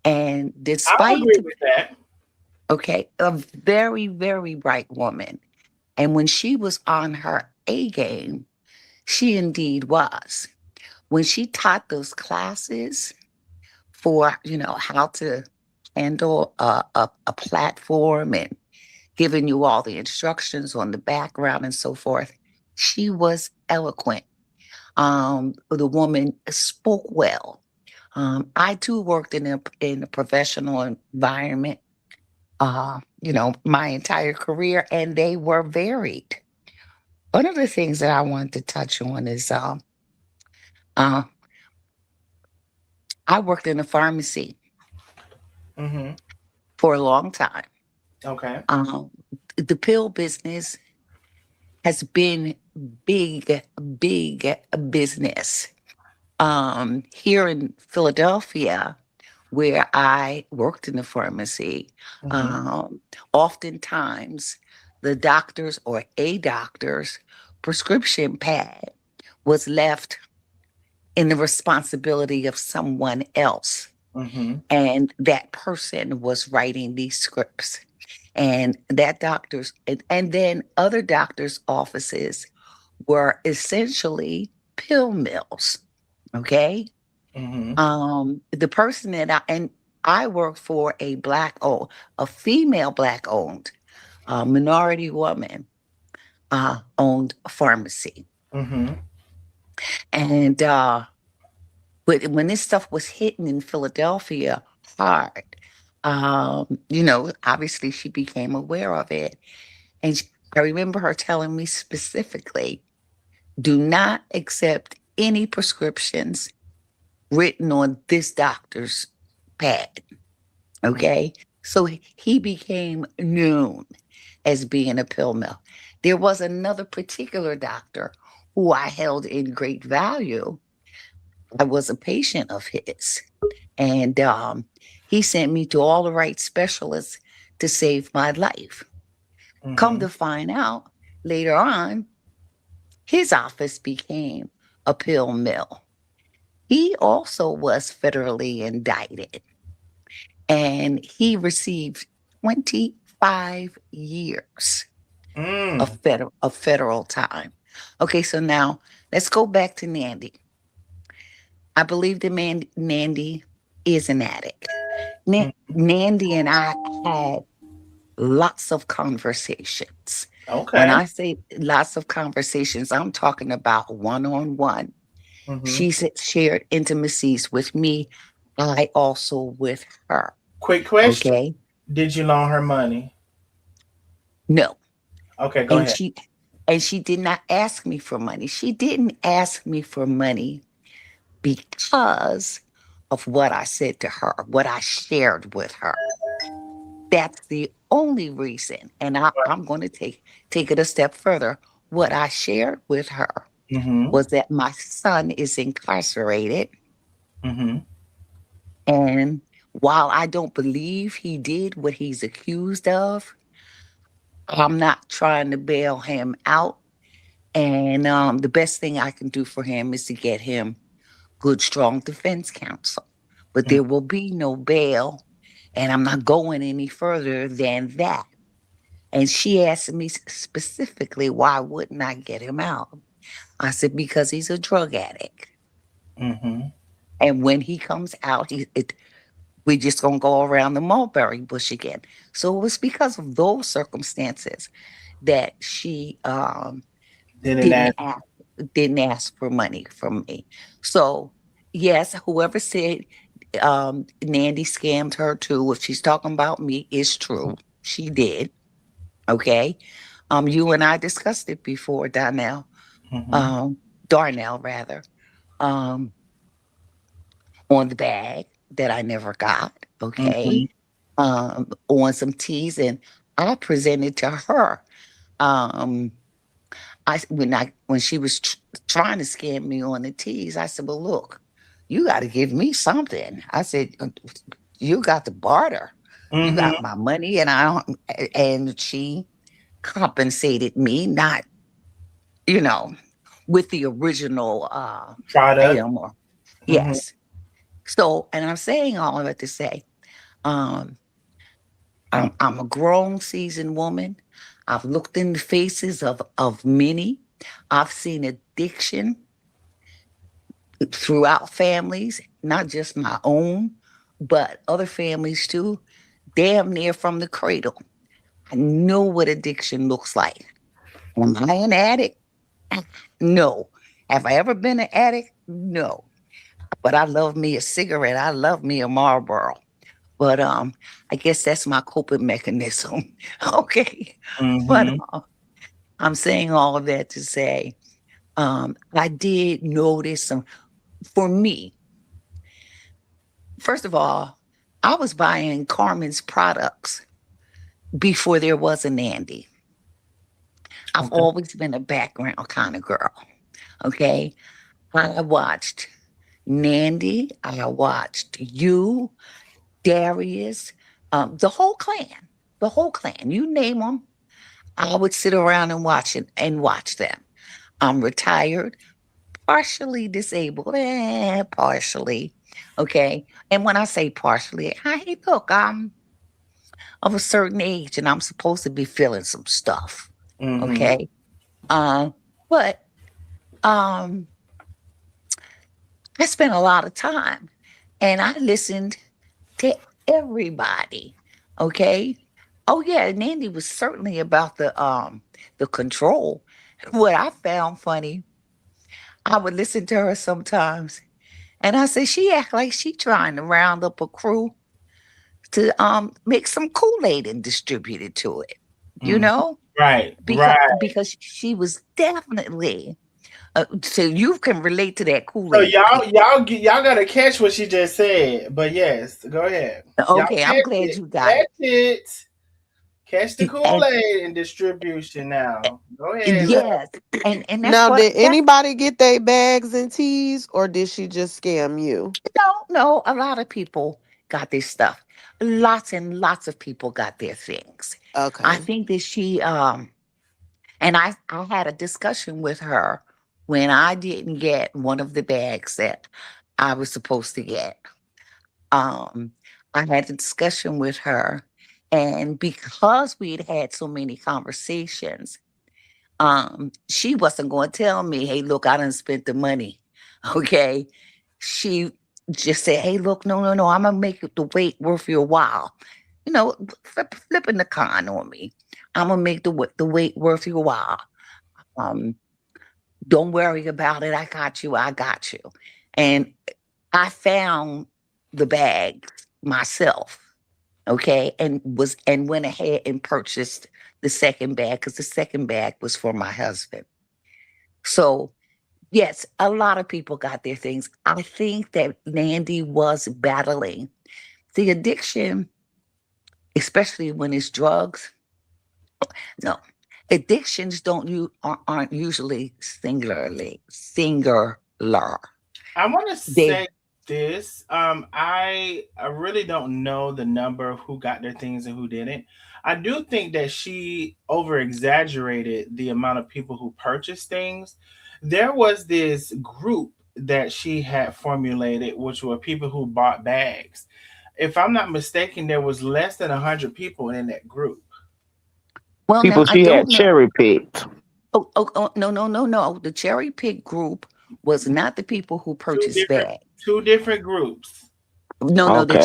And I'll despite, agree with that. okay, a very, very bright woman. And when she was on her A game, she indeed was. When she taught those classes for, how to handle a platform and giving you all the instructions on the background and so forth, she was eloquent. The woman spoke well. I too worked in a professional environment, my entire career, and they were varied. One of the things that I wanted to touch on is uh, I worked in a pharmacy Mm-hmm. for a long time. Okay. Um, the pill business has been big, big business. Here in Philadelphia, where I worked in the pharmacy, Mm-hmm. um, oftentimes the doctor's or a doctor's prescription pad was left in the responsibility of someone else. Mm-hmm. And that person was writing these scripts. And that and then other doctors' offices were essentially pill mills. Okay. Mm-hmm. The person and I work for a female black owned, minority woman, owned pharmacy. Mm-hmm. And, but when this stuff was hitting in Philadelphia hard, obviously she became aware of it. And I remember her telling me specifically, do not accept any prescriptions written on this doctor's pad. Okay. So he became known as being a pill mill. There was another particular doctor who I held in great value, I was a patient of his. And he sent me to all the right specialists to save my life. Come Mm-hmm. to find out later on, his office became a pill mill. He also was federally indicted and he received 25 years Mm. of federal time. Okay, so now let's go back to Nandi. I believe that Nandi is an addict. Mm. Nandi and I had lots of conversations. When Okay. I say lots of conversations, I'm talking about one on one. Mm-hmm. She shared intimacies with me. I also with her. Quick question. Okay. Did you loan her money? No. Okay, go And ahead. she did not ask me for money. She didn't ask me for money because of what I said to her, what I shared with her. That's the only reason. And I'm going to take it a step further. What I shared with her Mm-hmm. was that my son is incarcerated. Mm-hmm. And while I don't believe he did what he's accused of, I'm not trying to bail him out. And the best thing I can do for him is to get him good, strong defense counsel. But there will be no bail. And I'm not going any further than that. And she asked me specifically, why wouldn't I get him out? I said, because he's a drug addict. Mm-hmm. And when he comes out, we just gonna go around the mulberry bush again. So it was because of those circumstances that she Didn't didn't ask. ask didn't ask for money from me. So yes, whoever said Nandi scammed her too, if she's talking about me, is true. She did. Okay. You and I discussed it before, Mm-hmm. um, Darnell rather, um, on the bag that I never got. Mm-hmm. Okay. On some teas, and I presented to her. Um, when she was trying to scam me on the teas, I said, "Well, look, you got to give me something." I said, "You got to barter. You Mm-hmm. got my money, and I don't." And she compensated me, not you know, with the original Product. item. Or Mm-hmm. yes. So, and I'm saying all of it to say, um, I'm a grown, seasoned woman. I've looked in the faces of many. I've seen addiction throughout families, not just my own, but other families too, damn near from the cradle. I know what addiction looks like. Am I an addict? No. Have I ever been an addict? No. But I love me a cigarette. I love me a Marlboro. But I guess that's my coping mechanism. Okay. But Mm-hmm. I'm saying all of that to say, I did notice some for me. First of all, I was buying Carmen's products before there was a Nandi. I've Okay. always been a background kind of girl. Okay. I watched Nandi. I watched you, Darius, the whole clan, the whole clan. You name them, I would sit around and watch them. I'm retired, partially disabled, partially. Okay. And when I say partially, hey, look, I'm of a certain age and I'm supposed to be feeling some stuff. Mm-hmm. Okay. Uh, but um, I spent a lot of time and I listened to everybody. Okay. Oh yeah, Nandy was certainly about the control. What I found funny, I would listen to her sometimes and I said, she act like she trying to round up a crew to make some Kool-Aid and distribute it to it. You Mm-hmm. know? Right. Because Right. because she was definitely so you can relate to that So Kool-Aid. y'all gotta catch what she just said. But yes, go ahead. Y'all Okay, I'm catch glad it. you got Catch it. it. Catch the And Kool-Aid in distribution now. Go ahead. yes, and that's Now, what did that's anybody get their bags and teas, or did she just scam you? no, a lot of people got their stuff. Lots and lots of people got their things. I Okay. think that she and I had a discussion with her when I didn't get one of the bags that I was supposed to get. Um I had a discussion with her, and because we'd had so many conversations, she wasn't going to tell me, hey, look, I done spent the money. Okay. She just said, hey, look, no, I'm gonna make it the wait worth your while. You know, flipping the con on me. I'm gonna make the wait worth your while. um don't worry about it, I got you. And I found the bags myself. Okay. And went ahead and purchased the second bag, because the second bag was for my husband. So, yes, a lot of people got their things. I think that Nandi was battling the addiction, especially when it's drugs. No, addictions aren't usually singular. I want to They say this. I really don't know the number of who got their things and who didn't. I do think that she over exaggerated the amount of people who purchased things. There was this group that she had formulated, which were people who bought bags. If I'm not mistaken, there was less than 100 people in that group. well, now People I she had don't know. cherry picked. Oh, no. The cherry pick group was not the people who Two purchased different, bags. two different groups. No, Okay.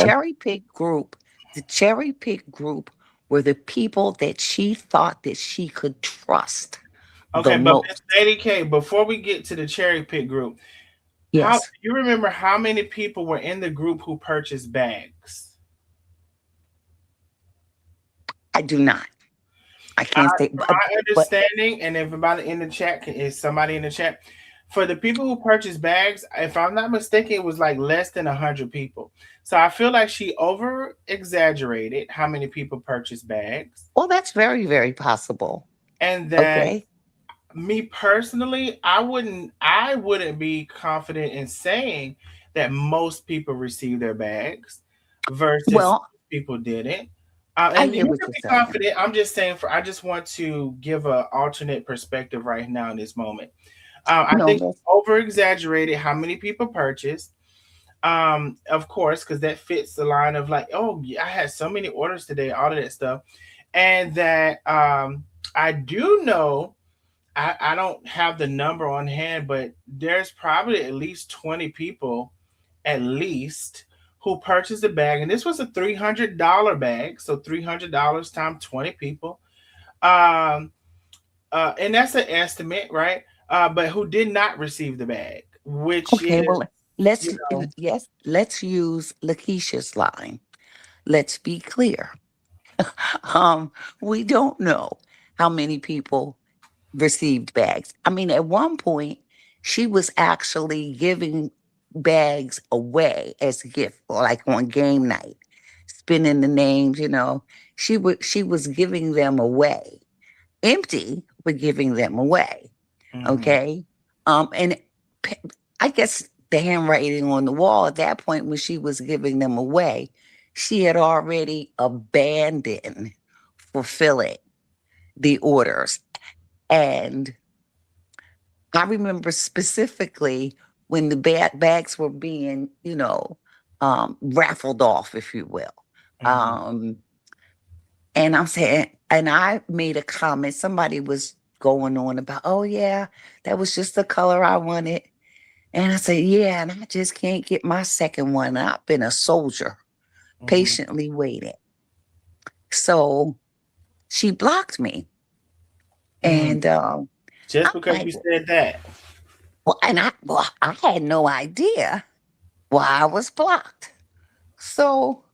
the cherry pick group were the people that she thought that she could trust the Okay, but Miss most. Lady K, before we get to the cherry pick group, how Yes, you remember how many people were in the group who purchased bags? I do not. I I, can't say, from my but understanding, and everybody in the chat is somebody in the chat. For the people who purchased bags, if I'm not mistaken, it was like less than 100 people. So I feel like she over exaggerated how many people purchased bags, well, that's very, very possible. and that Okay. me personally, I wouldn't be confident in saying that most people received their bags versus Well, people didn't. I And you hear what can you're be saying. confident. I'm just saying I just want to give a alternate perspective right now in this moment. I No, think she over exaggerated how many people purchased. Of course, because that fits the line of like, oh, yeah, I had so many orders today, all of that stuff, and that I do know I don't have the number on hand, but there's probably at least 20 people, at least, who purchased a bag. And this was a $300 bag. So $300 times 20 people. Um, and that's an estimate, right? But who did not receive the bag, which okay. is, Well, let's, you know, yes, let's use Lakeisha's line. Let's be clear. Um, we don't know how many people received bags. I mean, at one point, she was actually giving bags away as a gift, or like on game night, spinning the names. She was giving them away, empty, but giving them away. mhm, Okay, and p- I guess the handwriting on the wall at that point when she was giving them away, she had already abandoned fulfilling the orders. And I remember specifically when the bags were being, raffled off, if you will. mhm, Um, and I'm saying, and I made a comment. Somebody was going on about, oh yeah, that was just the color I wanted. And I said, yeah, and I just can't get my second one. I've been a soldier, mhm. patiently waiting. So she blocked me, Mm. and Just I'm because like, you said that. I had no idea why I was blocked. So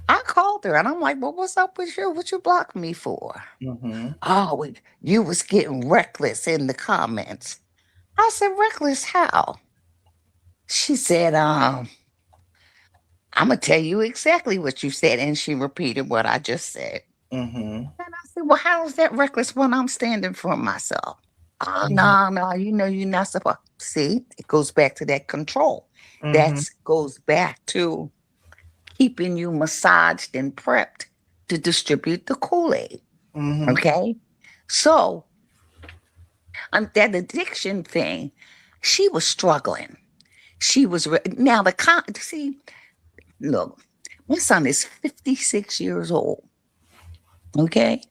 I called her and I'm like, well, what's up with you? What you blocked me for? Hmm. Oh, you was getting reckless in the comments. I said, reckless how? She said, I'm gonna tell you exactly what you said. And she repeated what I just said. Mm-hmm. And I said, well, how is that reckless when I'm standing for myself? Oh, Mm-hmm. no, no, you're not supposed. See, it goes back to that control. Mm-hmm. That goes back to keeping you massaged and prepped to distribute the Kool-Aid. Mm-hmm. Okay. So that addiction thing, she was struggling. She was now see, look, my son is 56 years old. Okay.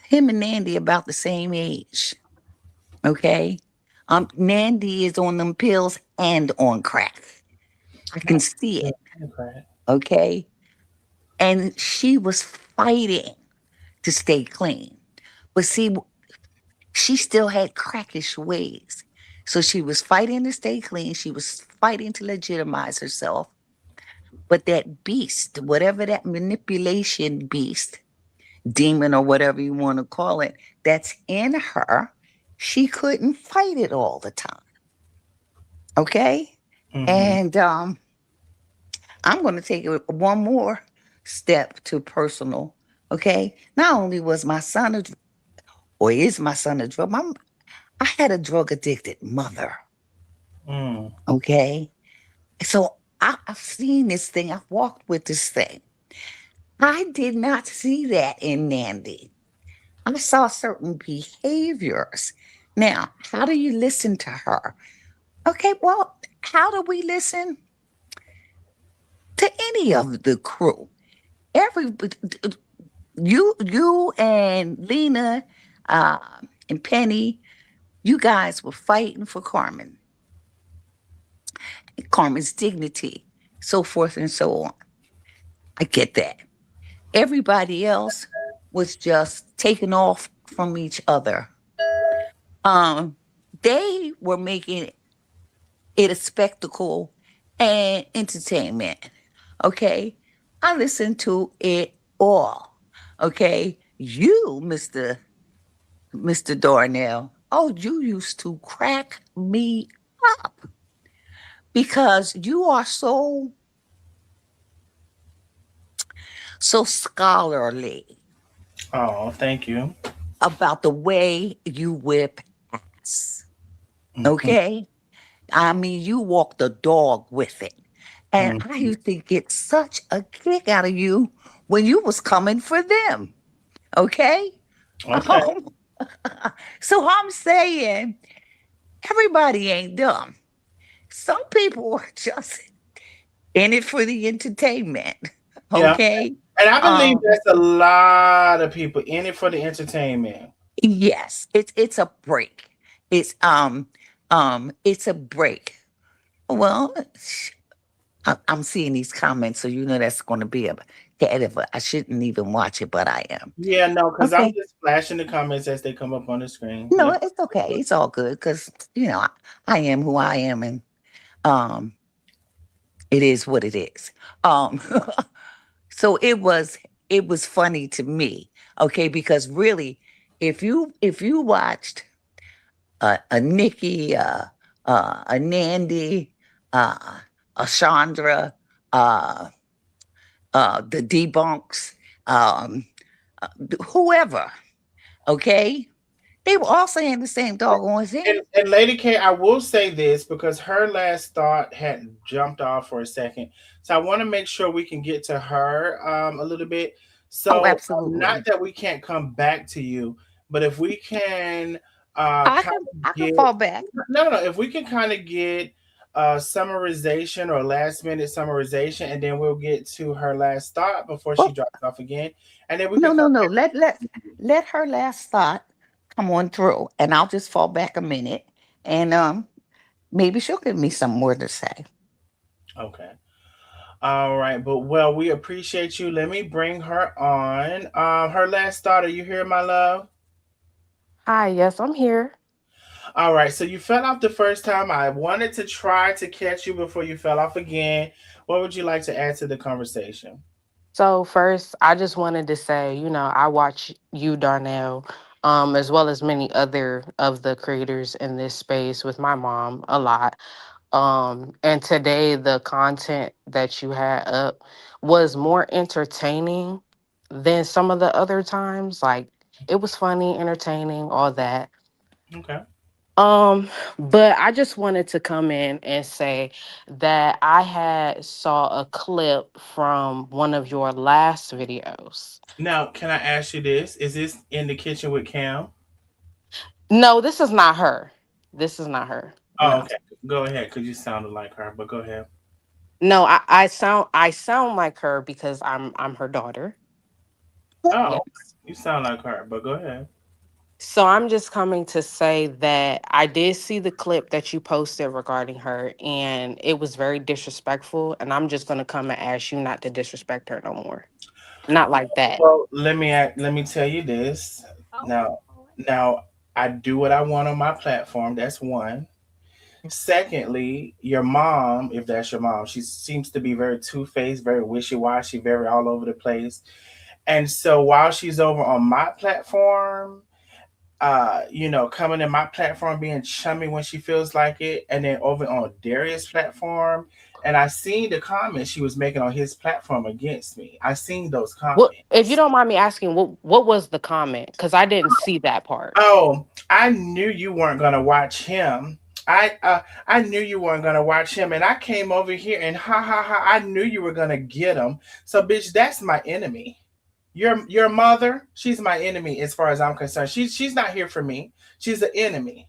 Him and Nandi about the same age. Okay. Nandi is on them pills and on crack. I can see it. Okay. Okay. And she was fighting to stay clean. But see, she still had crackish ways. So she was fighting to stay clean. She was fighting to legitimize herself. But that beast, whatever that manipulation beast, demon or whatever you want to call it, that's in her, she couldn't fight it all the time. Okay. Mm-hmm. And I'm going to take it one more step to personal. Okay. Not only was my son or is my son a drug, I had a drug addicted mother. Mm. Okay. So I've seen this thing. I've walked with this thing. I did not see that in Nandi. I saw certain behaviors. Now, how do you listen to her? Okay, well, how do we listen to any of the crew? Every you and Lena uh, and Penny, you guys were fighting for Carmen's dignity, so forth and so on. I get that. Everybody else was just taking off from each other. Um, they were making it a spectacle and entertainment. Okay. I listened to it all. Okay. You, Mr. Darnell, oh, you used to crack me up because you are so scholarly Oh, thank you. about the way you whip ass. Mm-hmm. Okay. I mean, you walk the dog with it. And I Mm-hmm. used to get such a kick out of you when you was coming for them. Okay. Okay. Um, so I'm saying everybody ain't dumb. Some people are just in it for the entertainment. Yeah. Okay. And I believe Um, that's a lot of people in it for the entertainment. yes, it's a break. It's a break. Well, I'm seeing these comments, so you know that's going to be a whatever. I shouldn't even watch it, but I am. Yeah, no, because I'm Okay. just flashing the comments as they come up on the screen. No, Yep. it's okay. It's all good because I am who I am, and um, it is what it is. Um, so it was funny to me, okay, because really, if you watched a Nikki, a Nandi, uh, a Chandra, uh, the debunks, um, whoever, okay, they were all saying the same doggone thing. And Lady K, I will say this because her last thought had jumped off for a second. So I want to make sure we can get to her a little bit. Oh, So not absolutely. that we can't come back to you, but if we can I kind can of I can get fall back. no, if we can kind of get summarization or last minute summarization, and then we'll get to her last thought before she Well, drops off again, and then we can no, come no, no. back. Let her last thought come on through, and I'll just fall back a minute, and maybe she'll give me some more to say. Okay. All right, but well, we appreciate you. Let me bring her on. Her last thought. Are you here, my love? Hi, yes, I'm here. All right. So you fell off the first time. I wanted to try to catch you before you fell off again. What would you like to add to the conversation? So first, I just wanted to say, I watch you, Darnell, as well as many other of the creators in this space with my mom a lot. And today the content that you had up was more entertaining then some of the other times, like it was funny, entertaining, all that. Okay. Um, but I just wanted to come in and say that I had saw a clip from one of your last videos. Now, can I ask you this? Is this in the kitchen with Cam? No, this is not her. This is not her. Oh, No. okay. Go ahead, because you sounded like her, but go ahead. No, I sound like her because I'm her daughter. Oh, okay. Yes. You sound like her, but go ahead. So I'm just coming to say that I did see the clip that you posted regarding her, and it was very disrespectful. And I'm just gonna come and ask you not to disrespect her no more. Not like that. Well, let me tell you this. Now, now I do what I want on my platform. That's one. Secondly, your mom, if that's your mom, she seems to be very two-faced, very wishy-washy, very all over the place. And so while she's over on my platform, coming in my platform being chummy when she feels like it, and then over on Darius' platform, and I seen the comments she was making on his platform against me. I seen those What, if you comments. don't mind me asking, what was the comment? Because I didn't see that part. Oh, I knew you weren't gonna watch him. I knew you weren't gonna watch him, and I came over here and ha ha ha. I knew you were gonna get him. So, bitch, that's my enemy. Your mother, she's my enemy as far as I'm concerned. She's not here for me. She's an enemy.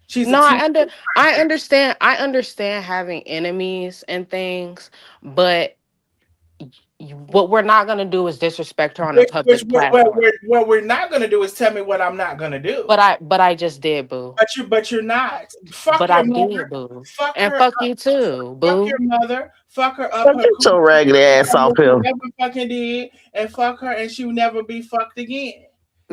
She's a No, team. I understand having enemies and things, but what we're not gonna do is disrespect her on a Which public platform. what we're not gonna do is tell me what I'm not gonna do. But I just did, boo. But you're not. Fuck But I your did, mother. boo. Fuck And her fuck up. you too, Fuck your boo. mother. Fuck her up But her get your coochie. raggedy ass Tell her off she here. never fucking did, and fuck her, and she'll never be fucked again.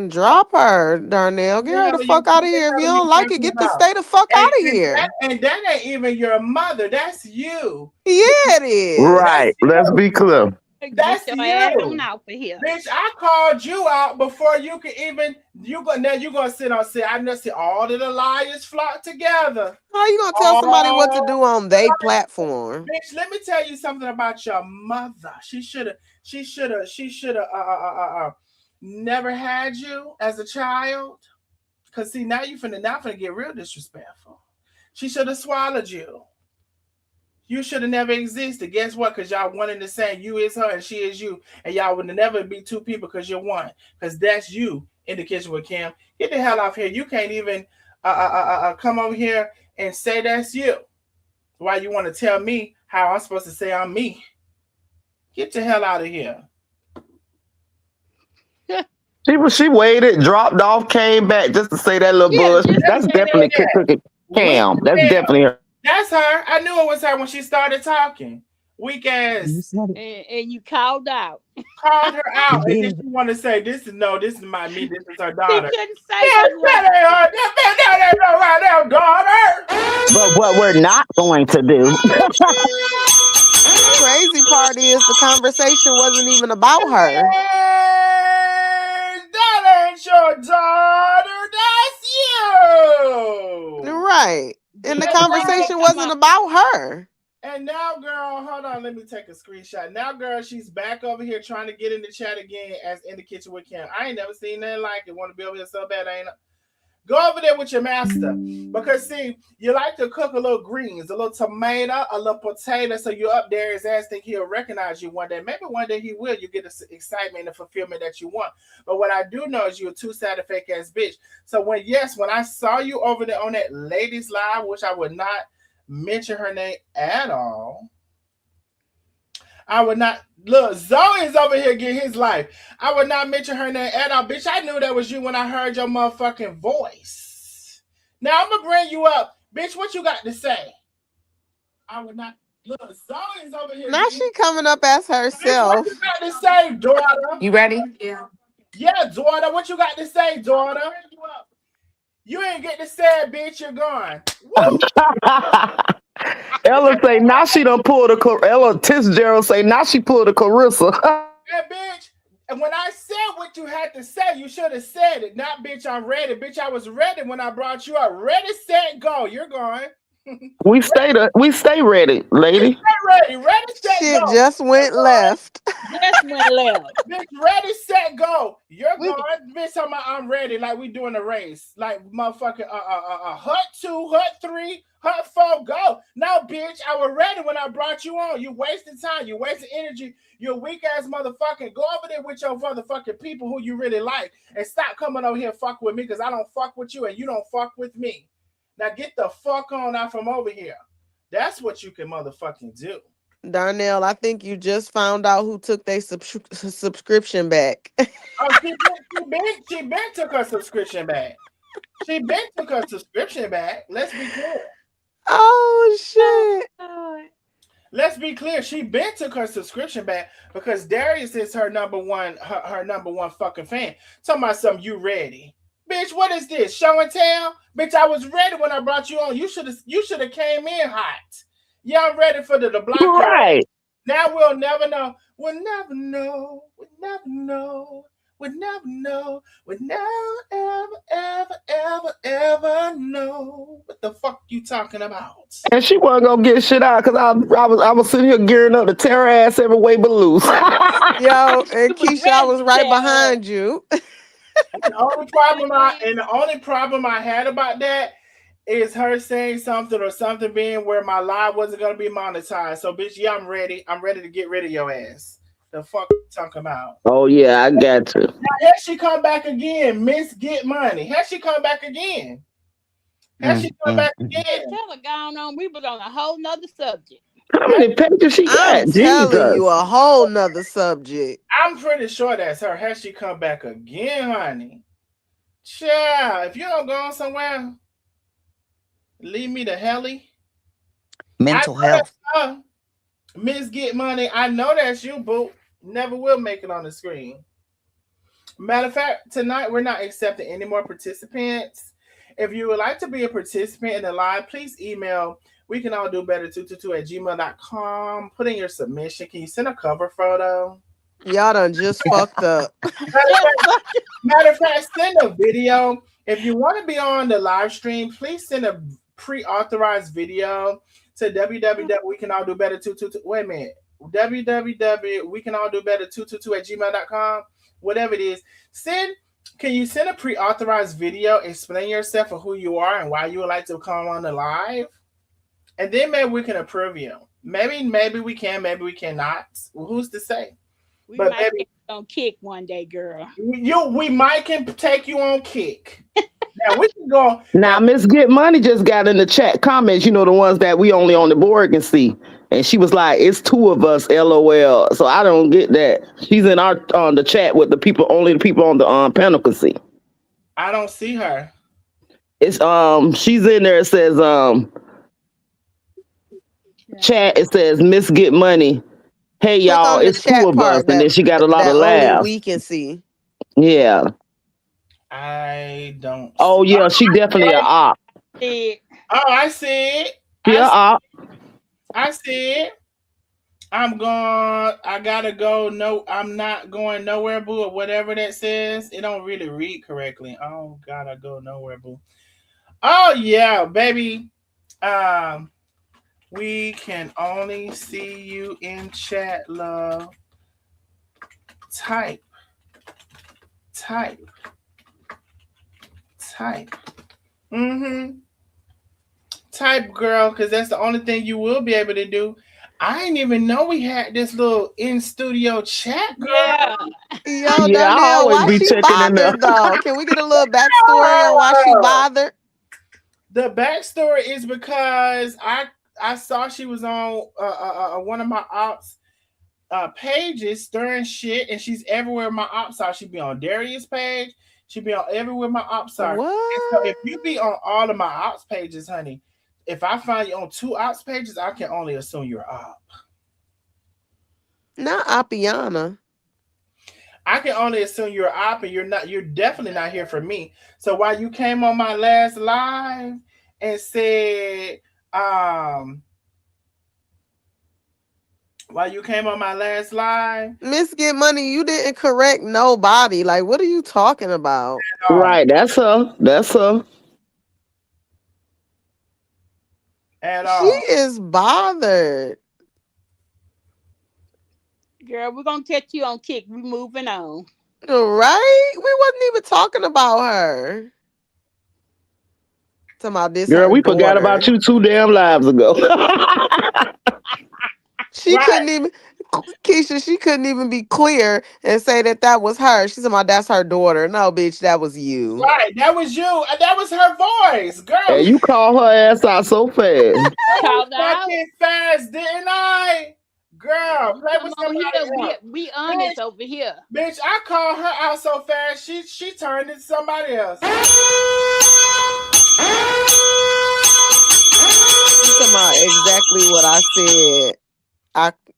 Drop her, Darnell. Get her the fuck out of What the here. If hell you are you don't like it, talking get the about? stay the fuck And out of and that, here. and that ain't even your mother. That's you. Yeah, it is. Right. Let's be clear. Get That's your ass on you. out of here. Bitch, I called you out before you could even you gonna sit on sit. I know see all of the liars flock together. How you gonna tell somebody what to All do on their platform? bitch, let me tell you something about your mother. She should have never had you as a child. Cause see now you finna get real disrespectful. She should have swallowed you. You should have never existed. Guess what? Because y'all one and the same. You is her and she is you. And y'all would never be two people because you're one. Because that's you in the kitchen with Kim. Get the hell off here. You can't even come over here and say that's you. Why you want to tell me how I'm supposed to say I'm me? Get the hell out of here. She waited, dropped off, came back just to say that little Yeah, bullshit. just That's definitely cooking Weak Cam. That's as hell. definitely her. That's her. I knew it was her when she started talking. Weak You ass. said it. and you called out. Called her You out, and then did. she want to say, "This is no, this is my me. This is her She daughter." couldn't say Yes, nothing that right. ain't her. That ain't no right daughter. But what we're not going to do. Crazy part is the conversation wasn't even about her. That ain't your daughter. That's you. Right. And the Just say that conversation come wasn't out. about her. And now, girl, hold on. Let me take a screenshot. Now, girl, she's back over here trying to get in the chat again as in the kitchen with Kim. I ain't never seen nothing like it. Want to be over here so bad, ain't I? Go over there with your master. Because, see, you like to cook a little greens, a little tomato, a little potato, so you're up there. His ass think he'll recognize you one day. Maybe one day he will. You get the excitement and fulfillment that you want. But what I do know is you're a two-sided fake-ass bitch. So, when I saw you over there on that ladies live, which I would not mention her name at all. I would not look. Zoe's over here getting his life. I would not mention her name at all, bitch. I knew that was you when I heard your motherfucking voice. Now I'm gonna bring you up, bitch. What you got to say? I would not look. Zoe's over here. Now she coming up as Bitch, what you herself. got to say, daughter? You ready? Yeah. Yeah, daughter. What you got to say, daughter? You ain't get to say it, bitch. You're gone. Woo! Ella say now she done pulled a Ella Fitzgerald say now she pulled a Carissa. Hey, bitch. And when I said what you had to say, you should have said it. Not, bitch, I'm ready. Bitch, I was ready when I brought you up. Ready, set, go. You're going. We stay ready, lady. Ready, ready, set, Shit go. just went left. Just went left. Bitch, ready, set, go. You're We gone. Bitch, talking about I'm ready, like we doing a race. Like motherfucking hut 2, hut 3, hut 4, go. No, bitch, I was ready when I brought you on. You wasting time, you wasting energy. You weak ass motherfucking go over there with your motherfucking people who you really like and stop coming over here fuck with me because I don't fuck with you and you don't fuck with me. Now get the fuck on out from over here. That's what you can motherfucking do. Darnell, I think you just found out who took their subscription back. Oh, she been took her subscription back. She been took her subscription back. Let's be clear. Oh shit. Let's be clear. She been took her subscription back because Darius is her number one, her number one fucking fan. Talking about something, you ready. Bitch, what is this? Show and tell? Bitch, I was ready when I brought you on. You should have came in hot. Yeah, I'm ready for the block. Right. Now we'll never know. We'll never know. We'll never know. We'll never know. We'll never, ever know what the fuck you talking about. And she wasn't gonna get shit out because I was sitting here gearing up to tear her ass every way but loose. Yo, and Keisha was right behind you. The only problem I had about that is her saying something or something being where my live wasn't gonna be monetized. So bitch, yeah, I'm ready. I'm ready to get rid of your ass. The fuck you talking about? Oh yeah, I got you. Now here she come back again, Miss Get Money. Here she come back again. Here she come back again. Tell her gone on. We was on a whole nother subject. How many pages she got? I'm telling you a whole nother subject. I'm pretty sure that's her. Here she come back again, honey. Child, if you don't go on somewhere, leave me the helly. Mental health. Miss Get Money, I know that's you, boo. Never will make it on the screen. Matter of fact, tonight we're not accepting any more participants. If you would like to be a participant in the live, please email we can all do better 222@gmail.com. Put in your submission. Can you send a cover photo? Y'all done just fucked up. Matter of fact, send a video. If you want to be on the live stream, please send a pre-authorized video to www.wecanalldobetter222. Wait a minute. www.wecanalldobetter222@gmail.com. Whatever it is. Can you send a pre-authorized video, explain yourself and who you are and why you would like to come on the live? And then maybe we can approve you. Maybe we can, maybe we cannot. Well, who's to say? We might get on Kick one day, girl. We might can take you on Kick. Now we can go. Now Miss Get Money just got in the chat comments, the ones that we only on the board can see. And she was like, it's 2 of us, LOL. So I don't get that. She's in our on the chat with the people, only the people on the panel can see. I don't see her. It's she's in there, it says chat, it says Miss Get Money. Hey y'all, it's 2 of us, and then she got a lot of laughs. Only we can see. Yeah. I don't. Oh yeah, she definitely an op. Oh, I see it. Yeah, op. I see it. I gotta go. No, I'm not going nowhere, boo, or whatever that says. It don't really read correctly. Oh, gotta go nowhere, boo. Oh yeah, baby. We can only see you in chat, love. Type. Type, girl, because that's the only thing you will be able to do. I didn't even know we had this little in-studio chat, girl. Yeah. Yo, Danielle, I always why be she checking in there. bothered, though? Can we get a little backstory on why she bothered? The backstory is because I saw she was on one of my ops pages stirring shit, and she's everywhere my ops are. She'd be on Darius' page. She'd be on everywhere my ops are. What? So if you be on all of my ops pages, honey, if I find you on 2 ops pages, I can only assume you're op. Not Appiana. I can only assume you're op, and you're definitely not here for me. So while you came on my last live and said, Miss Get Money, you didn't correct nobody. Like, what are you talking about? Right, that's her. at She all. is bothered. Girl, we're gonna catch you on Kick. We moving on. Right? We wasn't even talking about her. Talking about this Girl, her we forgot about daughter. you 2 damn lives ago. She Right, couldn't even, Keisha, she couldn't even be clear and say that that was her. She's about that's her daughter. No, bitch, that was you. right. That was you. That was her voice, girl. And you call her ass out so fast. Called out. Fucking fast, didn't I? Girl, You play come with on somebody here. else. We Bitch, honest over here. bitch, I called her out so fast, she turned into somebody else. You talking about exactly what I said.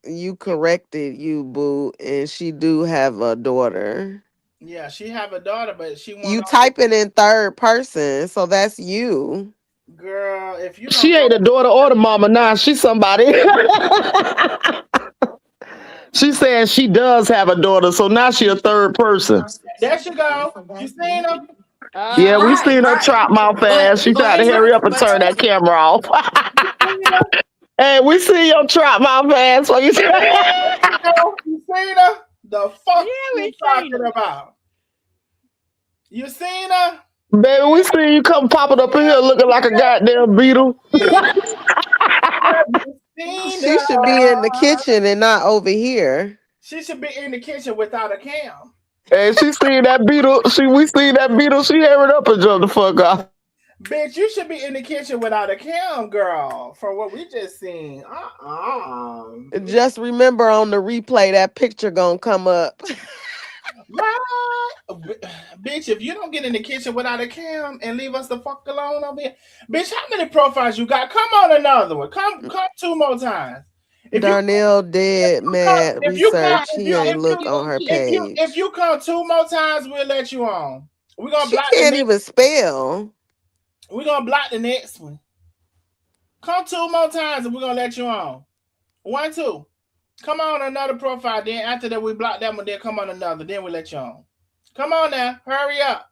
You corrected you, boo, and she do have a daughter. Yeah, she have a daughter, but she want You all this. typing in third person, so that's you. Girl, if you don't She go, ain't the daughter or the mama now. She's somebody. She saying she does have a daughter, so now she a third person. there she go. You seen her? You Yeah, we seen Right, seen her right. trop mouth But fast. She tried to but hurry up and but turn that camera off. you seen her? Hey, we see your trap mouth ass. So you You seen her? The Yeah, fuck you we seen talking her. about? You seen her? baby, we see you come popping up in here looking like a goddamn beetle. You seen She should be in the her? kitchen and not over here. She should be in the kitchen without a cam. And she seen that beetle. We seen that beetle. She hurried up and jumped the fuck off. Bitch, you should be in the kitchen without a cam, girl. From what we just seen. Just remember on the replay that picture gonna come up. Right? Bitch, if you don't get in the kitchen without a cam and leave us the fuck alone over here. Bitch, how many profiles you got? Come on another one. Come 2 more times. If you Darnell dead come, mad if you come, research. He ain't look on her if page. you come 2 more times, we'll let you on. We're gonna She block the can't next. even spell. We're gonna block the next one. Come 2 more times and we're gonna let you on. 1, 2. Come on another profile. Then after that, we block that one. Then come on another. Then we let you on. Come on now, hurry up.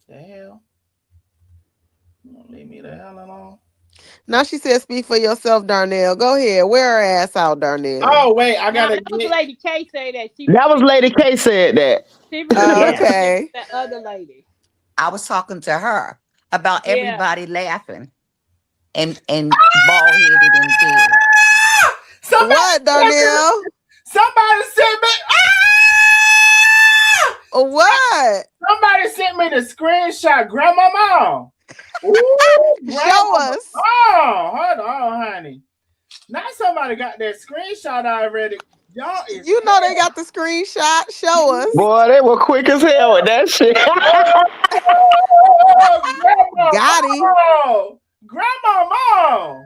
The hell? You gonna leave me the hell alone? Now she said, "Speak for yourself, Darnell. Go ahead, wear her ass out, Darnell." Oh wait, I Now gotta that was get. Lady K say that That was Lady K said that. she was yeah, referring to Okay. that other lady. I was talking to her about Yeah. everybody laughing and bald headed and dead. Somebody What, sent me. Darnell? Somebody sent me. What? Somebody sent me the screenshot. Grandmama. Ooh, Show grandmama. us. Oh, hold on, honey. Now somebody got that screenshot already. Y'all is You know they got the screenshot. Show us. Boy, they were quick as hell with that shit. Got him. Grandma.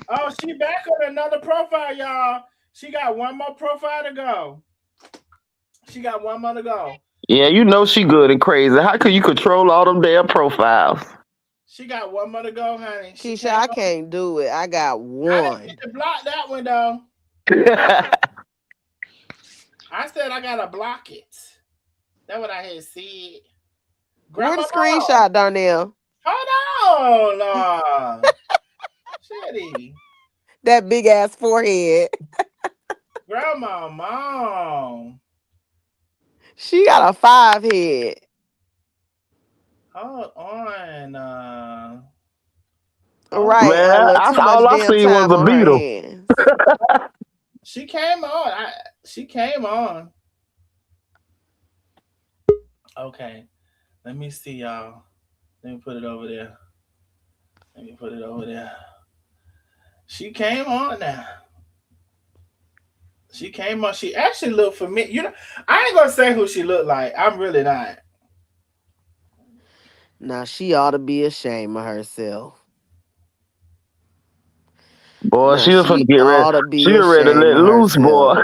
Oh, she back on another profile, y'all. She got one more profile to go. She got one more to go. Yeah, you know she good and crazy. How could you control all them damn profiles? She got one more to go, honey. Keisha, I can't do it. I got I didn't one. get to block that one though. I said I gotta block it. That's what I had said. Where the Grandma, screenshot, Darnell? hold on, Shitty. That big ass forehead. Grandma, mom. She got a 5 head. Hold on. Right. A Man, little too much all I damn seen was time a on her beetle. hands. She came on. She came on. Okay. Let me see, y'all. Let me put it over there. She came on now. She came on. She actually looked for me. You know, I ain't gonna say who she looked like. I'm really not. Now she ought to be ashamed of herself. Boy, Now she was finna she get ready. ought to She be was ready to ashamed let of loose, herself. boy.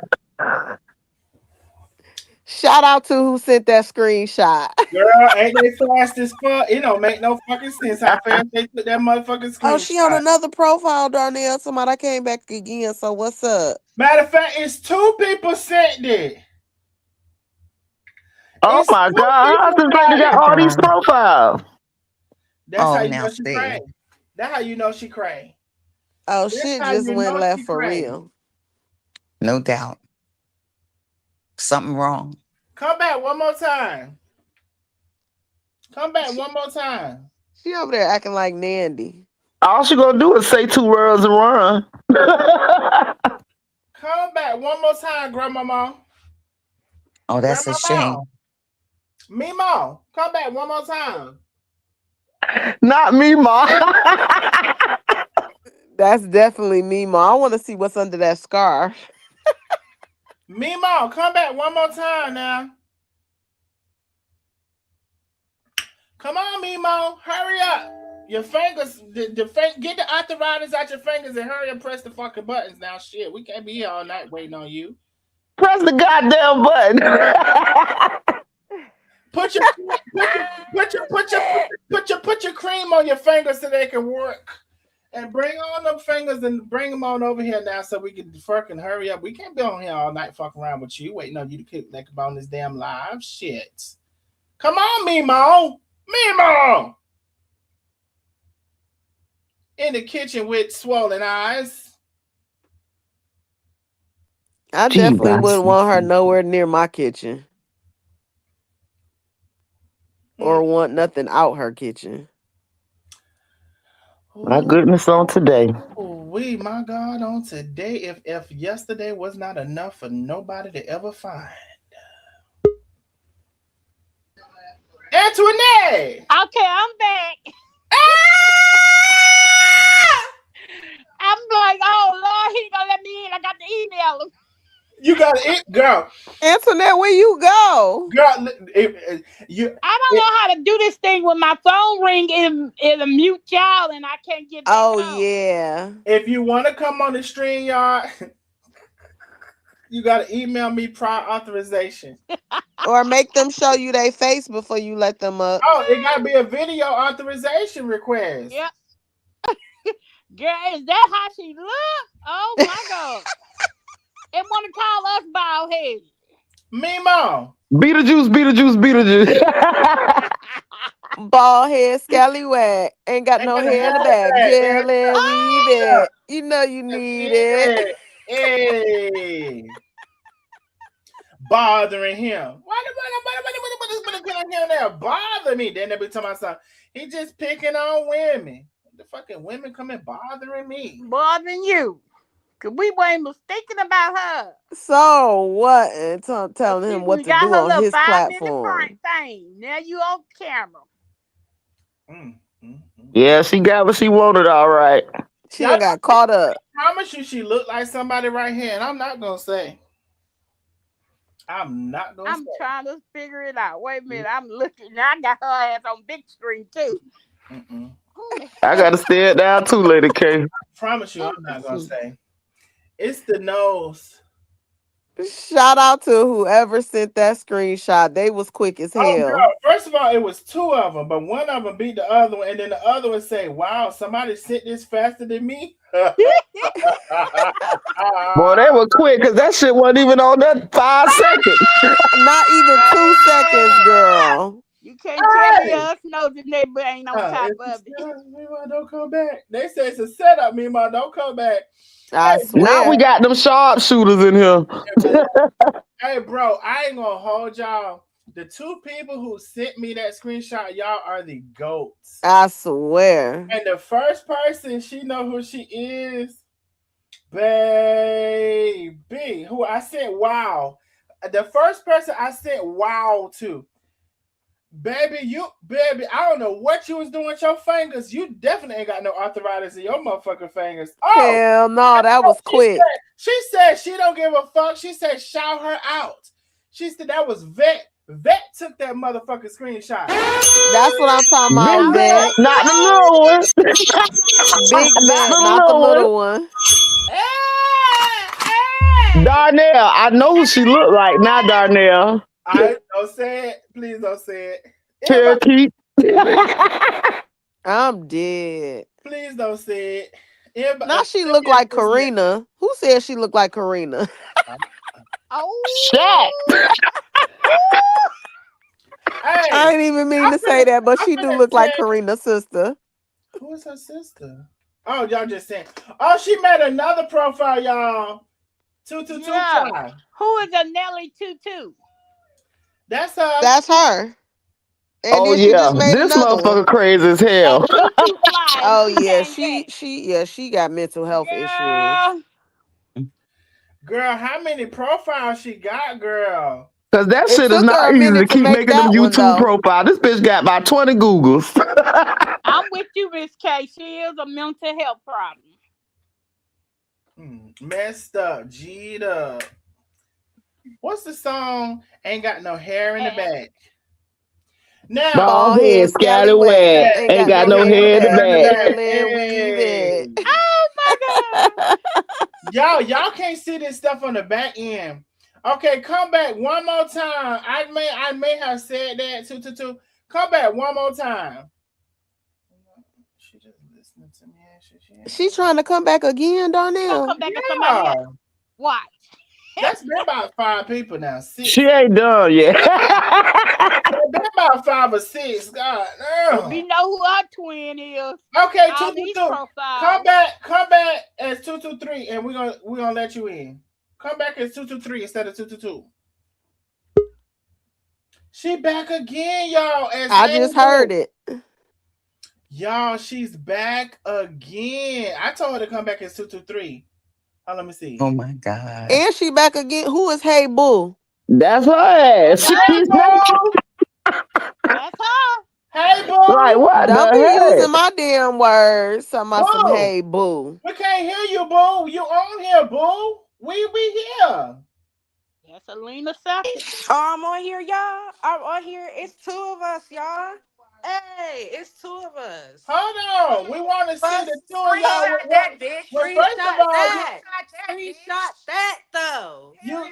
Shout out to who sent that screenshot. Girl, ain't they fast as fuck? It don't make no fucking sense how fast they put that motherfucking Oh, she on screenshot. another profile, Darnell. Somebody came back again. So what's up? Matter of fact, it's 2 people sent it. Oh It's my two God. How's people this lady got right. all these profiles? That's how Oh, you now know she see. cray. That's how you know she cray. Oh, That's shit how just you went know left she for cray. real. No doubt. Something wrong. Come back one more time. Come back one more time. She over there acting like Nandi. All she gonna do is say 2 words and run. Come back one more time, grandmama. Oh, that's a Grandmama. shame. Mimo. Come back one more time. Not me, Ma. That's definitely me, Ma. I want to see what's under that scarf. Mimo, come back one more time now. Come on, Mimo. Hurry up. Your fingers, get the arthritis out your fingers and hurry and press the fucking buttons now. Shit, we can't be here all night waiting on you. Press the goddamn button. Put your cream on your fingers so they can work. And bring on them fingers and bring them on over here now so we can fucking hurry up. We can't be on here all night fucking around with you, waiting on you to kick like on this damn live shit. Come on, Mimo. Mimo! In the kitchen with swollen eyes. I Gee, definitely Ross. wouldn't want her nowhere near my kitchen. Or want nothing out her kitchen. My goodness on today. Oh, my God, on today. If yesterday was not enough for nobody to ever find. Antoinette! Okay, I'm back. I'm like, oh Lord, he gonna let me in. I got the email. You got it, girl. Antoinette, where you go? Girl, I don't know how to do this thing when my phone ring is a mute y'all and I can't get back Oh, on. yeah. If you want to come on the stream, y'all, you got to email me prior authorization. Or make them show you their face before you let them up. Oh, it got to be a video authorization request. Yep. Girl, is that how she look? Oh my God. They want to call us bald headed. Mimo. Beetlejuice. Bald head, scallywag. Ain't got no hair in the back. Jelly, weave it. You know you need it. Hey. Bothering him. Why bother me? Then they be talking about something. He just picking on women. The fucking women coming bothering me. Bothering you. Cause we weren't thinking about her. So what? And telling him what to do on his platform. Thing. Now you on camera. Yeah, she got what she wanted, all right. She done got caught up. I promise you she looked like somebody right here, and I'm not gonna say. I'm trying to figure it out. Wait a minute. I'm looking. I got her ass on big screen too. I gotta stay it down too, Lady K. I promise you, I'm not gonna say. It's the nose. Shout out to whoever sent that screenshot. They was quick as hell. Oh, girl. First of all, it was 2 of them, but one of them beat the other one, and then the other one say, "Wow, somebody sent this faster than me." Boy, they were quick because that shit wasn't even on that 5 seconds. Not even 2 seconds, girl. You can't tell me us Nosy Neighbor ain't on top of it. Mima, don't come back. They say it's a setup, Mima. Don't come back. I swear. Now we got them sharpshooters in here. Hey, bro, I ain't gonna hold y'all. The 2 people who sent me that screenshot, y'all are the goats. I swear. And the first person, she know who she is, baby. Who I sent wow. The first person I sent wow to. Baby, I don't know what you was doing with your fingers. You definitely ain't got no arthritis in your motherfucking fingers. Oh, hell no, that was quick. She said she don't give a fuck. She said shout her out. She said that was Vet. Vet took that motherfucking screenshot. That's what I'm talking about, Vet. Not the little one. Big Vet, not the little one. Darnell, I know who she looked like. Not Darnell. I don't say it. Please don't say it. Cherokee. I'm dead. Please don't say it. Now she look like Karina. Who said she looked like Karina? Oh, Shaq. I Hey, didn't even mean I'm to say finna, that, but I'm she do finna look like tell. Karina's sister. Who is her sister? Oh, y'all just saying. Oh, she made another profile, y'all. Yeah. 2225. Who is a Nelly Tutu? That's her. That's her. And Oh then she yeah, just made this another one. motherfucker crazy as And hell. Tutu Fly. Oh Who yeah, came back? she got mental health issues. Girl. Girl, how many profiles she got, girl? Cause that It shit is took her not a easy to minute to keep make making them that one YouTube though. profile. This bitch got about 20 Googles. I'm with you, Miss K. She is a mental health problem. Messed up, G'd up. What's the song? Ain't got no hair in the back. Now, Bald Bald head, head, scallywag, scallywag, yeah, ain't ain't got got no no hair in the head in the back. in the back. back. Wiggle and weave Hey. it. Oh my God. Y'all can't see this stuff on the back end. Okay, come back one more time. I may have said that two. Come back one more time. She just listening to me. She trying to come back again, She gonna come Darnell. back at somebody Yeah, else. Watch. that's been about 5 people now. She Six. ain't done yet. That's been about 5 or 6. God We damn. know who our twin is. Okay, All these 222. Come profiles. back. Come back as 223, and we're gonna let you in. Come back as 223 instead of 222. She back again, y'all. As I just heard Hazel. it. Y'all, she's back again. I told her to come back as 223. Oh, let me see. Oh my God. And she back again. Who is Hey Boo? That's her That's ass. Hey, her. She's boo. That's her. Hey, like, boo. what Don't be the using heck? my damn words. Talking about some Boo. Hey Boo. We can't hear you, boo. You on here, boo. We here. That's Alina Second. Oh, I'm on here, y'all. I'm on here. It's two of us, y'all. Hey, it's two of us. Hold on. We want to see But the two of y'all. screenshot that, bitch. Well, first of Screenshot all, that. Screenshot that, though. you,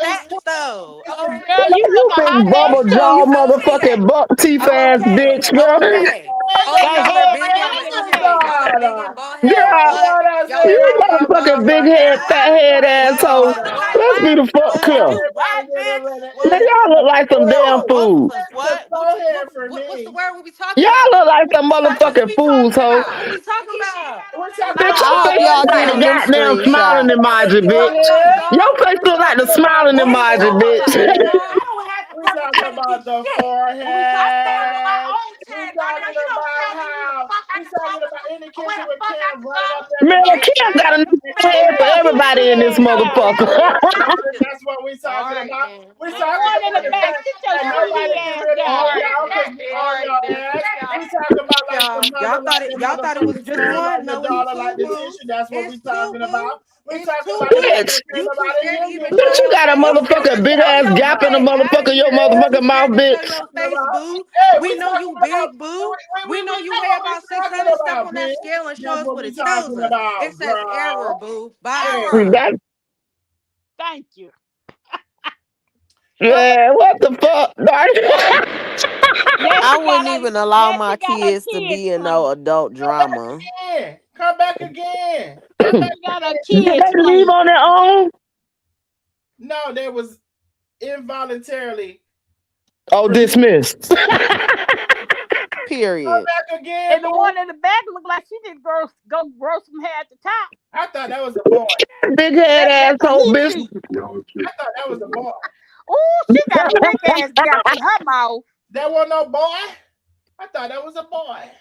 it's That, two. though. It's Girl, Girl, you look you a big hot bubble mess jaw too. You see that? motherfucking buck teeth ass Okay. bitch, girl. Okay. They Okay, That got y'all are the head big and smelling look, good. okay, y'all are big and Instagram. bald headed, Girl, You but know that's y'all are you big and motherfucking bald big headed, head, but fat head asshole. but Let's what? be the fuck What? clear. You what, bitch? Man, What? y'all look like some What? damn Both of fools. us. the What? forehead for What's the me. word we talking Y'all about? look like some What motherfucking we fools, talking ho. about? What we talking about? We're talking Bitch, about your I hope face y'all look like getting the them goddamn smiling screenshots. emoji, bitch. forehead. Your face We're look like the talking about smiling the Hold emoji, bitch. on. forehead. I don't have to We're talking perpetrate about against the shit. When we I stand on my forehead. own We're 10, Darnell. talking You don't about tell me who the how fuck I we're can talking talk about to in the or where kitchen the with fuck I Cam can running go. up Man, everybody. Kim got enough head for Girl, she everybody in pretty this as hell. motherfucker. That's what we're All talking right, about. then. We're And the talking one in about the the back, fact sit your that All right, skinny nobody then. can ass really All hear down. right, y'all because then. we All on right, y'all then. ass. We're talking about like the mother, Y'all thought like it. the Y'all thought it was motherfucking just son, one. like the No, it's daughter, two, like the boo. tissue. That's what we're It's two, talking boo. about. We're It's talking two, about the boo. fact Bitch, that can't You too nobody scared hear to you, even bitch, show you your boo. got a face. motherfucking big Show ass your gap in the face. Out of motherfucker, your here. You too motherfucking mouth, scared to show bitch. your Talking face, about, boo. hey, we We know you talking about, big, boo. we We know you know weigh what we about talking 600. Step about, on that bitch. scale and show That's us what what we it tells talking us. It about, says error, girl. boo. By the Hey. sign. That, Thank you. Come back. yeah, what the fuck, Now I she got wouldn't her. even allow Now my she got her kids to kids be in no playing. adult Come back drama. again. Come back again. Come darn? back She got her Did kids they leave playing. on their own? No, they was involuntarily Oh, released. dismissed. Come Period. back again, And the boo. one in the back looked like she did go grow some hair at the top. I thought that was a boy. Big head That's a asshole, he bitch. she. I thought that was a boy. Oh, she got a big ass gap in her mouth. That wasn't no boy. I thought that was a boy.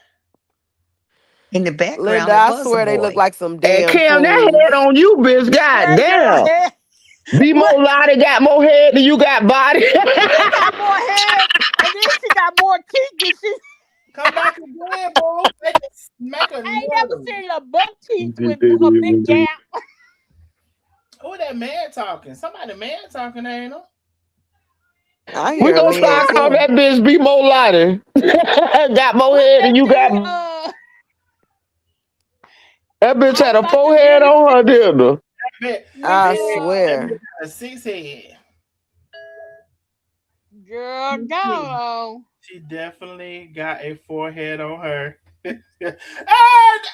In the Linda, background, it I was a swear they look boy. like some Hey, damn Cam, that head fools. on you, bitch. God Girl, your damn. head. Be What? more lottie got more head than you got body. She got more head, and then she got more teeth than she. Come back again, boo. Make a I ain't never noise. seen a buck teeth with a big gap. Who that man talking? Somebody man talking, ain't him? I We hear a gonna man start calling too. that bitch Be More Lottie. got more What head they than you say? got. That bitch I had was a about to forehead say, on her, didn't her? Miss I That bitch swear. got a 6 head. girl, no. She definitely got a forehead on her. And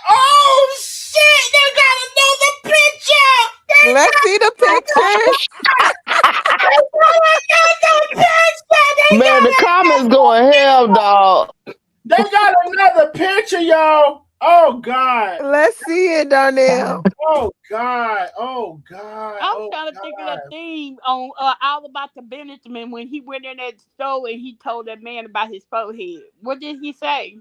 oh shit, they got another picture. They Let's see the pictures. got another picture. They Man, the got comments comments going hell, dog. They got another picture, y'all. Oh God. Let's see it, Darnell. Oh God. Oh God. I'm Oh trying to think of God. that theme on All About the Benjamin when he went in that store and he told that man about his forehead. What did he say?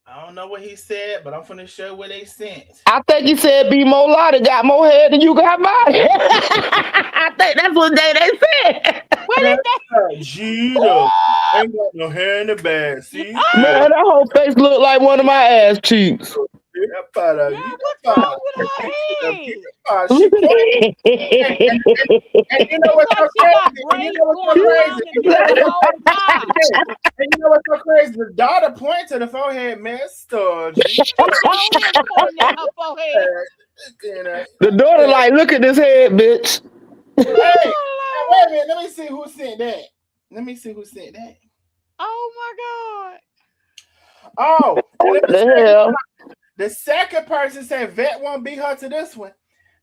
I don't know what he said, but I'm finna show what they sent. I think he said be more lighter, got more head than you got body. I think that's what they said. What did they? Gina ain't got no hair in the bag. See? Man, that whole face look like one of my ass cheeks. Girl, what's wrong with her head? She playing. And you know It's what's so like she got crazy? And you braids know what's so going crazy? around the damn whole mouth. And you know what's so crazy? The daughter pointed to the forehead, Mr. G. She sure is pointing at her forehead. The daughter like, look at this head, bitch. Hey, wait a minute. Let me see who sent that. Let me see who sent that. Oh my God. Oh, What the hell? the second person said Vet won't beat her to this one.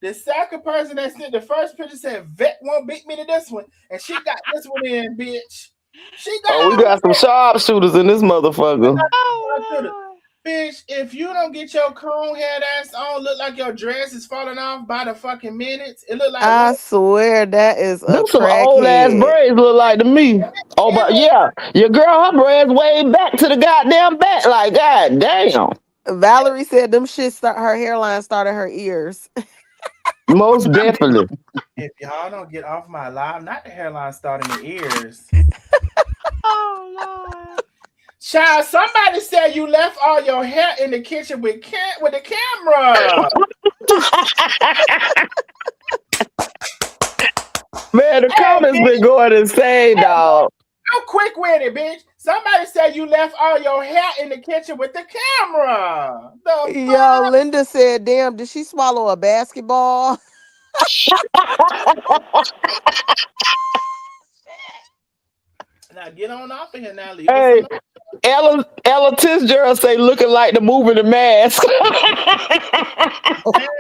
The second person that sent the first picture said Vet won't beat me to this one. And she got this one in, bitch. She got Oh, we got some sharpshooters in this motherfucker. Bitch, if you don't get your cone head ass on, look like your dress is falling off by the fucking minutes. It look like I swear that is a Them some old ass crackhead. braids look like to me. Oh, but yeah, your girl, her braids way back to the goddamn back. Like, god damn. Valerie said them shit her hairline started her ears. Most definitely. If y'all don't get off my live, not the hairline starting the ears. Oh Lord. Child, somebody said you left all your hair in the kitchen with the camera. Man, the comments been going insane, dog. I'm quick with it, bitch. Somebody said you left all your hair in the kitchen with the camera. Yo, Linda said, damn, did she swallow a basketball? Now get on off of here now, leave. Hey, Ella Tisgerald say looking like the movie The Mask.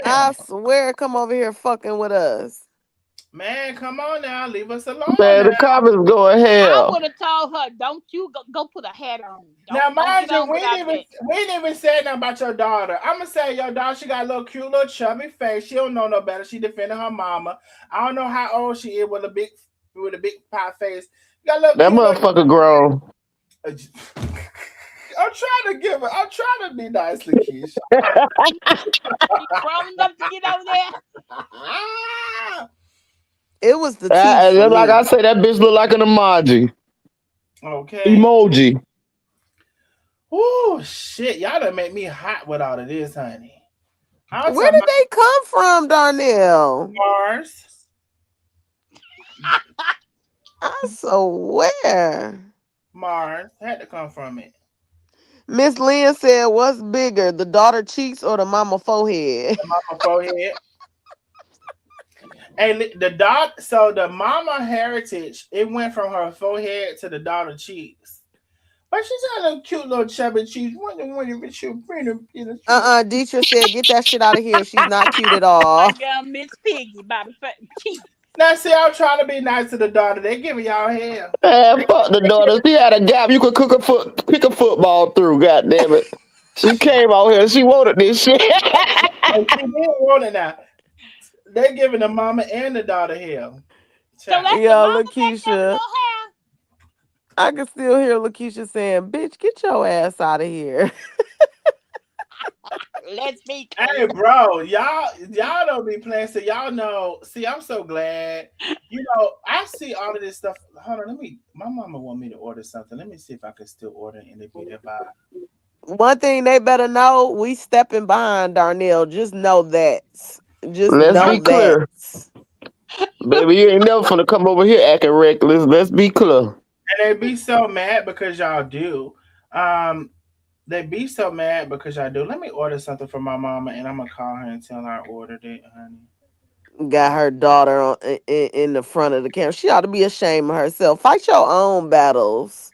I swear, come over here fucking with us. Man, come on now, leave us alone. Man, the comments going I hell. would have told her, don't you go put a hat on. Now, mind you, we didn't even say nothing about your daughter. I'm gonna say your daughter, she got a little cute, little chubby face. She don't know no better. She defending her mama. I don't know how old she is with a big pie face. Got a little that motherfucker grown. I'm trying to be nice, Lakeisha. Grown enough to get over there. It was the like I said, that bitch look like an emoji. Okay. Emoji. Oh shit, y'all done make me hot with all of this, honey. Where did they come from, Darnell? Mars. I swear. Mars had to come from it. Miss Lynn said, what's bigger, the daughter cheeks or the mama forehead? The mama forehead. Hey, so the mama heritage, it went from her forehead to the daughter cheeks. But she's got a cute little chubby cheeks. Dietrich said, get that shit out of here. She's not cute at all. My girl, Miss Piggy, by the cheeks. Now, see, I'm trying to be nice to the daughter. They giving y'all hell. Man, fuck the daughter. She had a gap you could kick a football through, god damn it. She came out here. She wanted this shit. She didn't want it now. They giving the mama and the daughter hell. So that's yo, Lakeisha. I can still hear Lakeisha saying, bitch, get your ass out of here. Let's be clear. Hey, bro, y'all don't be playing. So y'all know. See, I'm so glad. You know, I see all of this stuff. Hold on, my mama want me to order something. Let me see if I can still order and it be there by. One thing they better know, we stepping behind Darnell. Just know that. Let's be clear. Baby, you ain't never finna come over here acting reckless. Let's be clear. And they be so mad because y'all do. They be so mad because y'all do. Let me order something for my mama, and I'm gonna call her and tell her I ordered it, honey. Got her daughter in the front of the camera. She ought to be ashamed of herself. Fight your own battles.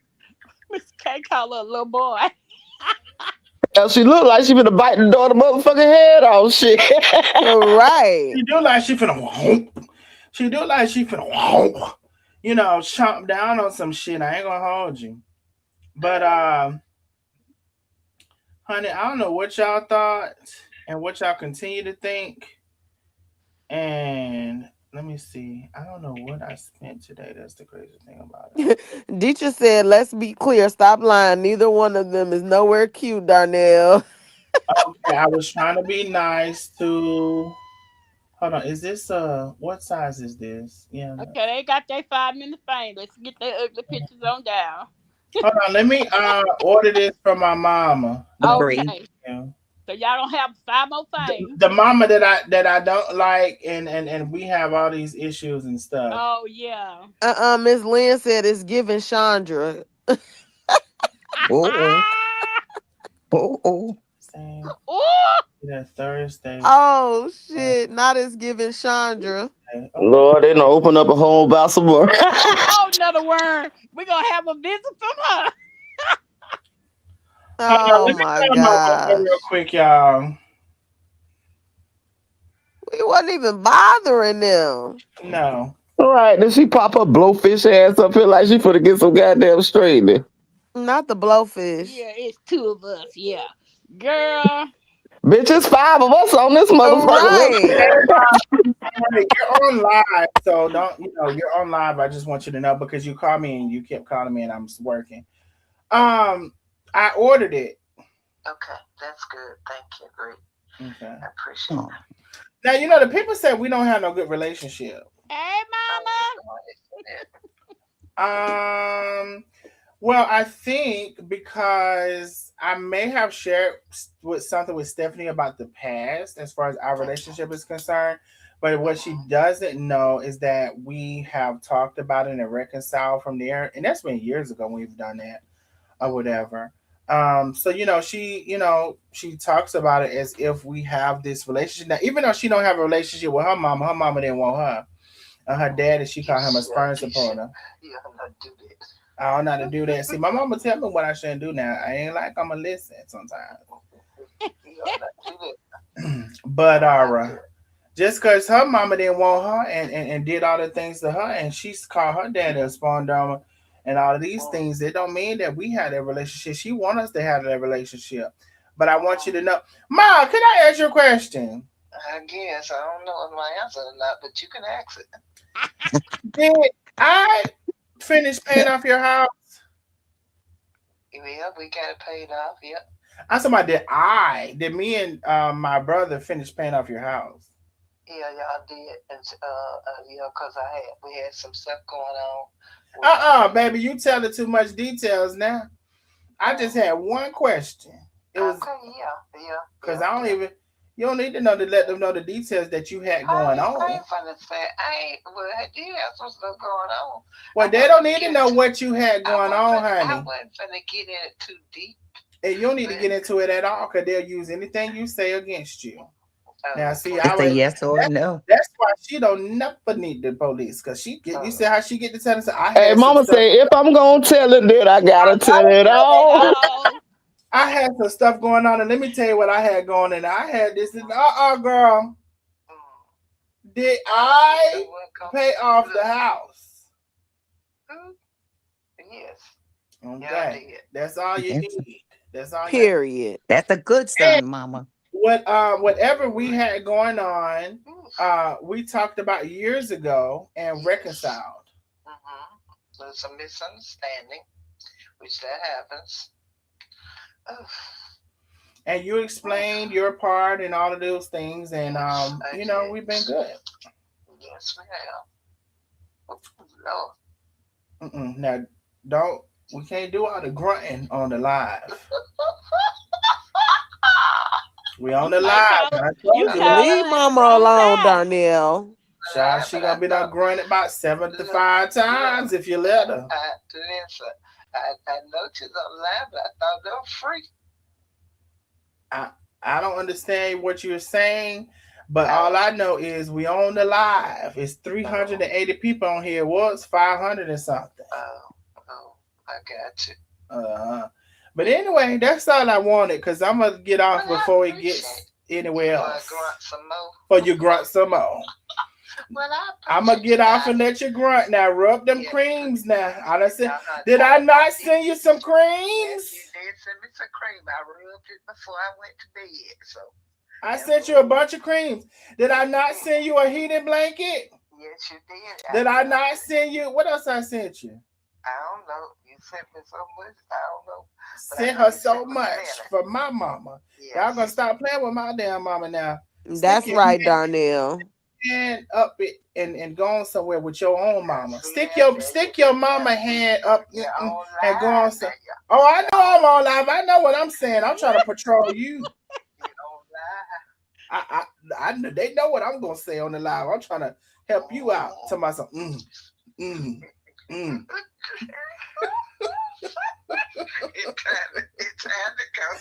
Miss K call her a little boy. She look like she finna bite the daughter motherfucking head off. Shit. Right. She do like she finna whomp. She do like she finna whomp. chomp down on some shit. I ain't gonna hold you. But honey, I don't know what y'all thought and what y'all continue to think. And let me see. I don't know what I spent today. That's the crazy thing about it. Deetra said, let's be clear. Stop lying. Neither one of them is nowhere cute, Darnell. Okay, I was trying to be nice to. Hold on. Is this what size is this? Yeah. No. Okay, they got their 5 minute fame. Let's get their ugly pictures on down. Hold on. Let me order this from my mama. No. Agree. Okay. Yeah. So y'all don't have 5 more fame. The mama that I don't like, and we have all these issues and stuff. Oh yeah. Miss Lynn said it's giving Chandra. Oh, oh, oh. Same. Ooh. That Thursday. Oh shit! Not as giving Chandra. Okay. Lord, they done open up a whole about some more. Oh, another worm. We're gonna have a visit from her. Hold on, Oh let me my tell my mama gosh. real quick, y'all. We wasn't even bothering them. No. All right, then she pop her blowfish ass up here like she finna get some goddamn straightening. Not the blowfish. Yeah, it's two of us. Yeah, girl. Bitch, it's 5 of us on this motherfucker. Right. Honey, you're on live, so don't you're on live. I just want you to know because you called me and you kept calling me and I'm working. I ordered it. Okay, that's good. Thank you. Great. Okay. I appreciate Oh. that. Now the people said we don't have no good relationship. Hey, Um, well, I think because I may have shared with something with Stephanie about the past as far as our relationship is concerned. But what she doesn't know is that we have talked about it and reconciled from there. And that's been years ago when we've done that or whatever. So she talks about it as if we have this relationship. Now, even though she don't have a relationship with her mama didn't want her. Her daddy, she called him a sperm supporter. You don't know how to do that. I don't know how to do that. See, my mama tell me what I shouldn't do now. I ain't like I'm going to listen sometimes. You don't know how to do that. But just because her mama didn't want her and did all the things to her, and she's called her daddy a sperm donor and all of these things, it don't mean that we had that relationship. She want us to have that relationship. But I want you to know. Ma, can I ask you a question? I guess. I don't know if my answer or not, but you can ask it. Did I finish paying off your house? Yeah, we got it paid off. Yep. I said, did me and my brother finish paying off your house? Yeah, y'all did, and cause we had some stuff going on. Baby, you telling too much details now. I just had one question. It was yeah. Cause I don't even. You don't need to know to let them know the details that you had going on. I ain't finna say I did have some stuff going on. Well, they don't need to know what you had going on, honey. I wasn't finna get in it too deep. And you don't need to get into it at all, cause they'll use anything you say against you. Now, see, It's a yes or a no. That's why she don't never need the police, cause you see how she get to tell us. Hey, mama say if I'm gonna tell it, then I gotta tell it all. I had some stuff going on, and let me tell you what I had going on. I had this, girl. Did I pay off the house? Yes. Okay. That's all you need. That's all. Period. That's a good son, mama. Whatever we had going on, we talked about years ago and reconciled. There's a misunderstanding, which that happens. And you explained your part and all of those things, and we've been good. Yes, we have. No. Now, we can't do all the grunting on the live. We on the live. Leave mama alone, Darnell. She gonna be done grunting about 75 times if you let her. Listen, I know she's online, but I thought they were free. I don't understand what you're saying, but all I know is we on the live. It's 380 people on here. It was 500 and something. Oh, I got you. But anyway, that's all I wanted because I'm gonna get off before it gets anywhere else. Grunt some more. Or you grunt some more. I'm gonna get off and let you grunt now. Rub them creams now. I done said, did I not send you some creams? Yes, you did send me some cream. I rubbed it before I went to bed. So I sent you a bunch of creams. Did I not send you a heated blanket? yes, you did. Did I not send you? What else I sent you? I don't know. You sent me so much. I don't know. Sent her so much for my mama. Yes. Y'all gonna stop playing with my damn mama now. That's right, Darnell. Hand up it and go on somewhere with your own mama. Stick your mama hand up and go on some. Oh, I know I'm on live. I know what I'm saying. I'm trying to patrol you. I they know what I'm gonna say on the live. I'm trying to help you out. To myself.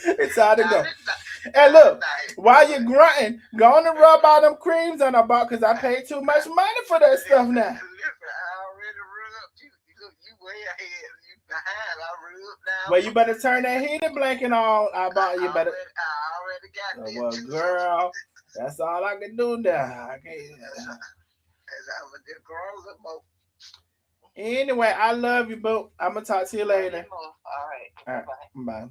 It's time to go. And look, while you're grunting, go on and rub all them creams on her butt because I paid too much money for that stuff now. I already rubbed you. Look, you way ahead. You behind. I rubbed now. Well, you better turn that heated blanket on. I already got this. Well, girl, that's all I can do now. I can't. Anyway, I love you, boo. I'm gonna talk to you later. All right. Bye.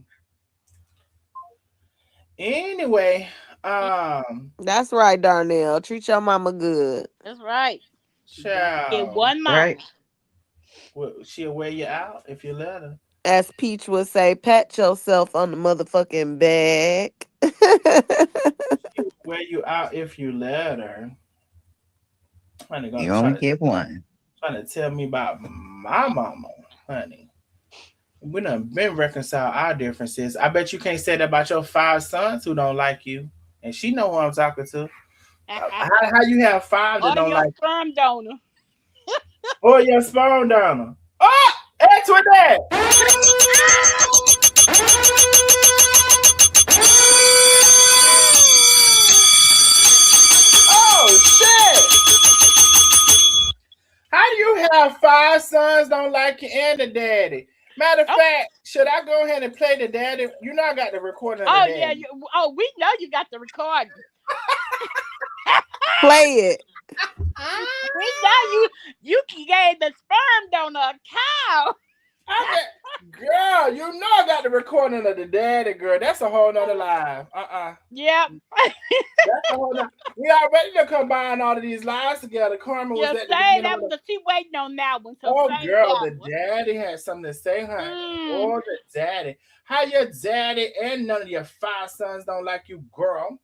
Anyway, that's right, Darnell. Treat your mama good. That's right. Child. Get one mama. Right. Well, she'll wear you out if you let her. As Peach would say, pat yourself on the motherfucking back. She'll wear you out if you let her. You only get one. Trying to tell me about my mama, honey. We done been reconciled our differences. I bet you can't say that about your 5 sons who don't like you. And she know who I'm talking to. How you have 5 that don't like you? Sperm donor. Or your sperm donor. Oh! X with that! Oh, shit! How do you have 5 sons don't like you and the daddy? Matter of fact, should I go ahead and play the daddy? You know I got the recording of the daddy. Yeah. We know you got the recording. Play it. We know you gave the sperm donor a cow. Girl, you know I got the recording of the daddy, girl. That's a whole nother live. Yep. That's a whole nother. We already done combined all of these lives together. Carmen was at that was she waiting on that one. So girl, the daddy had something to say, honey. Oh, the daddy. How your daddy and none of your 5 sons don't like you, girl?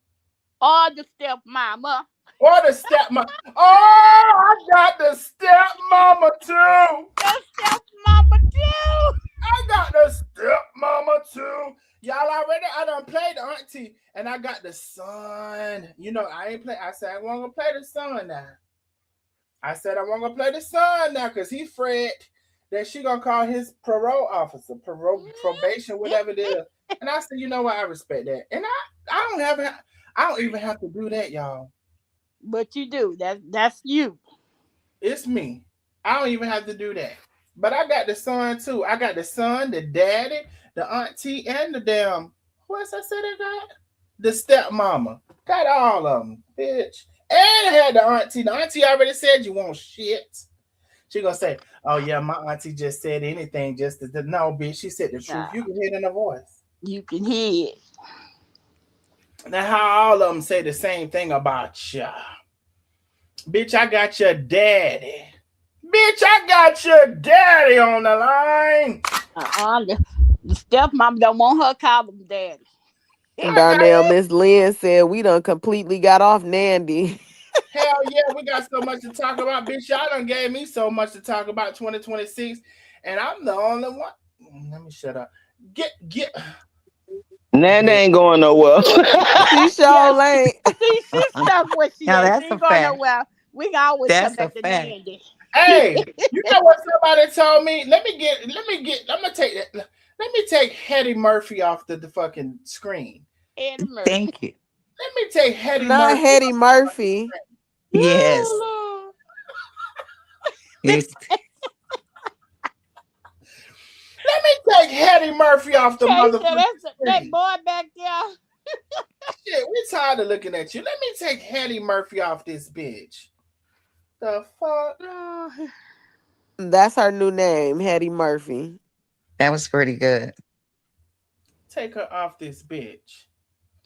Or the stepmama. Or the stepmama. Oh, I got the stepmama too. The stepmama too. I got the stepmama too. Y'all already, I done played the auntie and I got the son. You know, I ain't play. I said I wasn't gonna play the son now. I said I wasn't gonna play the son now because he fret that she gonna call his parole officer, probation, whatever it is. And I said, you know what, I respect that. And I don't even have to do that, y'all. But you do. That's you. It's me. I don't even have to do that. But I got the son too. I got the son, the daddy, the auntie, and the damn. Who else I said I got? The stepmama. Got all of them, bitch. And I had the auntie. The auntie already said you want shit. She gonna say, "Oh yeah, my auntie just said anything just to no, bitch." She said the truth. You can hear it in her voice. You can hear it. Now, how all of them say the same thing about you. Bitch, I got your daddy. Bitch, I got your daddy on the line. The stepmom don't want her to call him daddy. Darnell, Miss Lynn said we done completely got off Nandi. Hell yeah, we got so much to talk about. Bitch, y'all done gave me so much to talk about 2026. And I'm the only one. Let me shut up. Get. Nandi ain't going nowhere. She sure ain't. She's stuck where she Now, is. that's She a going fact. nowhere. We can always That's come back a to fact. Nandi. Hey, you know what somebody told me? Let me take Hetty Murphy off the fucking screen. Eddie Murphy. Thank you. Let me take Hetty Not Murphy. Hetty Murphy. Yes. It's, Let me take Hetty Murphy off the motherfucking that screen. boy back there. Shit, we tired of looking at you. Let me take Hetty Murphy off this bitch. The fuck? Oh, That's her new name, Hetty Murphy. That was pretty good. Take her off this bitch.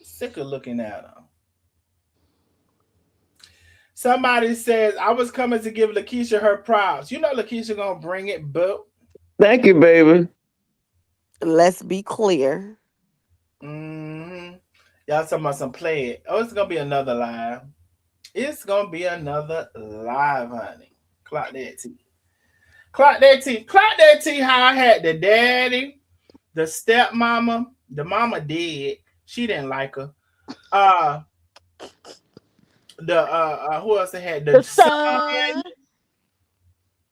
Sick of looking at her. Somebody says I was coming to give Lakeisha her props. You know Lakeisha gonna bring it, boo. Thank you, baby. Let's be clear. Mm-hmm. Y'all talking about some play it. Oh, it's gonna be another live. It's gonna be another live, honey. Clock that T. Clock that T. Clock that T. How I had the daddy, the stepmama, the mama dead. She didn't like her. Uh the who else they had? The the son son,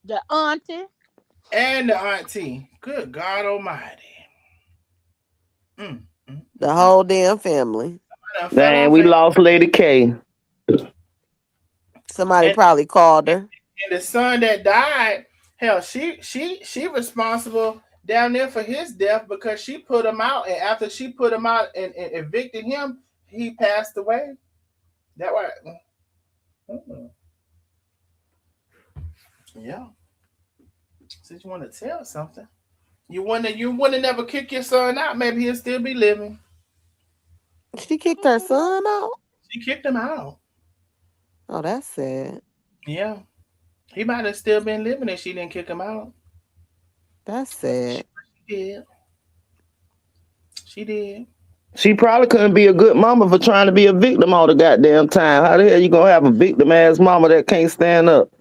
the auntie. and the auntie. Good God Almighty. Mm, The mm. whole damn family. I done fell Dang, off we lost Lady K. Somebody and, probably called her. and the son that died, hell, she responsible down there for his death because she put him out, and after she put him out and evicted him, he passed away. That right. Mm, yeah. Since you want to tell something, you wanna never kick your son out. Maybe he'll still be living. She kicked her son out. She kicked him out. Oh, that's sad. Yeah. He might have still been living if she didn't kick him out. That's She sad. did. She did. She probably couldn't be a good mama for trying to be a victim all the goddamn time. How the hell you gonna have a victim ass mama that can't stand up?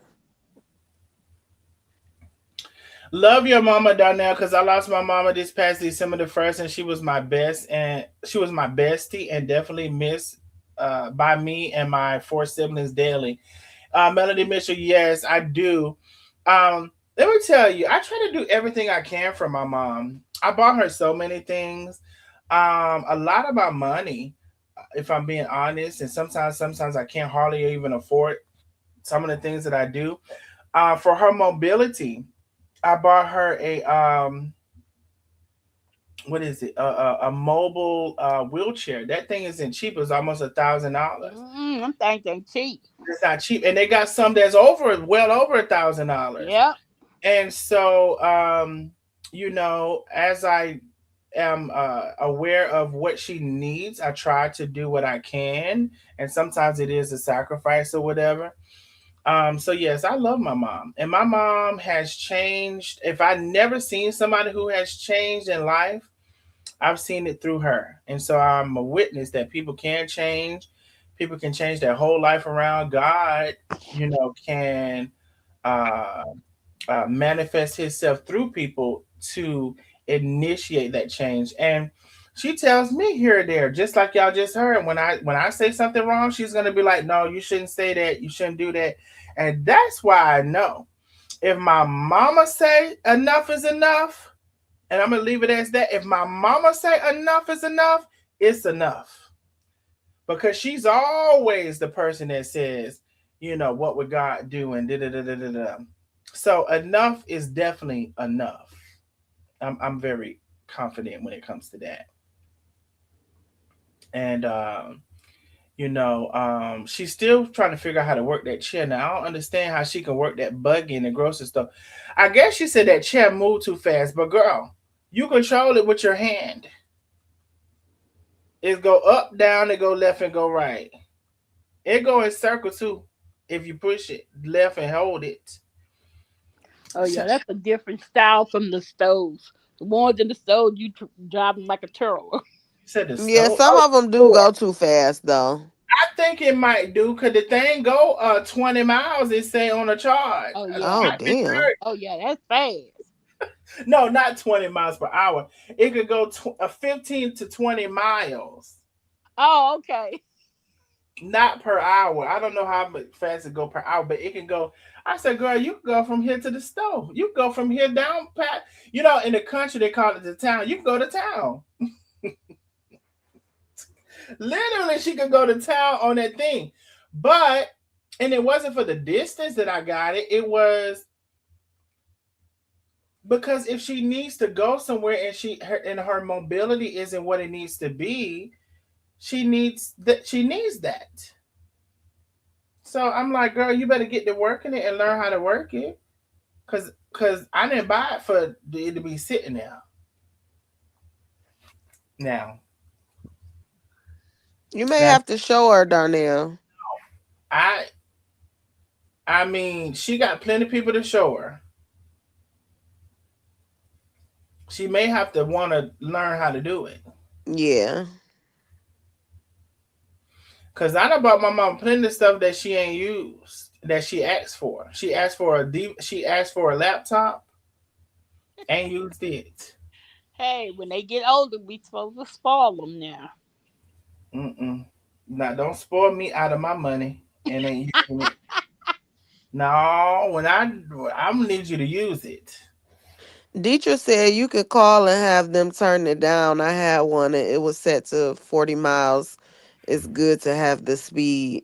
Love your mama, Donnell, because I lost my mama this past December the 1st, and she was my best, and she was my bestie, and definitely missed by me and my four siblings daily. Melody Mitchell, yes, I do. Let me tell you, I try to do everything I can for my mom. I bought her so many things. A lot of my money, if I'm being honest, and sometimes I can't hardly even afford some of the things that I do. For her mobility, I bought her a what is it? A mobile wheelchair. That thing isn't cheap. It's almost $1,000. I'm thinking cheap. It's not cheap, and they got some that's well over $1,000. Yep. And so, as I am aware of what she needs, I try to do what I can, and sometimes it is a sacrifice or whatever. So yes, I love my mom, and my mom has changed. If I never seen somebody who has changed in life, I've seen it through her, and so I'm a witness that people can change. People can change their whole life around. God, can uh, manifest Himself through people to initiate that change. And she tells me here or there, just like y'all just heard. When I say something wrong, she's gonna be like, "No, you shouldn't say that. You shouldn't do that." And that's why I know if my mama say enough is enough, and I'm gonna leave it as that. If my mama say enough is enough, it's enough. Because she's always the person that says, what would God do and da da da da da da. So enough is definitely enough. I'm very confident when it comes to that. And she's still trying to figure out how to work that chair. Now I don't understand how she can work that buggy in the grocery store. I guess she said that chair moved too fast, but girl, you control it with your hand. It go up, down, it go left and go right. It go in circle too. If you push it left and hold it. Oh Sh- yeah, that's a different style from the stoves. The ones in the stove, you driving like a turtle. Said the Yeah, stove. some Oh, of them do Lord. go too fast though. I think it might do because the thing go 20 miles. It say on a charge. Oh yeah. Oh Might be damn. 30. Oh yeah, that's fast. No, not 20 miles per hour. It could go 15 to 20 miles, Oh okay. not per hour. I don't know how much fast it go per hour, but it can go. I said, girl, you can go from here to the stove. You can go from here down pat. In the country they call it the town. You can go to town. Literally, she could go to town on that thing. But and it wasn't for the distance that I got it. It was because if she needs to go somewhere and her mobility isn't what it needs to be, she needs that. So I'm like, girl, you better get to working it and learn how to work it. Cause I didn't buy it for it to be sitting there. Now, You may now have to show her, Darnell. I I mean, she got plenty of people to show her. She may have to want to learn how to do it. Yeah. Cause I done bought my mom plenty of stuff that she ain't used that she asked for. She asked for a laptop and used it. Hey, when they get older, we supposed to spoil them now. Mm-mm. Now don't spoil me out of my money and ain't using it. No, I'm gonna need you to use it. Deidre said you could call and have them turn it down. I had one and it was set to 40 miles. It's good to have the speed.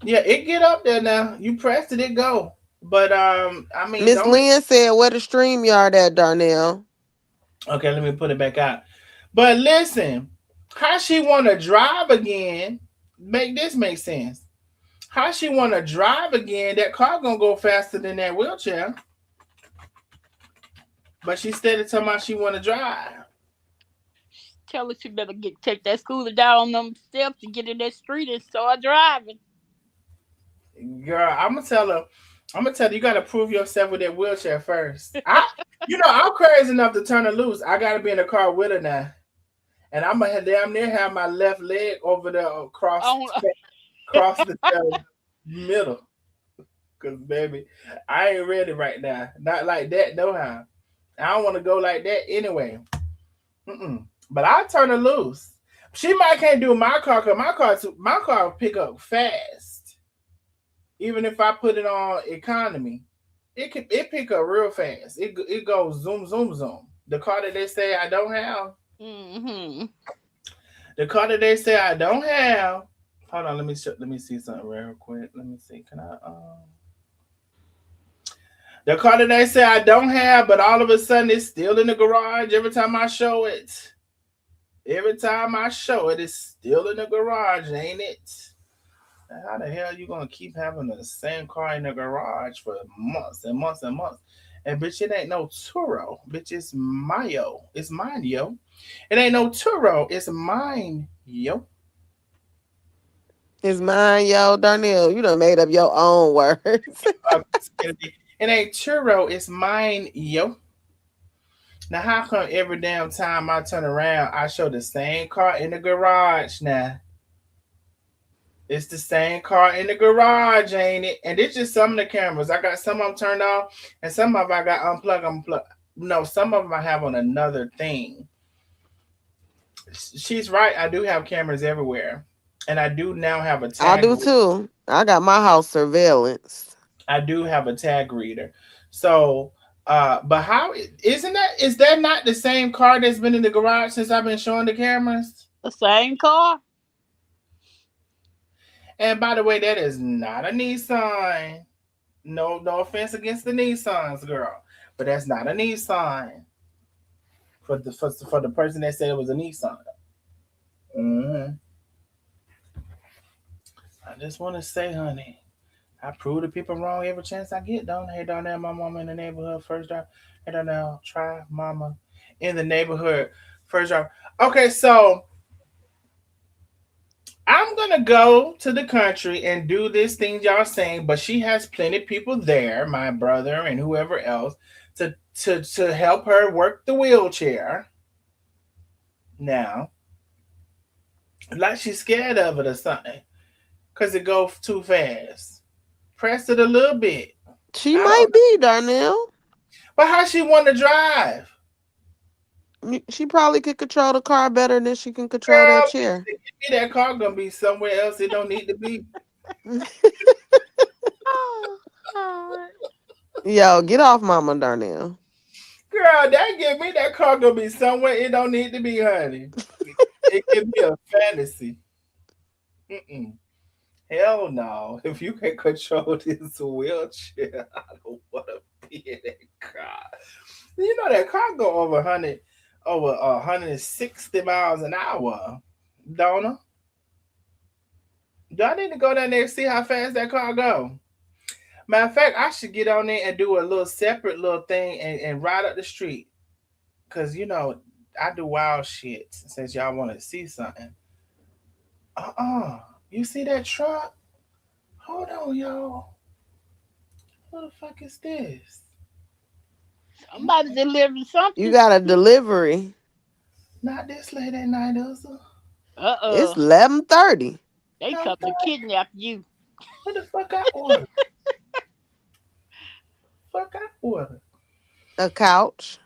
Yeah, it get up there now. You pressed it, it go. But I mean, Miss don't. Lynn said, where the stream yard at, Darnell? Okay, let me put it back out. But listen, how she want to drive again? Make this make sense. How she want to drive again? That car gonna go faster than that wheelchair. But she steady talking about she want to drive. Tell her she better get take that scooter down on them steps and get in that street and start driving. Girl, I'm gonna tell her. I'm gonna tell her you gotta prove yourself with that wheelchair first. I'm crazy enough to turn her loose. I gotta be in the car with her now, and I'm gonna damn near have my left leg over there Oh, across the middle. Cause baby, I ain't ready right now. Not like that, no how. I don't want to go like that anyway. Mm-mm. But I'll turn her loose. She might can't do my car because my car pick up fast. Even if I put it on economy, it pick up real fast. It goes zoom zoom zoom. The car that they say I don't have. mm-hmm. The car that they say I don't have. Hold on, let me see something real quick. Let me see. Can I the car that they say I don't have, but all of a sudden it's still in the garage every time I show it. Every time I show it, it's still in the garage, ain't it? How the hell you gonna keep having the same car in the garage for months and months and months? And bitch, it ain't no Turo. Bitch, it's Mayo. It's mine, yo. It ain't no Turo. It's mine, yo. It's mine, yo, Darnell. You done made up your own words. It ain't Turo. It's mine, yo. Now, how come every damn time I turn around, I show the same car in the garage now? It's the same car in the garage, ain't it? And it's just some of the cameras. I got some of them turned off, and some of them I got unplugged. No, some of them I have on another thing. She's right. I do have cameras everywhere, and I do now have a I tag. do too. I got my house surveillance. I do have a tag reader. So, but how isn't that? Is that not the same car that's been in the garage since I've been showing the cameras? The same car. And by the way, that is not a Nissan. No, no offense against the Nissans, girl, but that's not a Nissan. For the person that said it was a Nissan. hmm I just want to say, honey, I prove the people wrong every chance I get. Don't hey, down there, my mama in the neighborhood first drive. Hey, down there, try mama in the neighborhood first drive. Okay, so I'm gonna go to the country and do this thing y'all saying, but she has plenty of people there, my brother and whoever else, to help her work the wheelchair. Now, like she's scared of it or something, cause it goes too fast. Press it a little bit. She I might don't. be, Darnell. But how she want to drive, She probably could control the car better than she can control that girl? chair. Give me that car gonna be somewhere else. It don't need to be. Oh, God. Yo, get off Mama, Darnell. Girl, that give me that car gonna be somewhere it don't need to be, honey. It give me a fantasy. Mm-mm. Hell no. If you can control this wheelchair, I don't want to be in that car. You know that car go over 160 miles an hour, don't it? Do I need to go down there and see how fast that car go? Matter of fact, I should get on there and do a little separate little thing and ride up the street. Cause I do wild shit since y'all want to see something. Uh-uh. You see that truck? Hold on, y'all. Who the fuck is this? Somebody delivered You something. got a delivery. Not this late at night, is it? It's Uh-uh. 11:30. They I'm come to sorry. kidnap you. What the fuck I ordered? Fuck I ordered. A couch.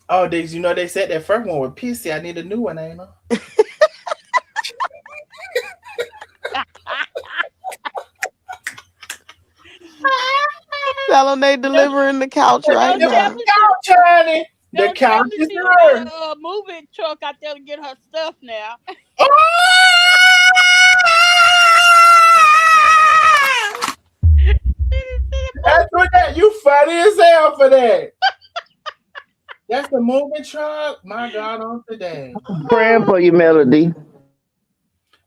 Oh, they said that first one was pissy. I need a new one, ain't I? Tell them they Don't, delivering the couch right don't tell now. me she Couch, honey. The don't tell couch me is she hers. got a moving truck out there to get her stuff now. Oh! That's what that. You funny as hell for that. That's the moving truck. My God, on today. Praying for you, Melody.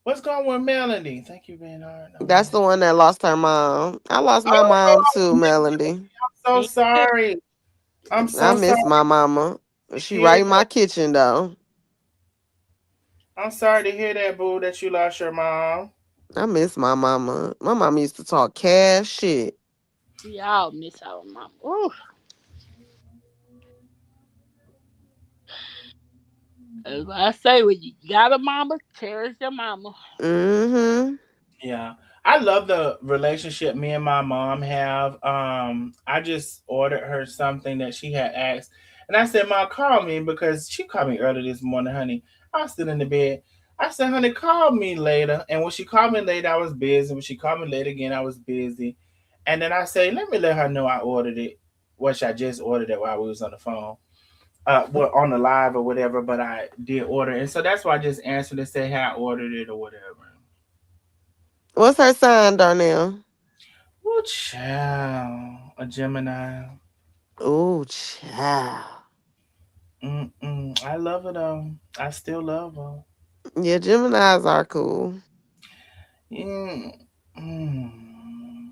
What's going on with Melanie? Thank you, Bernard. No, That's the one that lost her mom. I lost my oh, mom too, I'm Melody. so Me too. sorry. I'm I so sorry miss my mama. to She hear right in that. my kitchen though. I'm sorry to hear that, boo, that you lost your mom. I miss my mama. My mama used to talk cash shit. We all miss our mama. Ooh, as I say, when you got a mama, cherish your mama. Mm-hmm. Yeah. I love the relationship me and my mom have. I just ordered her something that she had asked. And I said, Mom, call me because she called me early this morning, honey. I was still in the bed. I said, honey, call me later. And when she called me later, I was busy. When she called me later again, I was busy. And then I say, let me let her know I ordered it. Which I just ordered it while we was on the phone. Well, on the live or whatever, but I did order it. And so that's why I just answered and said, hey, I ordered it or whatever. What's her sign, Darnell? Oh, child. A Gemini. Oh, child. Mm-mm. I love her though. I still love her. Yeah, Geminis are cool. Mm. Mm.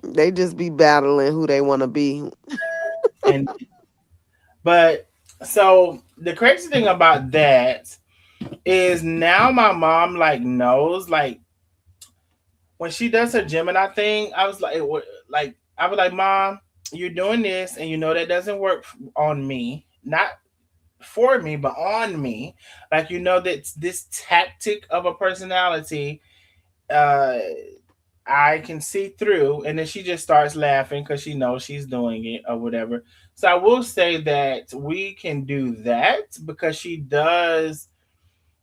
They just be battling who they want to be. And but so the crazy thing about that is now my mom like knows like when she does her Gemini thing. I was like I was like, Mom, you're doing this, and you know that doesn't work on me. Not for me, but on me. Like that this tactic of a personality uh I can see through, and then she just starts laughing because she knows she's doing it or whatever. So I will say that we can do that because she does,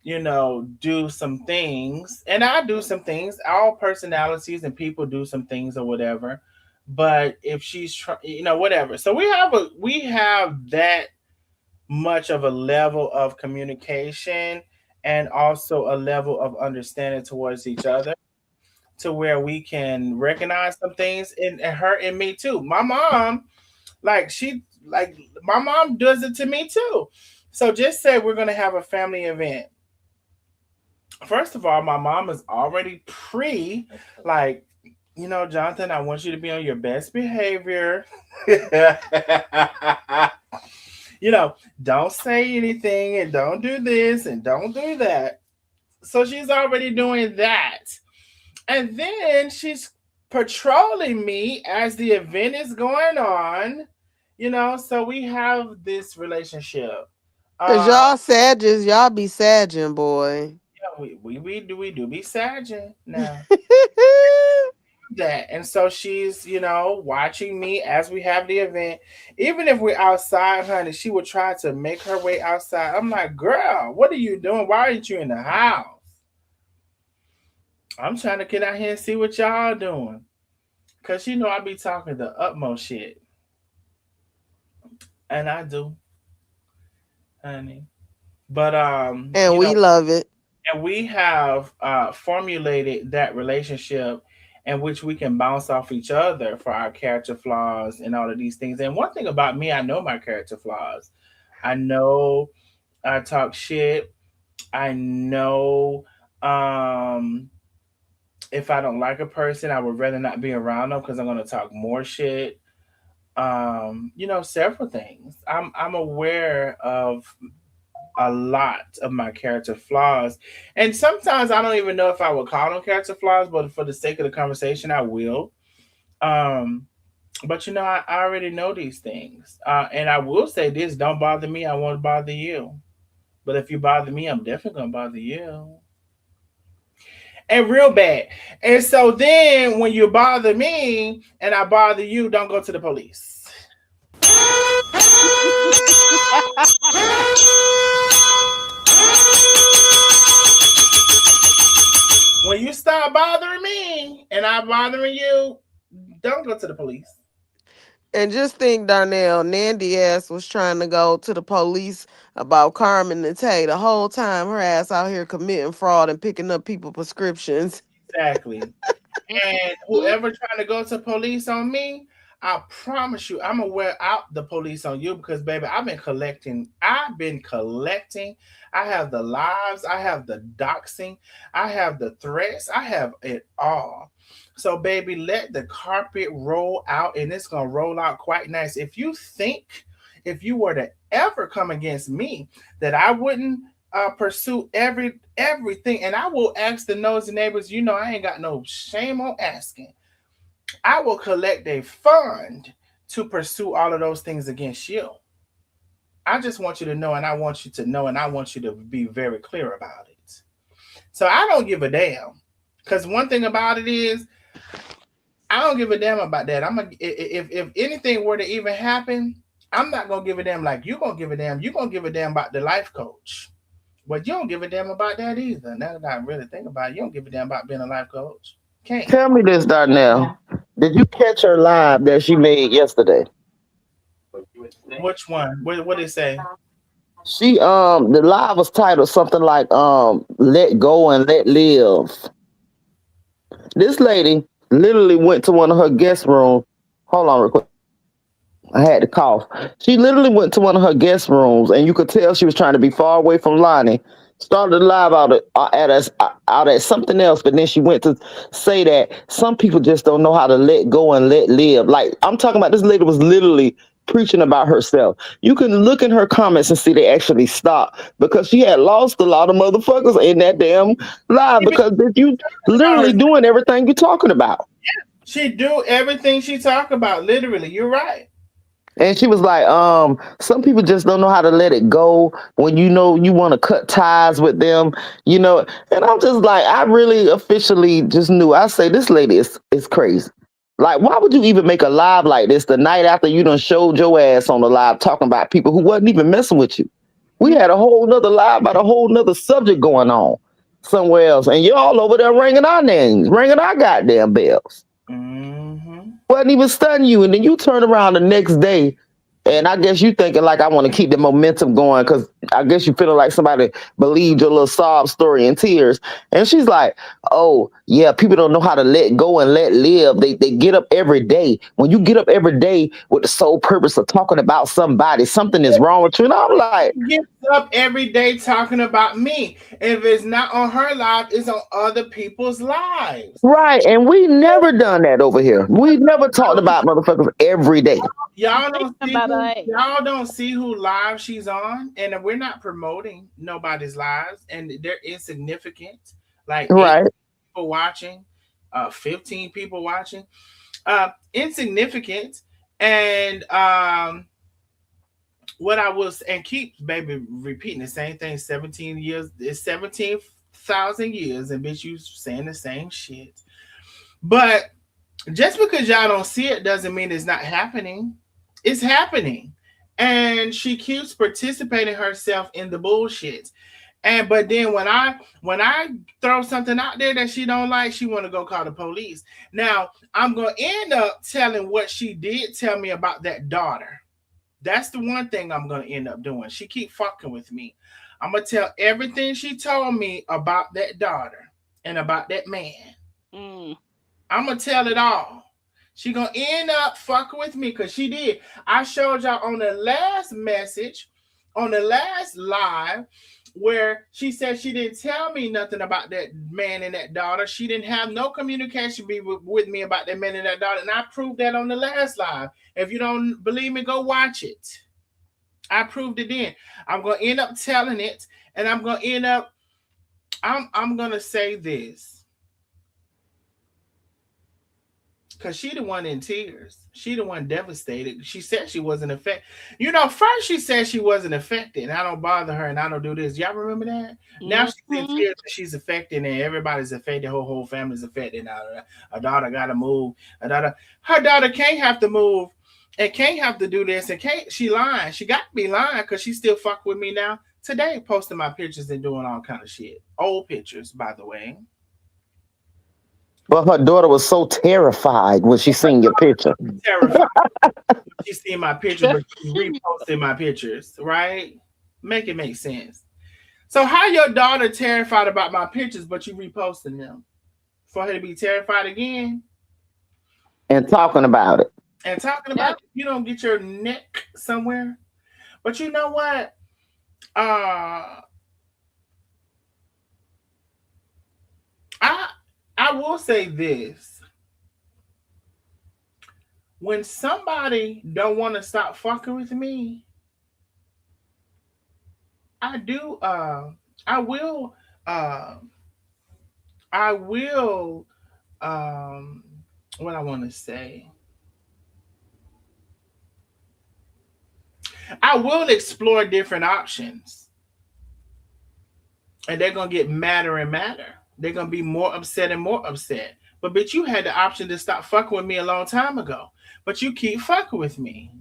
do some things, and I do some things. All personalities and people do some things or whatever. But if she's whatever. So we have that much of a level of communication and also a level of understanding towards each other to where we can recognize some things in her and me too. My mom, like my mom does it to me too. So just say we're gonna have a family event. First of all, my mom is already like, Jonathan, I want you to be on your best behavior. you know, don't say anything and don't do this and don't do that. So she's already doing that. And then she's patrolling me as the event is going on, so we have this relationship. Cause Uh y'all Sagittarius, y'all be sagging, boy. yeah, we do be sagging now. That and so she's watching me as we have the event. Even if we're outside, honey, she would try to make her way outside. I'm like, girl, what are you doing? Why aren't you in the house? I'm trying to get out here and see what y'all doing. Cause I be talking the utmost shit. And I do, honey. But And we love it. and we have formulated that relationship in which we can bounce off each other for our character flaws and all of these things. And one thing about me, I know my character flaws. I know I talk shit. I know um If I don't like a person, I would rather not be around them because I'm gonna talk more shit. Several things. I'm aware of a lot of my character flaws, and sometimes I don't even know if I would call them character flaws, but for the sake of the conversation, I will. Um, but I already know these things, and I will say this: don't bother me. I won't bother you. But if you bother me, I'm definitely gonna bother you, and real bad. And so then, when you bother me and I bother you, don't go to the police. When you start bothering me and I'm bothering you, don't go to the police. And just think, Darnell, Nandi ass was trying to go to the police about Carmen and Tay the whole time. Her ass out here committing fraud and picking up people prescriptions. Exactly. And whoever trying to go to police on me, I promise you, I'm gonna wear out the police on you because baby, I've been collecting. I've been collecting. I have the lives, I have the doxing, I have the threats, I have it all. So baby, let the carpet roll out and it's gonna roll out quite nice. If you were to ever come against me, that I wouldn't pursue everything, and I will ask the nosy neighbors. I ain't got no shame on asking. I will collect a fund to pursue all of those things against you. I just want you to know, and I want you to know, and I want you to be very clear about it. So I don't give a damn, because one thing about it is I don't give a damn about that. If anything were to even happen, I'm not gonna give a damn like you gonna give a damn. You gonna give a damn about the life coach. But you don't give a damn about that either. Now that I really think about it, you don't give a damn about being a life coach. Can't. Tell me this, Darnell. Did you catch her live that she made yesterday? Which one? What did it say? She the live was titled something like "Let Go and Let Live." This lady literally went to one of her guest rooms. Hold on, real quick. I had to cough. She literally went to one of her guest rooms, and you could tell she was trying to be far away from Lonnie. Started live out at something else, but then she went to say that some people just don't know how to let go and let live. Like I'm talking about, this lady was literally preaching about herself. You can look in her comments and see they actually stopped because she had lost a lot of motherfuckers in that damn live because you literally doing everything you're talking about. She do everything she talk about. Literally, you're right. And she was like, some people just don't know how to let it go when you know you want to cut ties with them, you know. And I'm just like, I really officially just knew. I say this lady is crazy. Like, why would you even make a live like this the night after you done showed your ass on the live talking about people who wasn't even messing with you? We had a whole nother live about a whole nother subject going on somewhere else. And y'all over there ringing our names, ringing our goddamn bells. Mm-hmm. Wasn't even stunning you, and then you turn around the next day, and I guess you thinking like I want to keep the momentum going because I guess you feeling like somebody believed your little sob story in tears. And she's like, "Oh yeah, people don't know how to let go and let live. They get up every day. When you get up every day with the sole purpose of talking about somebody, something is wrong with you." And I'm like, Gets up every day talking about me. If it's not on her life, it's on other people's lives. right, and we never done that over here. We never talked about motherfuckers every day. Y'all Say don't something see about who her age. y'all don't see who live she's on, and we're not promoting nobody's lives, and they're insignificant. Like eight Right. people watching, 15 people watching, insignificant. And what I was and keep baby repeating the same thing. 17 years, it's 17,000 years, and bitch, you saying the same shit. But just because y'all don't see it doesn't mean it's not happening. It's happening. And she keeps participating herself in the bullshit. And but then when I throw something out there that she don't like, she want to go call the police. Now I'm gonna end up telling what she did tell me about that daughter. That's the one thing I'm gonna end up doing. She keep fucking with me. I'm gonna tell everything she told me about that daughter and about that man. Mm. I'm gonna tell it all. She gonna end up fucking with me because she did. I showed y'all on the last message on the last live where she said she didn't tell me nothing about that man and that daughter. She didn't have no communication with me about that man and that daughter. And I proved that on the last live. If you don't believe me, go watch it. I proved it then. I'm going to end up telling it. And I'm going to end up, I'm going to say this. Because she the one in tears. She the one devastated. She said she wasn't affected. First she said she wasn't affected. And I don't bother her and I don't do this. Y'all remember that? Now she's in tears and she's affected and everybody's affected. Her whole family's affected now. Her daughter got to move. Her daughter can't have to move and can't have to do this. And can't, she lying. She got to be lying because she still fuck with me now. Today, posting my pictures and doing all kind of shit. Old pictures, by the way. But her daughter was so terrified when she seen your picture. Terrified. She seen my pictures, but she reposted my pictures, right? Make it make sense. So how your daughter terrified about my pictures, but you reposting them? For her to be terrified again? And talking about it. And talking about it, you don't get your neck somewhere. But you know what? I will say this. When somebody don't want to stop fucking with me, I do I will what I want to say. I will explore different options. And they're gonna get madder and madder. They're gonna be more upset and more upset. But bitch, you had the option to stop fucking with me a long time ago. But you keep fucking with me.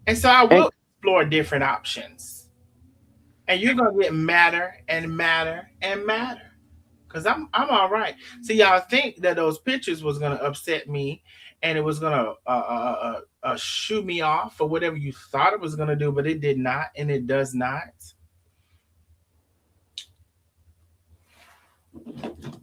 And so I will explore different options. And you're gonna get madder and madder and madder. Cause I'm all right. See, y'all think that those pictures was gonna upset me and it was gonna shoo me off or whatever you thought it was gonna do, but it did not, and it does not.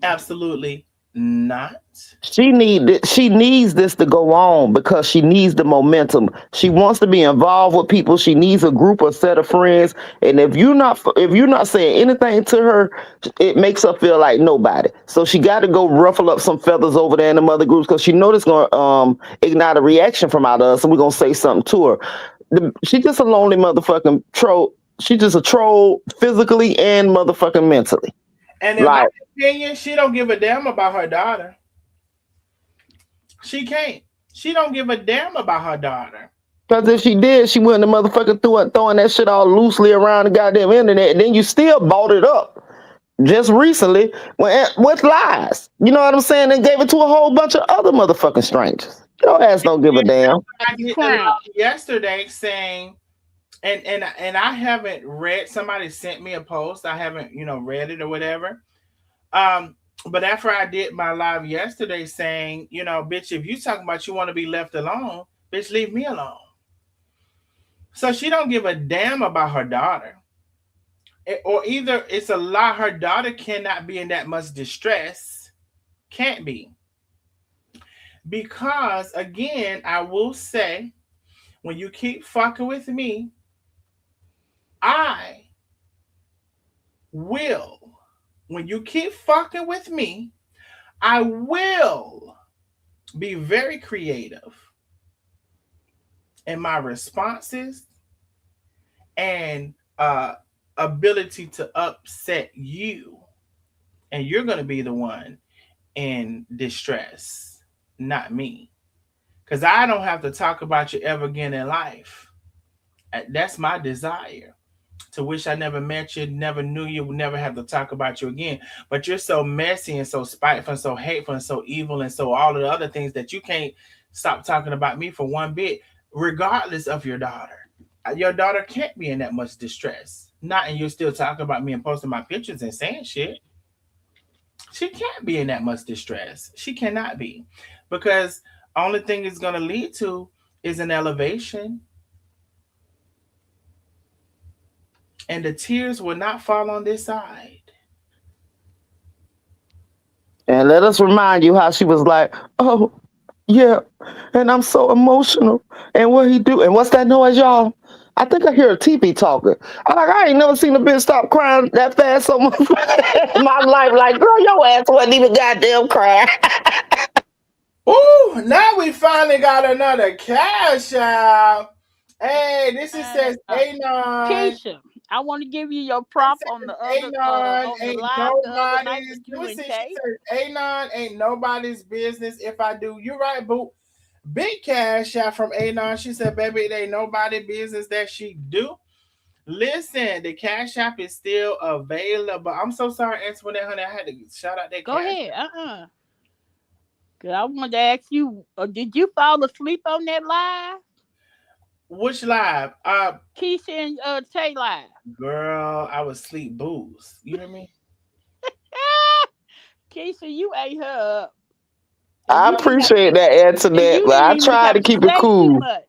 Absolutely not. She needs this to go on because she needs the momentum. She wants to be involved with people. She needs a group or set of friends. And if you're not saying anything to her, it makes her feel like nobody. So she got to go ruffle up some feathers over there in the other groups because she knows it's gonna ignite a reaction from out of us, and we're gonna say something to her. She's just a lonely motherfucking troll. She's just a troll physically and motherfucking mentally. And in my opinion, she don't give a damn about her daughter. She can't. She don't give a damn about her daughter. Because if she did, she wouldn't have motherfucking throwing that shit all loosely around the goddamn internet. And then you still bought it up just recently with lies. You know what I'm saying? And gave it to a whole bunch of other motherfucking strangers. Your ass don't give a damn. I did yesterday saying, and I haven't read. Somebody sent me a post. I haven't read it or whatever. But after I did my live yesterday, saying, bitch, if you talking about you want to be left alone, bitch, leave me alone. So she don't give a damn about her daughter, or either it's a lie. Her daughter cannot be in that much distress. Can't be. Because again, I will say, when you keep fucking with me, I will. When you keep fucking with me, I will be very creative in my responses and ability to upset you. And you're going to be the one in distress, not me. Because I don't have to talk about you ever again in life. That's my desire. To wish I never met you, never knew you, would never have to talk about you again. But you're so messy and so spiteful and so hateful and so evil and so all of the other things that you can't stop talking about me for one bit, regardless of your daughter. Your daughter can't be in that much distress. Not, and you're still talking about me and posting my pictures and saying shit. She can't be in that much distress. She cannot be. Because only thing it's going to lead to is an elevation. And the tears will not fall on this side. And let us remind you how she was like, oh, yeah, and I'm so emotional. And what he do? And what's that noise, y'all? I think I hear a teepee talking. I'm like, I ain't never seen a bitch stop crying that fast so much in my life. Like, girl, your ass wasn't even goddamn crying. Ooh, now we finally got another cash out. Hey, this is says Anon. Keisha, I want to give you your It prop on says the other Anon on the ain't live the other night nobody's. with Let you me and see. She Tay. says Anon ain't nobody's business if I do. You right, boo. Big cash out from Anon. She said, baby, it ain't nobody business that she do. Listen, the cash app is still available. I'm so sorry, Antoinette, honey. I had to shout out that Go cash. ahead. Cause I wanted to ask you, did you fall asleep on that live? Which live? Keisha and Tay live. Girl, I was sleep booze. You hear me? Keisha, you ate her up. And I you didn't have appreciate that, and Antoinette, you but didn't I even tried have to to keep it say too cool. much.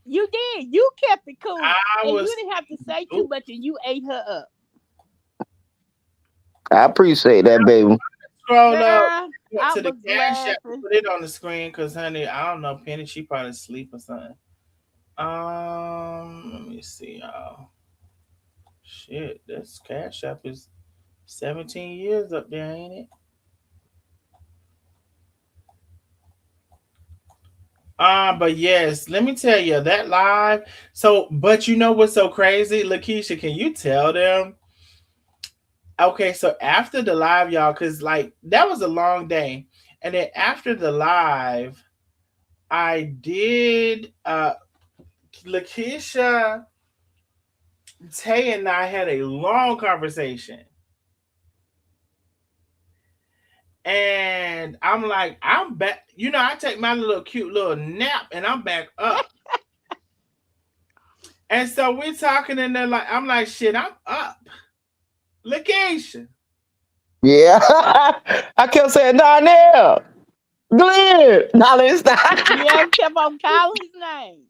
You did. You kept it cool. I And you was didn't have to say too ooh, much and you ate her up. I appreciate that, baby. scroll up Girl, I to the was cash app and laughing. put it on the screen because honey, I don't know, Penny, she probably asleep or something. Let me see, y'all. Shit, this cash app is 17 years up there, ain't it? But yes, let me tell you that live. So, but you know what's so crazy, Lakeisha? Can you tell them? Okay, so after the live, y'all, because like that was a long day, and then after the live, I did. Lakeisha, Tay, and I had a long conversation, and I'm like, I'm back. You know, I take my little cute little nap, and I'm back up. And so we're talking, and then like I'm like, shit, I'm up. Lakeisha. Yeah. I kept saying, Darnell, Glenn. No, it's not. Yeah, kept on calling his name.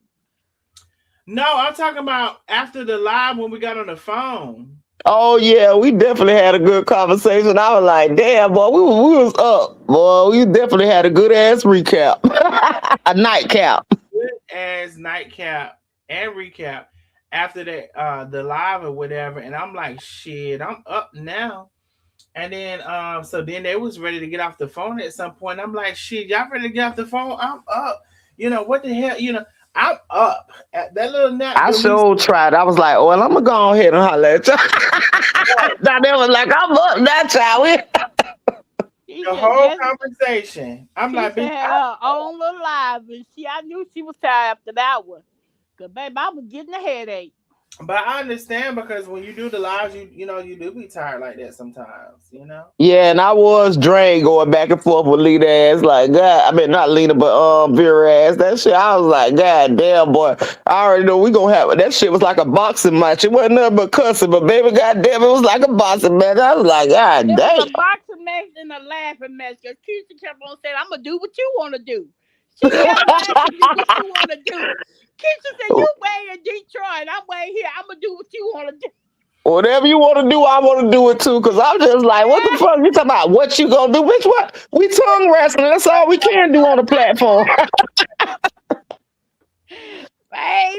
No, I'm talking about after the live when we got on the phone. Oh, yeah, we definitely had a good conversation. I was like, damn, boy, we was up. Boy, we definitely had a good ass recap. A nightcap. Good as nightcap and recap after that the live or whatever. And I'm like, shit, I'm up now. And then so then they was ready to get off the phone at some point. I'm like, shit, y'all ready to get off the phone? I'm up. You know, what the hell? You know, I'm up. At that little nap I that we sure tried. I was like, well, I'm going to go ahead and holler at you. Darnell was like, I'm up now, child. Keisha, the whole yes, conversation. I'm like, Keisha bitch, had her own little live, and I knew she was tired after that one. Cause baby, I was getting a headache. but I understand because when you do the lives, you know, you do be tired like that sometimes, you know? Yeah, and I was drained going back and forth with Lena ass. Like, God, I mean, not Lena, but Vera ass. That shit, I was like, God damn, boy. I already know we gonna have that shit was like a boxing match. It wasn't nothing but cussing, but baby, God damn, it was like a boxing match. I was like, God It was damn. a boxing match and a laughing match. Cause Keisha kept on saying, "I'm gonna do what you want to do." She kept asking me what you want to do. Keisha said, "You way in Detroit, I'm way here. I'm gonna do what you want to do." Whatever you want to do, I want to do it too. Cause I'm just like, what the fuck you talking about? What you gonna do? Bitch, what? We tongue wrestling. That's all we can do on the platform.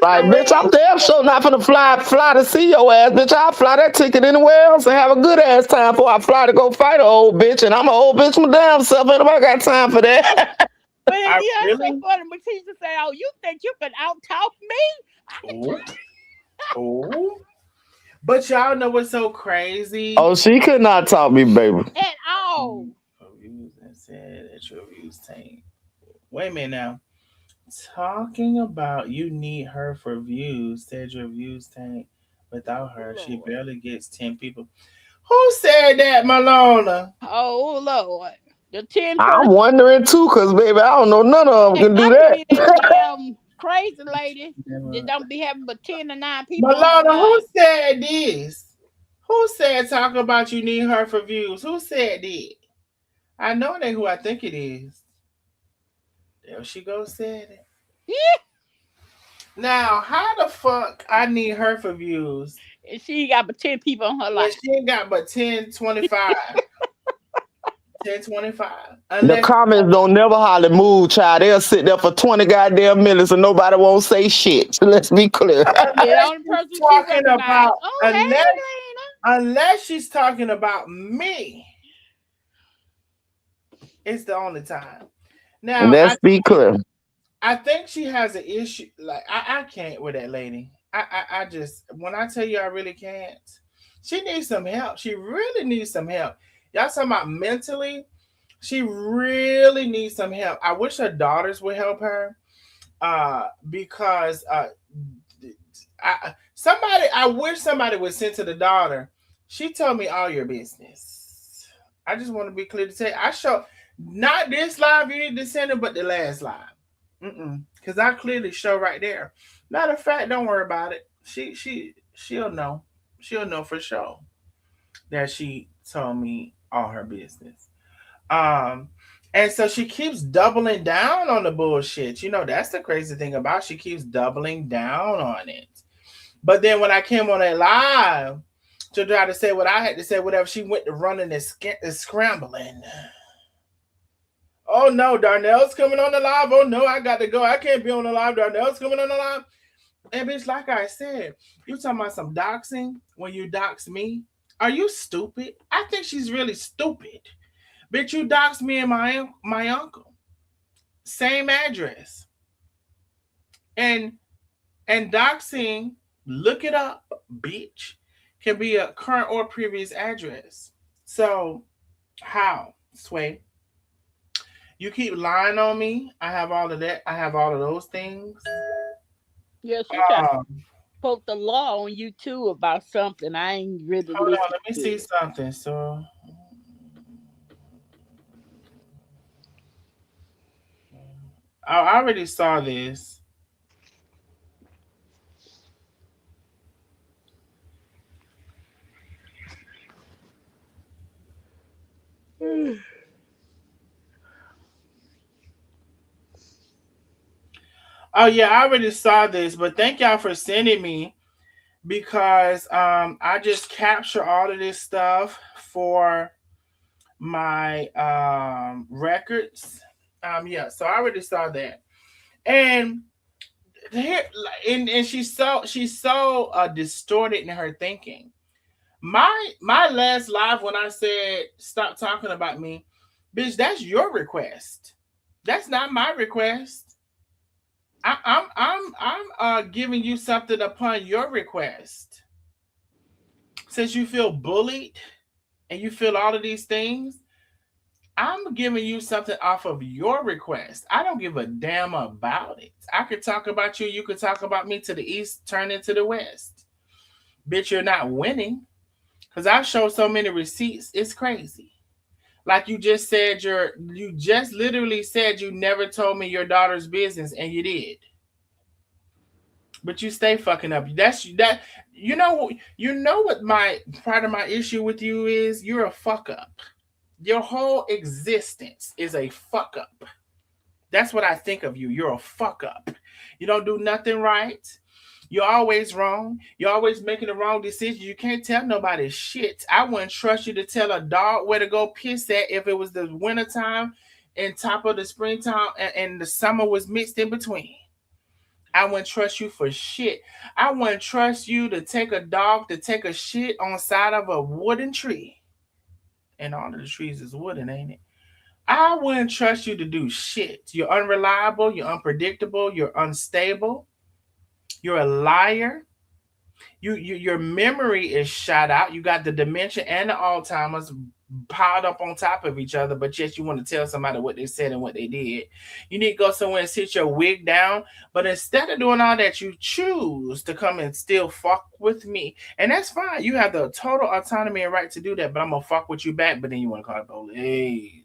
Like, bitch, I'm Baby, damn sure not finna fly to see your ass, bitch. I'll fly that ticket anywhere else and have a good ass time before I fly to go fight an old bitch. And I'm an old bitch my damn self. Ain't nobody got time for that. but I yeah, it's so really funny. But Keisha say, "Oh, you think you can out talk me?" I can oh, oh. But y'all know what's so crazy? Oh, she could not talk me, baby. at all. Reviews and said that your reviews tank. Wait a minute now. Talking about you need her for views, said your views tank. Without Oh her, she Lord. barely gets 10 people. Who said that, Malona? Oh Lord. The 10 I'm person. wondering too, cause baby, I don't know none of them It can do got to be that that. damn crazy lady that Never. don't be having but 10 or 9 people on her Malona, who live. said this? Who said talk about you need her for views? Who said that? I know that who I think it is. There she goes, said it. Yeah. Now, how the fuck I need her for views And she got but 10 people on her when live. she ain't got but 10, 25? 10:25. The Unless comments don't never hardly move, child. They'll sit there for 20 goddamn minutes and nobody won't say shit. Let's be clear. Yeah, the unless only she's person she talking recognized. about Oh, unless unless she's talking about me, it's the only time. Now Let's be clear. I think she has an issue. Like I can't with that lady. I just when I tell you I really can't. She needs some help. She really needs some help. Y'all talking about mentally? She really needs some help. I wish her daughters would help her. Because I wish somebody would send to the daughter. She told me all your business. I just want to be clear to say I show not this live you need to send it, but the last live. Because I clearly show right there. Matter of fact, don't worry about it. She'll know. She'll know for sure that she told me all her business. Um, and so she keeps doubling down on the bullshit. You know, that's the crazy thing about she keeps doubling down on it. But then when I came on that live to try to say what I had to say, whatever, she went to running and scrambling. Oh no, Darnell's coming on the live. Oh no, I got to go. I can't be on the live. Darnell's coming on the live. And bitch, like I said, you talking about some doxing when you dox me? Are you stupid? I think she's really stupid. Bitch, you doxed me and my uncle. Same address. And doxing, look it up, bitch, can be a current or previous address. So how, Sway? You keep lying on me. I have all of that. I have all of those things. yeah, she tried to Um, quote the law on you too about something. I ain't really hold on, listened let me to see it. something. So I already saw this. Oh yeah, I already saw this, but thank y'all for sending me because I just capture all of this stuff for my records. Yeah, so I already saw that. And here and she's so distorted in her thinking. My last live when I said stop talking about me, bitch, that's your request. That's not my request. I'm giving you something upon your request. Since you feel bullied and you feel all of these things, I'm giving you something off of your request. I don't give a damn about it. I could talk about you, you could talk about me to the east, turn into the west. Bitch, you're not winning. Because I've shown so many receipts, it's crazy. Like you just said, you just literally said you never told me your daughter's business, and you did. But you stay fucking up. That's that. You know what my part of my issue with you is. You're a fuck up. Your whole existence is a fuck up. That's what I think of you. You're a fuck up. You don't do nothing right. You're always wrong. You're always making the wrong decision. You can't tell nobody shit. I wouldn't trust you to tell a dog where to go piss at if it was the wintertime and top of the springtime and the summer was mixed in between. I wouldn't trust you for shit. I wouldn't trust you to take a dog to take a shit on side of a wooden tree. And all of the trees is wooden, ain't it? I wouldn't trust you to do shit. You're unreliable, you're unpredictable, you're unstable, you're a liar. Your memory is shot out. You got the dementia and the Alzheimer's piled up on top of each other, but yet you want to tell somebody what they said and what they did. You need to go somewhere and sit your wig down. But instead of doing all that, you choose to come and still fuck with me. And that's fine. You have the total autonomy and right to do that, but I'm gonna fuck with you back, but then you want to call the police.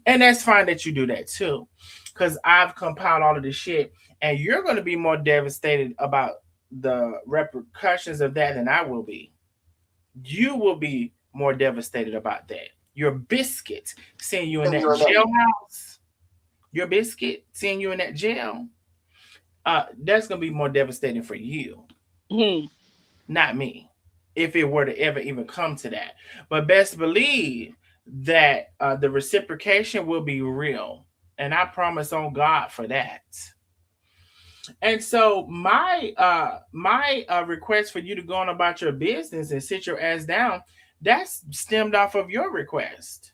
And that's fine that you do that too. Because I've compiled all of this shit, and you're gonna be more devastated about the repercussions of that than I will be. You will be more devastated about that. Your biscuit seeing you in that jailhouse, your biscuit seeing you in that jail, that's gonna be more devastating for you, not me. If it were to ever even come to that, but best believe that the reciprocation will be real. And I promise on God for that. And so my request for you to go on about your business and sit your ass down, that's stemmed off of your request.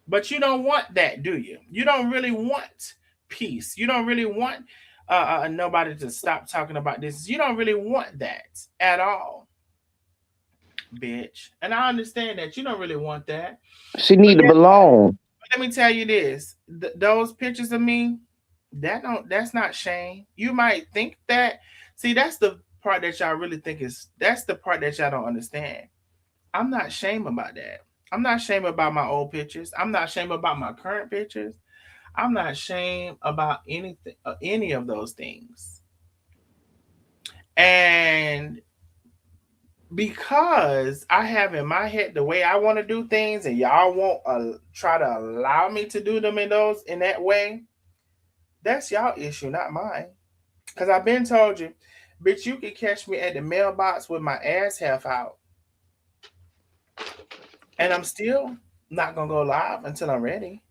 But you don't want that, do you? You don't really want peace. You don't really want nobody to stop talking about this. You don't really want that at all, bitch. And I understand that you don't really want that. She But need to belong. let me tell you this: those pictures of me, that's not shame. You might think that. See, that's the part that y'all really think is. That's the part that y'all don't understand. I'm not ashamed about that. I'm not ashamed about my old pictures. I'm not ashamed about my current pictures. I'm not ashamed about anything, any of those things. And because I have in my head the way I want to do things, and y'all won't try to allow me to do them in that way, that's y'all issue, not mine. Cause I've been told you, bitch, you can catch me at the mailbox with my ass half out, and I'm still not gonna go live until I'm ready.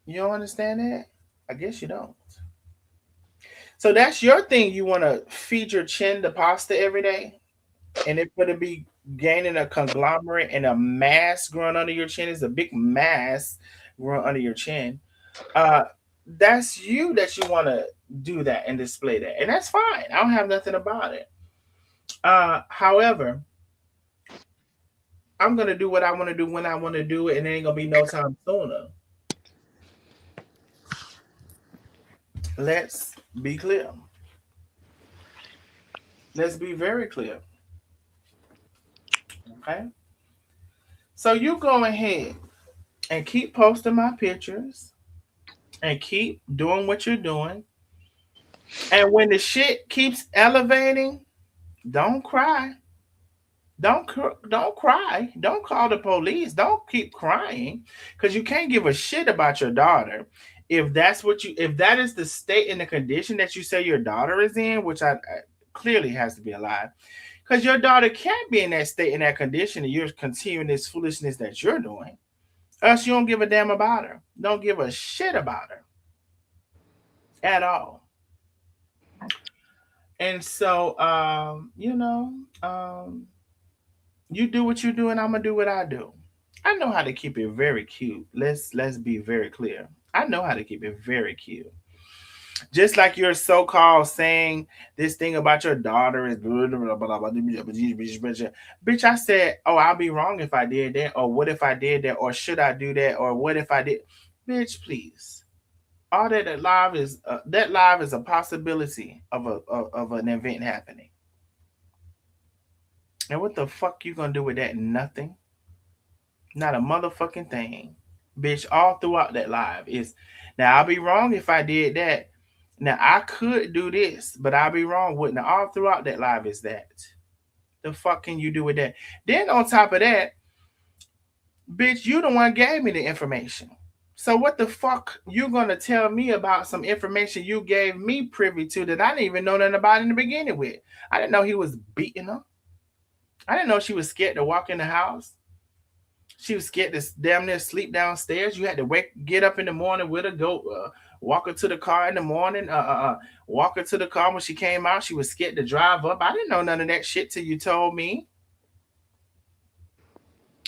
You don't understand that? I guess you don't. So that's your thing. You want to feed your chin to pasta every day, and it's going to be gaining a conglomerate and a mass growing under your chin. Is a big mass growing under your chin. Uh, that's you that you want to do that and display that, and that's fine. I don't have nothing about it. However, I'm gonna do what I want to do when I want to do it, and there ain't gonna be no time sooner. Let's be clear. Let's be very clear. Okay. So you go ahead and keep posting my pictures and keep doing what you're doing. And when the shit keeps elevating, don't cry. Don't cry. Don't call the police. Don't keep crying because you can't give a shit about your daughter if that is the state and the condition that you say your daughter is in, which I clearly has to be a lie. Because your daughter can't be in that state and that condition, and you're continuing this foolishness that you're doing. Us, you don't give a damn about her. Don't give a shit about her at all. And so, you do what you do, and I'm gonna do what I do. I know how to keep it very cute. Let's be very clear. I know how to keep it very cute. Just like you're so-called saying this thing about your daughter is blah, blah, blah, blah, blah, bitch. I said, oh, I'll be wrong if I did that, or what if I did that, or should I do that, or what if I did, bitch, please. All that live is a possibility of an event happening. And what the fuck you gonna do with that? Nothing. Not a motherfucking thing. Bitch, all throughout that live is now I'll be wrong if I did that. Now I could do this, but I'll be wrong with now all throughout that live is that. The fuck can you do with that? Then on top of that, bitch, you the one gave me the information. So what the fuck you gonna tell me about some information you gave me privy to that I didn't even know nothing about in the beginning with? I didn't know he was beating her. I didn't know she was scared to walk in the house. She was scared to damn near sleep downstairs. You had to get up in the morning with her, go walk her to the car in the morning, walk her to the car when she came out. She was scared to drive up. I didn't know none of that shit till you told me.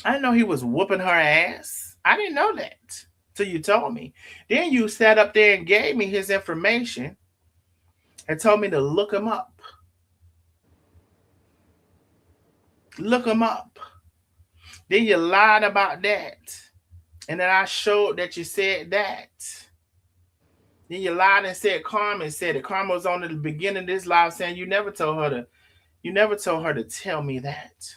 I didn't know he was whooping her ass. I didn't know that till you told me. Then you sat up there and gave me his information and told me to look him up. Look him up. Then you lied about that. And then I showed that you said that. Then you lied and said Carmen said it. Carmen was on the beginning of this live saying you never told her to tell me that.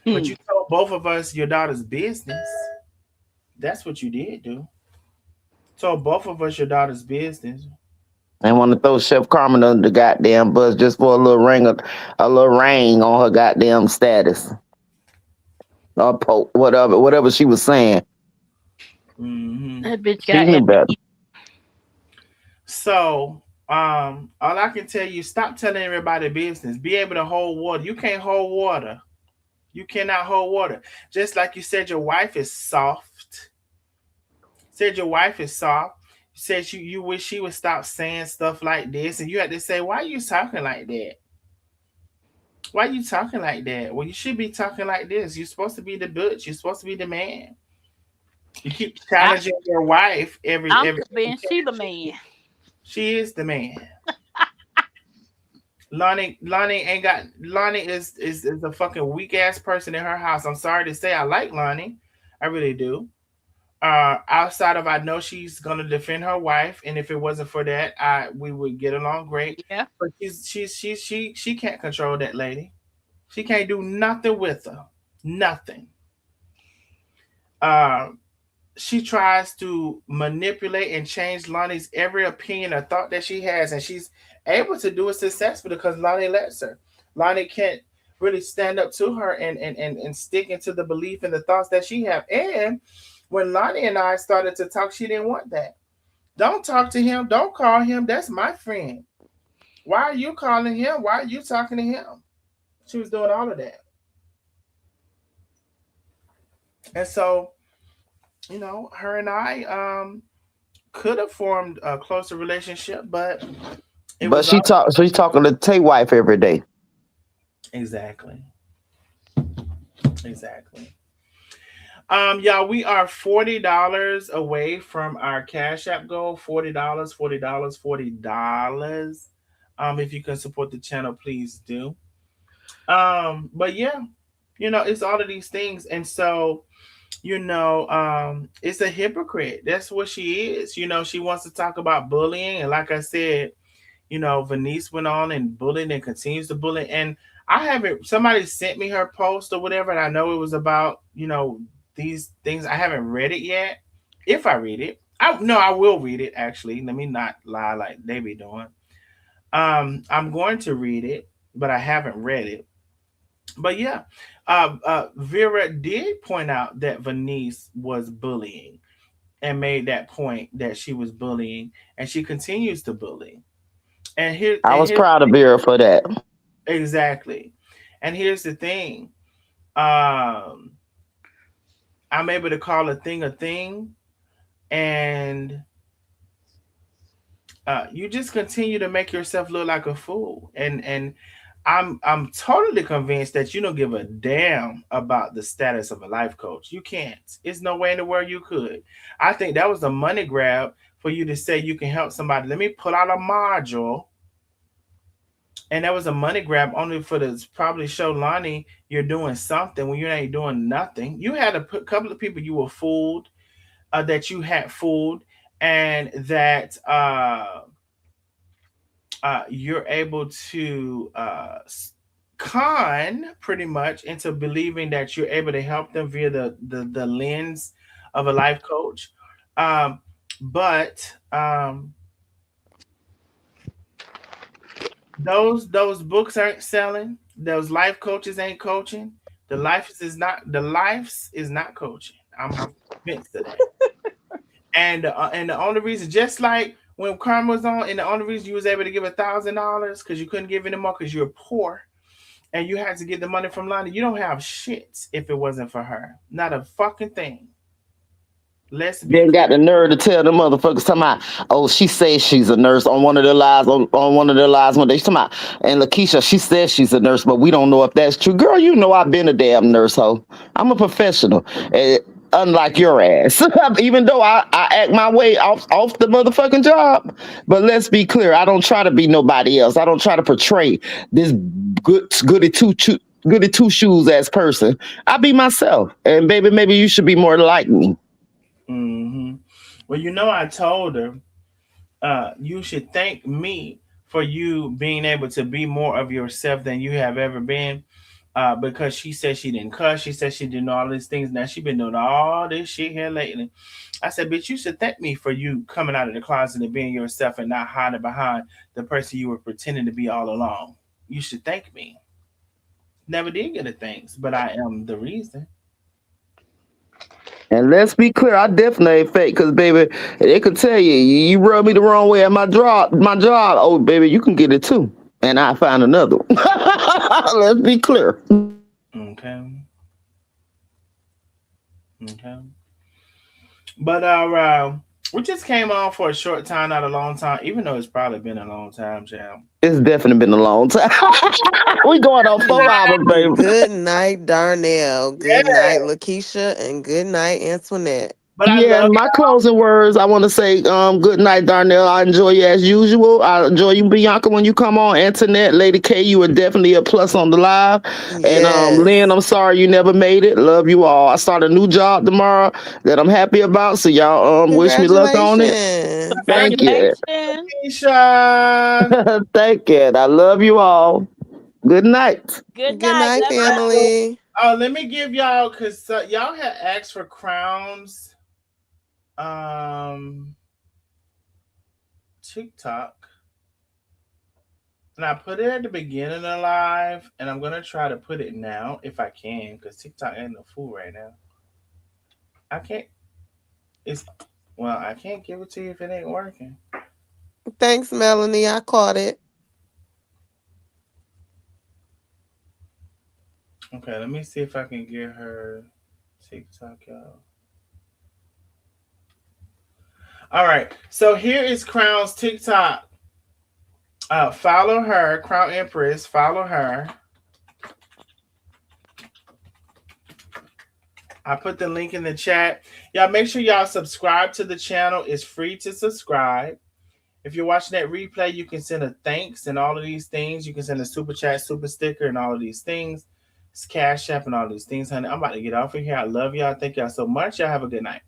But you told both of us your daughter's business. That's what you did do. Told both of us your daughter's business. And want to throw Chef Carmen under the goddamn bus just for a little ring on her goddamn status. Or whatever she was saying. Mm-hmm. That bitch She got knew better. So, all I can tell you, stop telling everybody business. Be able to hold water. You can't hold water. You cannot hold water. Just like you said, your wife is soft. Said your wife is soft. You said you wish she would stop saying stuff like this, and you had to say, "Why are you talking like that? Why are you talking like that? Well, you should be talking like this. You're supposed to be the butch. You're supposed to be the man. You keep I, challenging your wife I'm every convinced she the man. chance. She is the man. Lonnie ain't got Lonnie is a fucking weak ass person in her house. I'm sorry to say, I like Lonnie, I really do. Outside of, I know she's gonna defend her wife, and if it wasn't for that, I we would get along great. Yeah. But she can't control that lady. She can't do nothing with her, nothing. Um, she tries to manipulate and change Lonnie's every opinion or thought that she has, and she's able to do it successfully because Lonnie lets her. Lonnie can't really stand up to her and stick into the belief and the thoughts that she have. And when Lonnie and I started to talk, she didn't want that. Don't talk to him. Don't call him. That's my friend. Why are you calling him? Why are you talking to him? She was doing all of that. And so, her and I could have formed a closer relationship, but it But was all she's talking to Tay wife every day. exactly. Exactly. Y'all, we are $40 away from our Cash App goal. $40, $40, $40. If you can support the channel, please do. But yeah, it's all of these things. And so, it's a hypocrite. That's what she is. She wants to talk about bullying. And like I said, Venice went on and bullied and continues to bully. And I haven't, somebody sent me her post or whatever, and I know it was about, these things. I haven't read it yet. If I read it, I will read it actually. Let me not lie like they be doing. I'm going to read it, but I haven't read it. But yeah, Vera did point out that Venice was bullying and made that point that she was bullying, and she continues to bully. And here, I and was here's proud of Vera for that. exactly. And here's the thing. Um, I'm able to call a thing, and you just continue to make yourself look like a fool. And I'm totally convinced that you don't give a damn about the status of a life coach. You can't. It's no way in the world you could. I think that was a money grab for you to say you can help somebody. Let me pull out a module. And that was a money grab only for the probably show Lonnie you're doing something when you ain't doing nothing. You had a couple of people you were fooled, that you had fooled, and that you're able to con pretty much into believing that you're able to help them via the lens of a life coach. Um, but those books aren't selling. Those life coaches ain't coaching. The life is not coaching. I'm convinced of that. And the only reason, just like when Karma was on, and the only reason you was able to give $1,000 because you couldn't give anymore because you're poor, and you had to get the money from Lonnie. You don't have shit if it wasn't for her. Not a fucking thing. Let's be Then got clear. the nerve to tell the motherfuckers talking about, oh, she says she's a nurse on one of the lies on one of the lies when they talking about, and Lakeisha, she says she's a nurse, but we don't know if that's true. Girl, you know I've been a damn nurse, ho. I'm a professional. Unlike your ass. Even though I act my way off the motherfucking job. But let's be clear, I don't try to be nobody else. I don't try to portray this goody two shoes ass person. I be myself. And baby, maybe you should be more like me. Hmm. Well, I told her, you should thank me for you being able to be more of yourself than you have ever been. Because she said she didn't cuss. She said she didn't all these things. Now she been doing all this shit here lately. I said, bitch, you should thank me for you coming out of the closet and being yourself and not hiding behind the person you were pretending to be all along. You should thank me. Never did get a thanks, but I am the reason. And let's be clear, I definitely ain't fake, cause baby, they could tell you rub me the wrong way at my job. Oh, baby, you can get it too, and I find another one. Let's be clear. Okay. Okay. But we just came on for a short time, not a long time, even though it's probably been a long time, Jam. It's definitely been a long time. We going on 4 hours, baby. Good night, Darnell. Good Yeah. night, Lakeisha. And good night, Antoinette. But I Yeah, love and my closing words, I want to say, good night, Darnell. I enjoy you as usual. I enjoy you, Bianca, when you come on. Antoinette, Lady K, you were definitely a plus on the live. And Lynn, Yes. I'm sorry you never made it. Love you all. I start a new job tomorrow that I'm happy about. So y'all wish me luck on it. Congratulations. Thank you. Congratulations. Keisha. Thank you. I love you all. Good night. Good Good night. night, Love y'all. family. Oh, let me give y'all because y'all had asked for crowns. Um, TikTok, and I put it at the beginning of the live, and I'm gonna try to put it now if I can because TikTok ain't no fool right now. I can't. It's I can't give it to you if it ain't working. Thanks, Melanie. I caught it. Okay, let me see if I can get her TikTok, y'all. All right, so here is Crown's TikTok. Follow her, Crown Empress. Follow her. I put the link in the chat. Y'all make sure y'all subscribe to the channel. It's free to subscribe. If you're watching that replay, you can send a thanks and all of these things. You can send a super chat, super sticker, and all of these things. It's Cash App and all these things, honey. I'm about to get off of here. I love y'all. Thank y'all so much. Y'all have a good night.